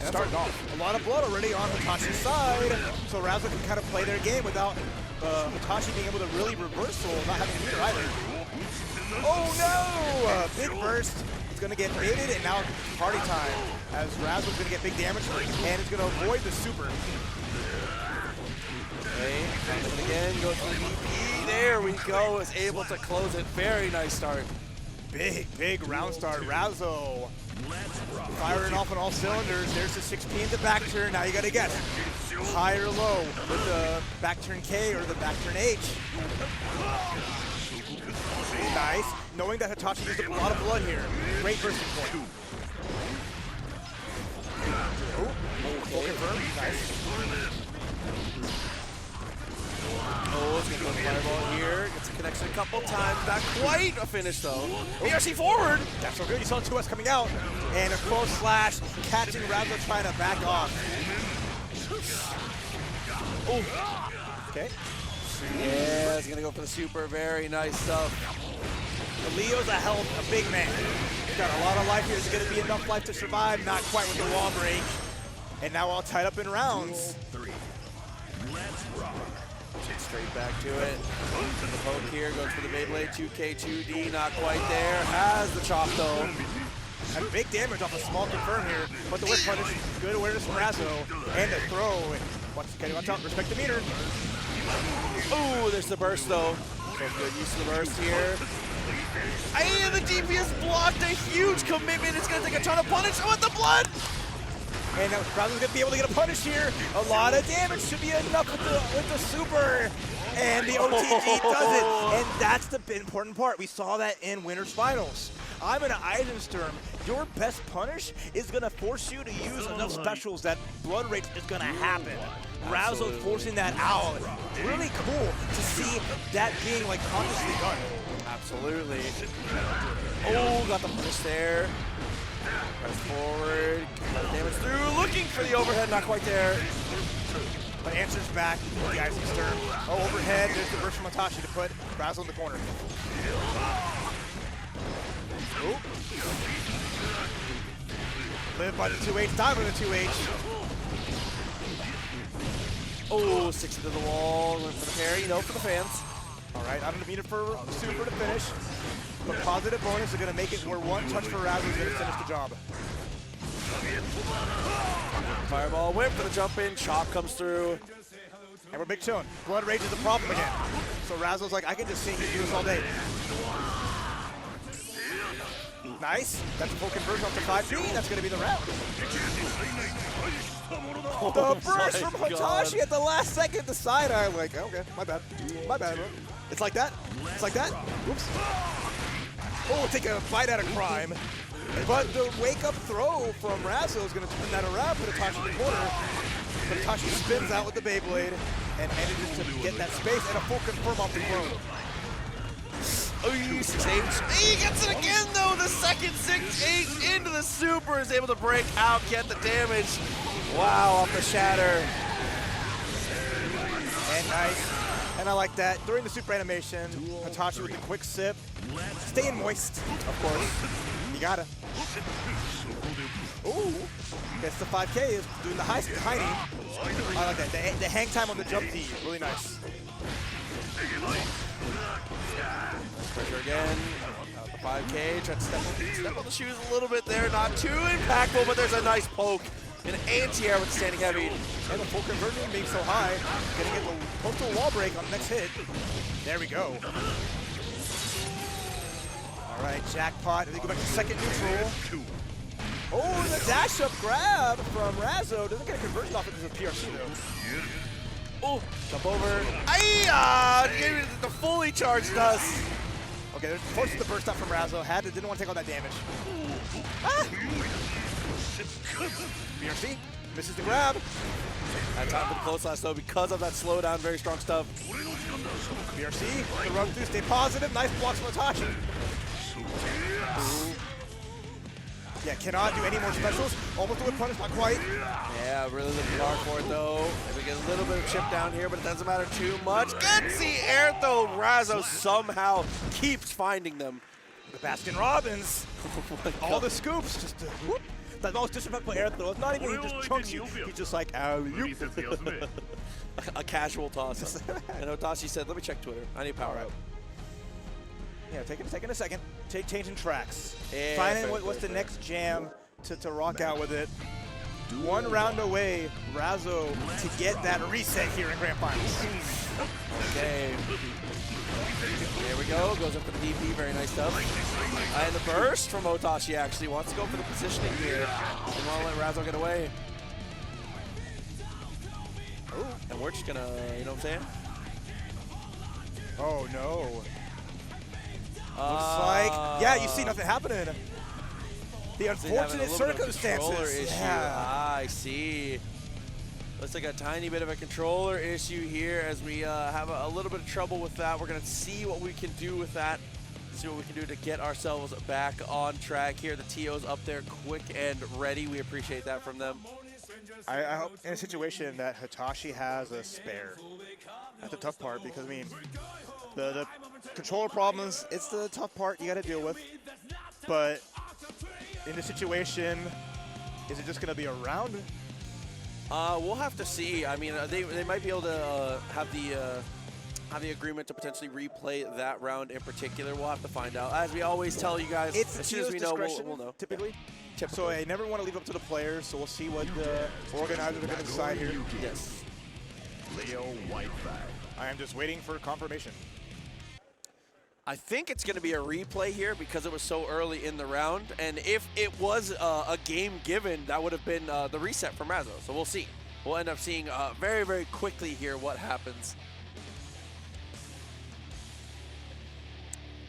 Starting off. A lot of blood already on Hotashi's side. So Razzo can kind of play their game without Hotashi being able to really reversal, not having to meter either. Oh no! Big burst. It's going to get baited, and now party time. As Razzo's going to get big damage, and it's going to avoid the super. Okay, comes in again, goes for the VP. There we go, is able to close it. Very nice start. Big round start. Razzo firing off on all cylinders. There's the 6P into back turn. Now you got to guess high or low with the back turn K or the back turn H. Nice. Knowing that Hotashi used up a lot of blood here. Great bursting point. Full confirm. Nice. Oh, it's gonna go fireball here. Gets a connection a couple times. Not quite a finish though. BRC forward. That's so good. You saw 2S coming out. And a close slash, catching Razzo trying to back off. Oh. Okay. Yeah, it's gonna go for the super. Very nice stuff. Leo's a big man. He's got a lot of life here. Is going to be enough life to survive? Not quite with the wall break. And now all tied up in rounds. Straight back to it. The poke here goes for the Beyblade. 2K, 2D, not quite there. Has the chop though. And big damage off a small confirm here. But the whip punish, good awareness from Razzo. And the throw. Watch out, respect the meter. Ooh, there's the burst though. So good use of the burst here. And the DPS blocked a huge commitment. It's gonna take a ton of punish with the blood. And now Razzo's gonna be able to get a punish here. A lot of damage should be enough with the super. And the OTG does it. And that's the important part. We saw that in Winners Finals. I'm in an Eisensturm. Your best punish is gonna force you to use enough specials that blood rate is gonna happen. Razzo forcing that out. Really cool to see that being like consciously done. Absolutely. Oh, got the punish there. Press forward, damage through, looking for the overhead, not quite there. But answers back with the Eisensturm. Oh, overhead, there's the burst from Hotashi to put Razzo in the corner. Oh. Live by the 2H, die by the 2H. Oh, 6 into the wall, went for the parry, no for the fans. All right, I'm gonna need it for super to finish. But positive bonus is gonna make it where one touch for Razzo is gonna finish the job. Fireball went for the jump in, chop comes through. And we're big chilling. Blood rage is a problem again. So Razzo's like, I can just see you do this all day. Nice. That's a full conversion off the 5D. That's gonna be the round. The burst from Hotashi at the last second. The side eye, like, oh, okay, my bad. My bad, bro. It's like that. It's like that. Oops. Oh, take a bite out of crime. But the wake-up throw from Razzo is going to turn that around, put Hotashi in the corner. But Hotashi spins out with the Beyblade and manages to get that space and a full confirm off the throne. Oh, 6H. He gets it again, though. The second 6H into the super is able to break out, get the damage. Wow, off the shatter. And nice. And I like that. During the super animation, Hotashi with the quick sip. Staying moist, of course. You gotta. Ooh. Gets the 5K, is doing the high knee. I like that. The hang time on the jump D, really nice. Pressure again. The 5K, trying to step on the shoes a little bit there. Not too impactful, but there's a nice poke. An anti-air with standing heavy. And the full conversion being so high, gonna get the postal wall break on the next hit. There we go. All right, jackpot. They go back to second neutral. Oh, the dash up grab from Razzo. Doesn't get a conversion off it because of PRC though. Oh, jump over. Aiyah! Gave it the fully charged us. Okay, there's forced the burst up from Razzo. Didn't want to take all that damage. Ah! BRC misses the grab. Had time for the close last though because of that slowdown. Very strong stuff. BRC, the run through, stay positive. Nice blocks from Hotashi. Yeah, cannot do any more specials. Almost a whip punish, not quite. Yeah, really looking hard for it though. Maybe get a little bit of chip down here, but it doesn't matter too much. Kizzie air though. Razzo somehow keeps finding them. The Baskin Robbins. All the scoops, just whoop. The most disrespectful air throw. It's not even he just chunks you. He's just like, alley-oop. A casual toss. And Hotashi said, let me check Twitter. I need power up. Yeah, taking a second. Changing tracks. Yeah, Finding what's the next jam to rock out with it. One round away, Razzo to get that reset here in Grand Finals. Okay. There we go. Goes up for the DP. Very nice stuff. And the burst from Hotashi actually wants to go for the positioning here. Didn't want to let Razzo get away. Oh, and we're just gonna, you know what I'm saying? Oh no. Looks like, yeah, you see nothing happening. The unfortunate circumstances. Yeah. Ah, I see. Looks like a tiny bit of a controller issue here as we have a little bit of trouble with that. We're going to see what we can do with that. See what we can do to get ourselves back on track here. The TO's up there quick and ready. We appreciate that from them. I hope in a situation that Hotashi has a spare. That's the tough part because, I mean, the controller problems, it's the tough part you got to deal with. But in this situation, is it just going to be a round? We'll have to see. I mean, they might be able to have the agreement to potentially replay that round in particular. We'll have to find out. As we always tell you guys, It's as soon as we know, we'll know. Typically. So I never want to leave up to the players, so we'll see what the organizers are going to decide here. Yes. Leo White flag. I am just waiting for confirmation. I think it's going to be a replay here because it was so early in the round. And if it was a game given, that would have been the reset from Razzo. So we'll see. We'll end up seeing very, very quickly here what happens.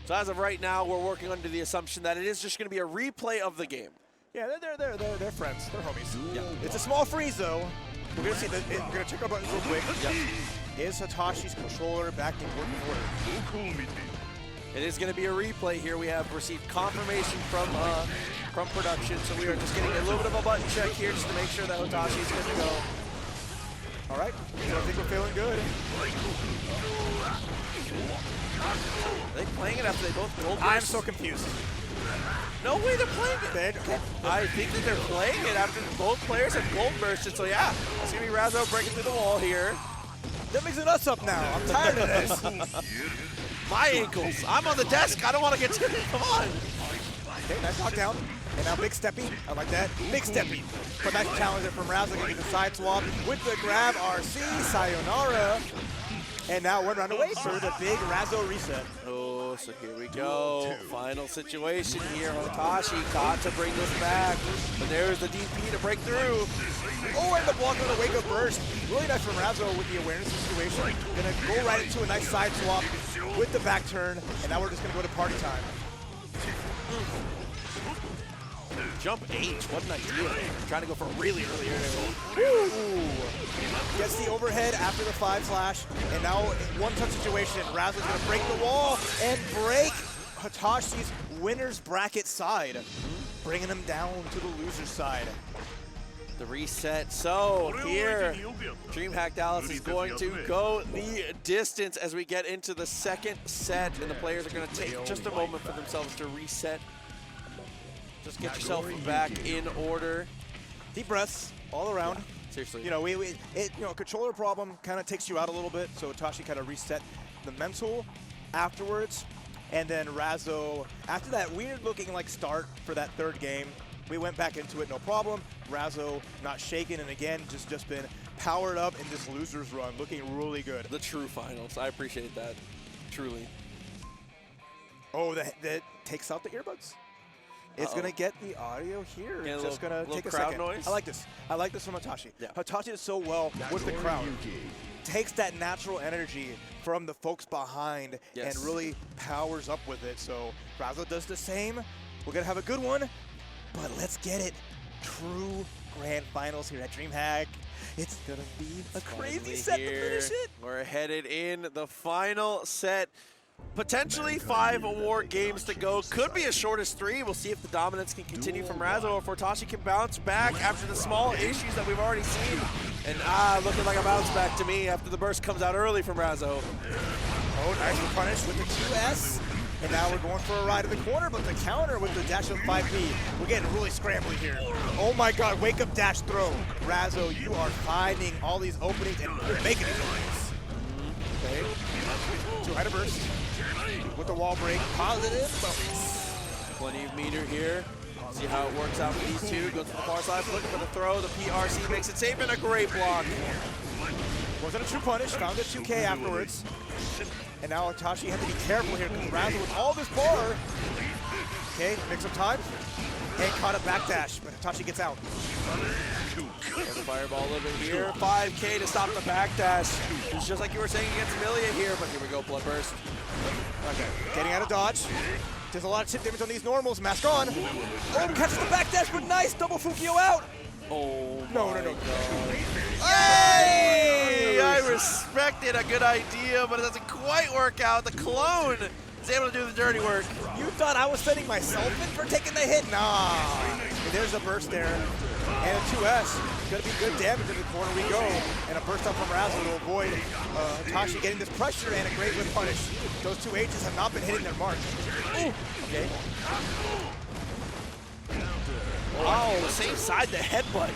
So as of right now, we're working under the assumption that it is just going to be a replay of the game. Yeah, they're friends. They're homies. Yeah. It's a small freeze, though. We're going to see we're going to check our buttons real quick. Yep. Is Hotashi's controller back in working order? It is going to be a replay here. We have received confirmation from production, so we are just getting a little bit of a button check here just to make sure that Hotashi is good to go. All right, so I think we're feeling good. Are they playing it after they both gold burst? I'm so confused. No way they're playing it. I think that they're playing it after both players have gold bursted, so yeah. It's going to be Razzo breaking through the wall here. They're mixing us up now. I'm tired of this. My ankles. I'm on the desk. I don't want to get to it. Come on. Okay, nice knockdown. And now big steppy. I like that. Big steppy. But nice challenger from Razzo getting the side swap with the grab RC. Sayonara. And now we're running away for the big Razzo reset. Oh, so here we go. Final situation here. Hotashi caught to bring this back. But there's the DP to break through. Oh, and the block on the wake-up burst. Really nice from Razzo with the awareness situation. Gonna go right into a nice side swap with the back turn. And now we're just gonna go to party time. Jump H, what an idea. Trying to go for a really early Woo! Gets the overhead after the 5-slash, and now one-touch situation. Razzo's gonna break the wall and break Hotashi's winner's bracket side, bringing him down to the loser's side. The reset. So here, DreamHack Dallas is going to go the distance as we get into the second set, and the players are going to take just a moment for themselves to reset. Just get yourself back in order. Deep breaths all around. Seriously. You know, controller problem kind of takes you out a little bit, so Hotashi kind of reset the mental afterwards. And then Razzo, after that weird-looking like start for that third game, we went back into it, no problem. Razzo not shaken, and again, just been powered up in this loser's run, looking really good. The true finals. I appreciate that, truly. Oh, that takes out the earbuds. It's going to get the audio here. It's just going to take a second. Noise. I like this. I like this from Hotashi. Yeah. Hotashi does so well with the crowd. Takes that natural energy from the folks behind and really powers up with it. So Razzo does the same. We're going to have a good one, but let's get it. True grand finals here at DreamHack. It's going to be a crazy set to finish it. We're headed in the final set. Potentially 5 war games to go. Could be as short as 3. We'll see if the dominance can continue from Razzo or if Hotashi can bounce back after the small issues that we've already seen. And looking like a bounce back to me after the burst comes out early from Razzo. Oh, nice punish with the 2S. And now we're going for a ride to the corner, but the counter with the dash of 5P. We're getting really scrambly here. Oh my god, wake up dash throw. Razzo, you are finding all these openings and you're making it. Okay. 2-hider burst. With the wall break, positive bonus. Plenty of meter here. See how it works out for these two. Goes to the far side, looking for the throw. The PRC makes it safe and a great block. Wasn't a true punish, found a 2K afterwards. And now Hotashi had to be careful here because Razzo with all this bar. Okay, mix up time. And caught a backdash, but Hotashi gets out. There's a fireball a little bit here. 5K to stop the backdash. It's just like you were saying against Millia here, but here we go, blood burst. Okay, getting out of dodge. There's a lot of chip damage on these normals. Mask on. Oh, catches the back dash, but nice. Double Fukio out. Oh, No. Hey! I respected a good idea, but it doesn't quite work out. The clone is able to do the dirty work. You thought I was setting myself in for taking the hit? Nah. And there's a burst there. And a 2S. Gonna be good damage in the corner we go. And a burst up from Razzo to avoid Hotashi getting this pressure and a great whip punish. Those two H's have not been hitting their mark. Ooh. Okay. Oh, same side, the headbutt.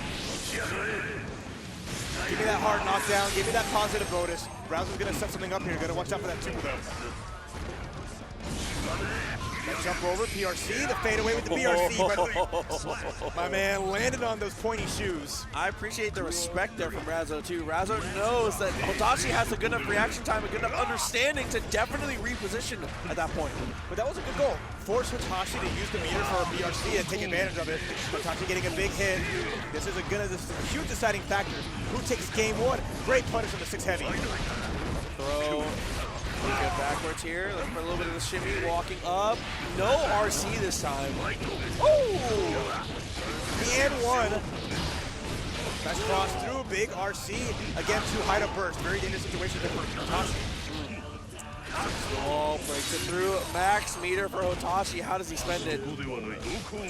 Give me that hard knockdown. Give me that positive bonus. Razzo's gonna set something up here. Gotta watch out for that super though. That jump over, PRC, the fade away with the PRC, but my man landed on those pointy shoes. I appreciate the respect there from Razzo too. Razzo knows that Hotashi has a good enough reaction time, a good enough understanding to definitely reposition at that point. But that was a good goal. Force Hotashi to use the meter for a PRC and take advantage of it. Hotashi getting a big hit. This is a huge deciding factor. Who takes game one? Great punish on the 6 heavy. Throw. Get backwards here. Looking for a little bit of the shimmy. Walking up. No RC this time. Ooh! The and one. Nice cross through. Big RC. Again, too high to burst. Very dangerous situation for Hotashi. Oh, breaks it through. Max meter for Hotashi. How does he spend it?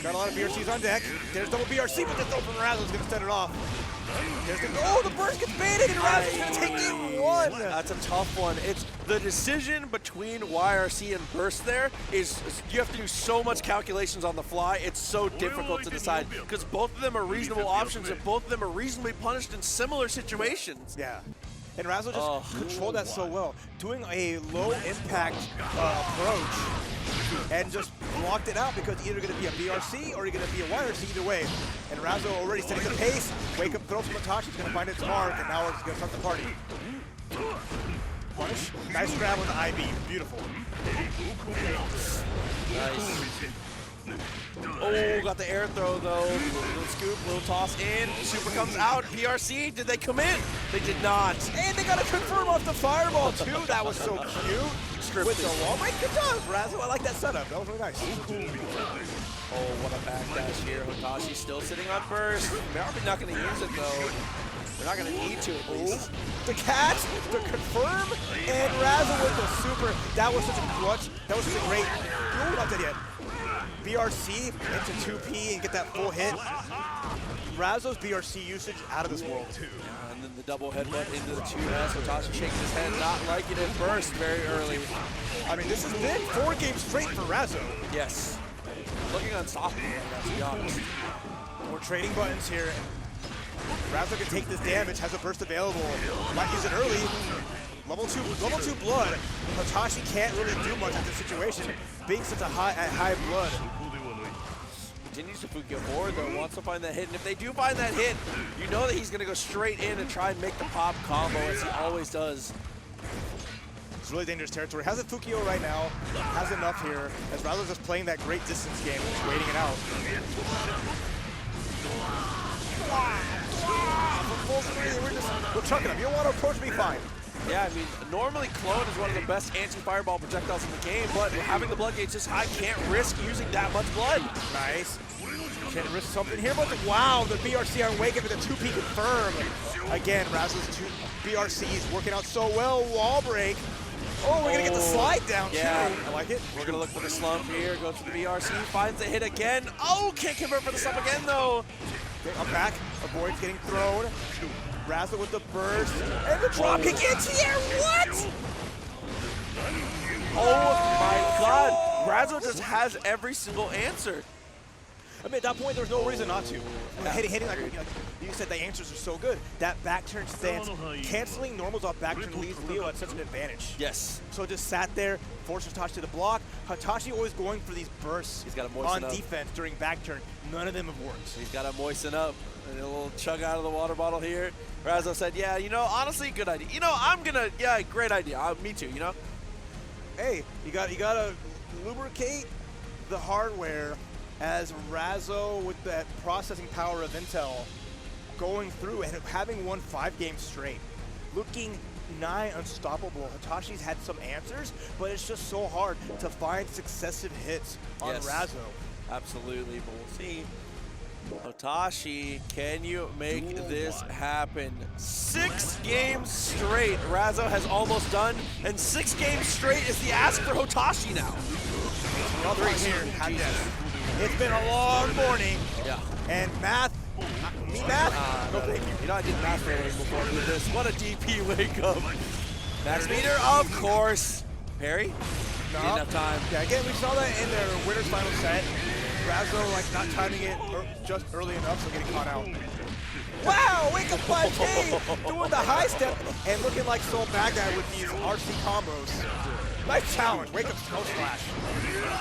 Got a lot of BRCs on deck. There's double BRC, but the throw from Razzo's going to set it off. The burst gets baited, and Razzo's going to take game one. That's a tough one. It's the decision between YRC and burst there is you have to do so much calculations on the fly. It's so difficult to decide because both of them are reasonable options and both of them are reasonably punished in similar situations. Yeah. And Razzo just controlled that so well, doing a low impact approach and just blocked it out because either going to be a BRC or you're going to be a YRC either way. And Razzo already setting the pace. Wake up throw from Hotashi is going to find its mark, and now it's going to start the party. Punish. Nice grab with the IB. Beautiful. Nice. Oh, got the air throw though. Little scoop, little toss in. Super comes out. PRC, did they come in? They did not. And they got to confirm off the fireball too. That was so cute. Scripted. With the wall break. Good job, Razzo. I like that setup. That was really nice. Oh, what a backdash here. Hotashi still sitting on burst. They're probably not going to use it though. They're not going to need to at least. The catch, the confirm, and Razzo with the super. That was such a clutch. That was such a great. Ooh, not dead yet. BRC into 2P and get that full hit. Razzo's BRC usage out of this world too. Yeah, and then the double headbutt into the 2S. Hotashi shaking his head, not liking it. Burst very early. I mean, this has been 4 games straight for Razzo. Yes. Looking unstoppable right now, to be honest. We're trading buttons here. Razzo can take this damage, has a burst available. Might use it early. Level 2 blood. Hotashi can't really do much in this situation, being such a high blood. Continues to Fukio forward though, wants to find that hit, and if they do find that hit, you know that he's gonna go straight in and try and make the pop combo as he always does. It's really dangerous territory. Has a Fukio right now, has enough here, as Razzo's just playing that great distance game, just waiting it out. We're chucking him. You don't want to approach me, fine. Yeah, I mean, normally Clone is one of the best anti-fireball projectiles in the game, but having the blood gauge this high, can't risk using that much blood. Nice. Can't risk something here, but wow, the BRC on Wake Up with a 2P confirm. Again, Razzo's 2 BRCs working out so well. Wall break. Oh, we're going to get the slide down, too. I like it. We're going to look for the slump here. Goes to the BRC, finds the hit again. Oh, can't convert for the slump again, though. Okay, I'm back. Avoids getting thrown. Razzo with the burst. And the drop kick into the air. What? Oh, my God. Razzo just has every single answer. I mean, at that point, there was no reason not to. Hitting like you said, the answers are so good. That back turn stance, canceling normals off back turn leaves Leo at such an advantage. Yes. So just sat there, forced Hotashi to the block. Hotashi always going for these bursts on defense during back turn. None of them have worked. He's got to moisten up. And a little chug out of the water bottle here. Razzo said, yeah, you know, honestly, good idea. You know, I'm going to, yeah, great idea. Me too, you know? Hey, you got to lubricate the hardware as Razzo with that processing power of Intel going through and having won 5 games straight. Looking nigh unstoppable. Hotashi's had some answers, but it's just so hard to find successive hits on Razzo. Absolutely, but we'll see. Hotashi, can you make this happen? 6 games straight Razzo has almost done, and 6 games straight is the ask for Hotashi now. It's been a long morning. Yeah. And math, me math? No, thank you. You know, I did math for a living before I did this. What a DP wake up. Max meter, of course. Parry? No. Didn't have time. Yeah, again, we saw that in their winner's final set. Razzo, like, not timing it just early enough, so getting caught out. Wow, wake up 5K! Doing the high step and looking like Soul Baghdad with these RC combos. Nice challenge, wake up snow slash.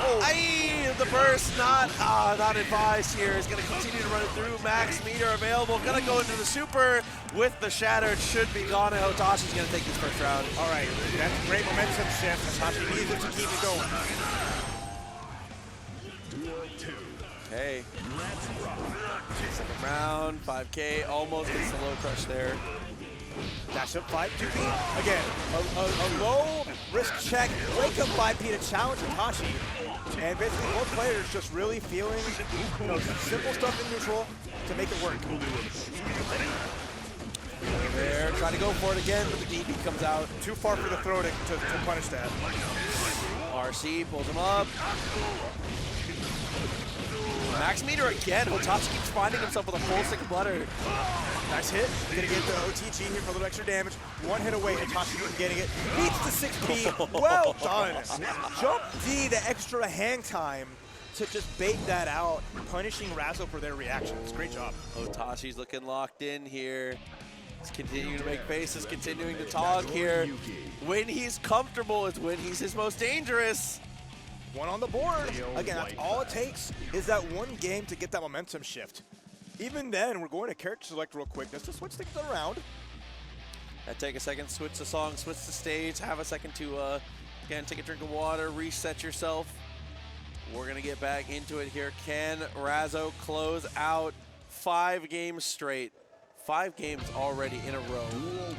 Oh, aye, the burst not advised here. Is going to continue to run it through. Max meter available. Going to go into the super with the shattered. Should be gone, and Hotashi's going to take this first round. All right, that's a great momentum shift. Hotashi needs it to keep it going. Okay. Second round, 5K, almost gets the low crush there. Dash up 5-2P. Again, a low risk check, wake up 5P to challenge Hotashi. And basically both players just really feeling, you know, simple stuff in neutral to make it work. There, trying to go for it again, but the DP comes out. Too far for the throw to punish that. RC pulls him up. Max meter again. Hotashi keeps finding himself with a full stick of butter. Nice hit. Gonna get the OTG here for a little extra damage. One hit away. Hotashi from getting it. Beats the 6P. Well done. Jump D, the extra hang time to just bait that out, punishing Razzo for their reactions. Great job. Hotashi's looking locked in here. He's continuing to make faces, continuing to talk here. When he's comfortable is when he's his most dangerous. One on the board. Again, that's all it takes is that one game to get that momentum shift. Even then, we're going to character select real quick just to switch things around. Take a second, switch the song, switch the stage, have a second to, again, take a drink of water, reset yourself. We're going to get back into it here. Can Razzo close out 5 games straight? 5 games already in a row.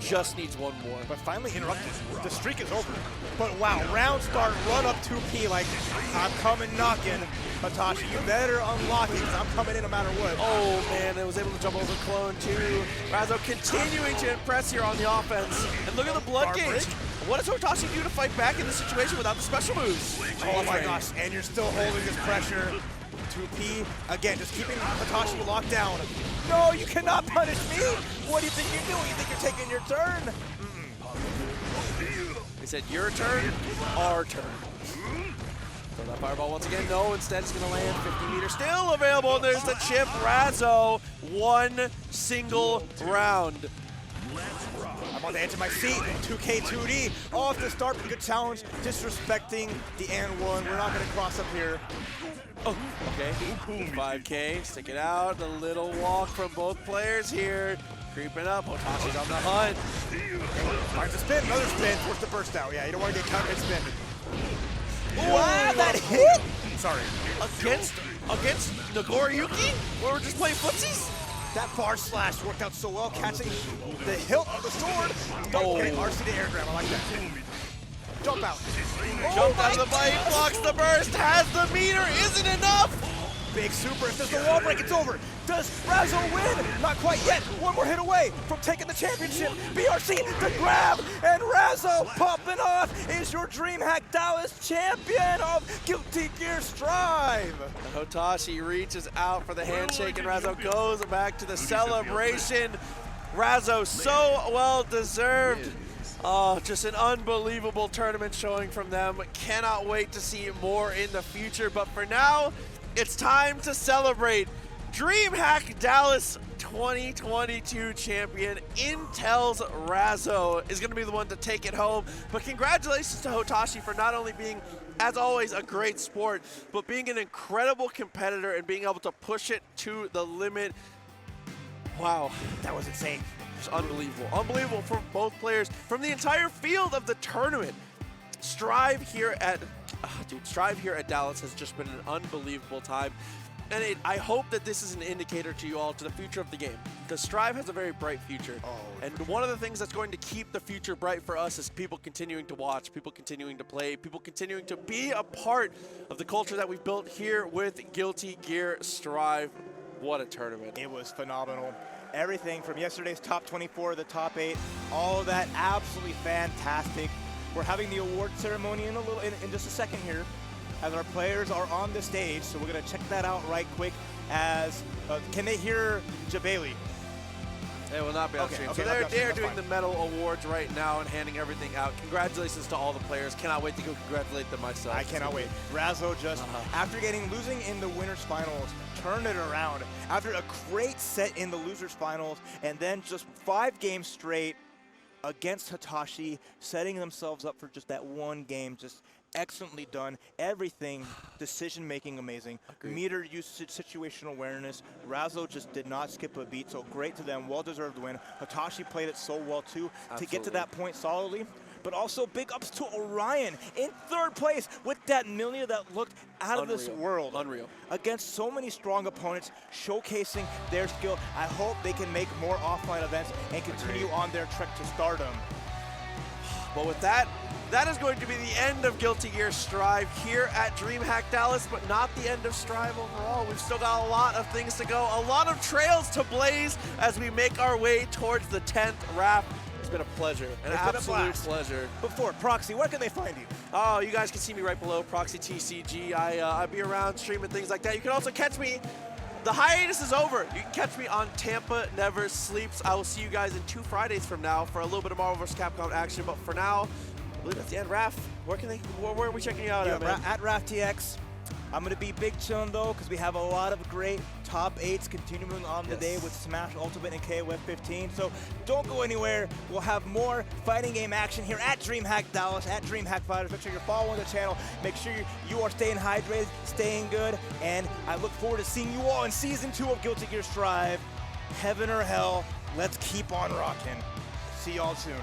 Just needs one more. But finally interrupted. The streak is over. But wow, round start, run up 2P like, I'm coming knocking. Hotashi, you better unlock it because I'm coming in no matter what. Oh man, it was able to jump over clone too. Razzo continuing to impress here on the offense. And look at the blood gauge. What does Hotashi do to fight back in this situation without the special moves? Oh my gosh, and you're still holding this pressure. 2P, again, just keeping Hotashi locked down. No, you cannot punish me! What do you think you're doing? You think you're taking your turn? He said, your turn, our turn. Throw that fireball once again. No, instead it's gonna land 50 meters. Still available, there's the Chipp. Razzo, 1 single round. I'm on the edge of my seat. 2K 2D off the start, but good challenge. Disrespecting the and one. We're not gonna cross up here. Oh, okay. 5K, stick it out. The little walk from both players here. Creeping up. Hotashi's on the hunt. Finds a spin, another spin. Force the burst out. Yeah, you don't want to get counted spin. Wow, that hit! Sorry. Against Nagoriyuki? Where we're just playing footsies? That bar slash worked out so well, catching the hilt of the sword. Oh. Okay, RC to air grab. I like that. Jump out. Jump out of the bite, blocks the burst, has the meter, isn't enough! Big super, if there's the wall break, it's over. Does Razzo win? Not quite yet. One more hit away from taking the championship. BRC to grab, and Razzo popping off is your DreamHack Dallas champion of Guilty Gear Strive. Hotashi reaches out for the handshake, and Razzo goes back to the celebration. Razzo so well deserved. Oh, just an unbelievable tournament showing from them. Cannot wait to see more in the future, but for now, it's time to celebrate. DreamHack Dallas 2022 champion Intel's Razzo is going to be the one to take it home. But congratulations to Hotashi for not only being, as always, a great sport, but being an incredible competitor and being able to push it to the limit. Wow, That was insane. it's unbelievable. Unbelievable from both players, from the entire field of the tournament. Strive here at Dallas has just been an unbelievable time. And I hope that this is an indicator to you all to the future of the game, because Strive has a very bright future. And one of the things that's going to keep the future bright for us is people continuing to watch, people continuing to play, people continuing to be a part of the culture that we've built here with Guilty Gear Strive. What a tournament. It was phenomenal. Everything from yesterday's top 24 to the top 8, all of that absolutely fantastic. We're having the award ceremony in just a second here, as our players are on the stage, so we're going to check that out right quick. As can they hear Jabali? They will not be on stream. Okay, So they're doing fine. the medal awards right now and handing everything out. Congratulations to all the players. Cannot wait to go congratulate them myself. I cannot wait. Razzo just, after losing in the winners finals, turned it around. After a great set in the losers finals, and then just 5 games straight against Hotashi, setting themselves up for just that one game. Just excellently done. Everything, decision-making amazing. Agreed. Meter usage, situational awareness. Razzo just did not skip a beat, so great to them. Well-deserved win. Hotashi played it so well, too, to get to that point solidly. But also big ups to Orion in 3rd place with that Millia that looked out of this world. Unreal. Against so many strong opponents, showcasing their skill. I hope they can make more offline events and continue on their trek to stardom. But with that, that is going to be the end of Guilty Gear Strive here at DreamHack Dallas, but not the end of Strive overall. We've still got a lot of things to go, a lot of trails to blaze as we make our way towards the 10th RAF. It's been a pleasure, an absolute pleasure. Before, Proxy, where can they find you? Oh, you guys can see me right below, Proxy TCG. I be around streaming things like that. You can also catch me. The hiatus is over. You can catch me on Tampa Never Sleeps. I will see you guys in 2 Fridays from now for a little bit of Marvel vs. Capcom action. But for now, I believe that's the end. Raph, where are we checking you out at, man? At RafTX. I'm going to be big chillin' though, because we have a lot of great top 8s continuing on the day with Smash Ultimate and KOF 15. So don't go anywhere. We'll have more fighting game action here at DreamHack Dallas, at DreamHack Fighters. Make sure you're following the channel. Make sure you are staying hydrated, staying good. And I look forward to seeing you all in Season 2 of Guilty Gear Strive. Heaven or hell, let's keep on rocking. See y'all soon.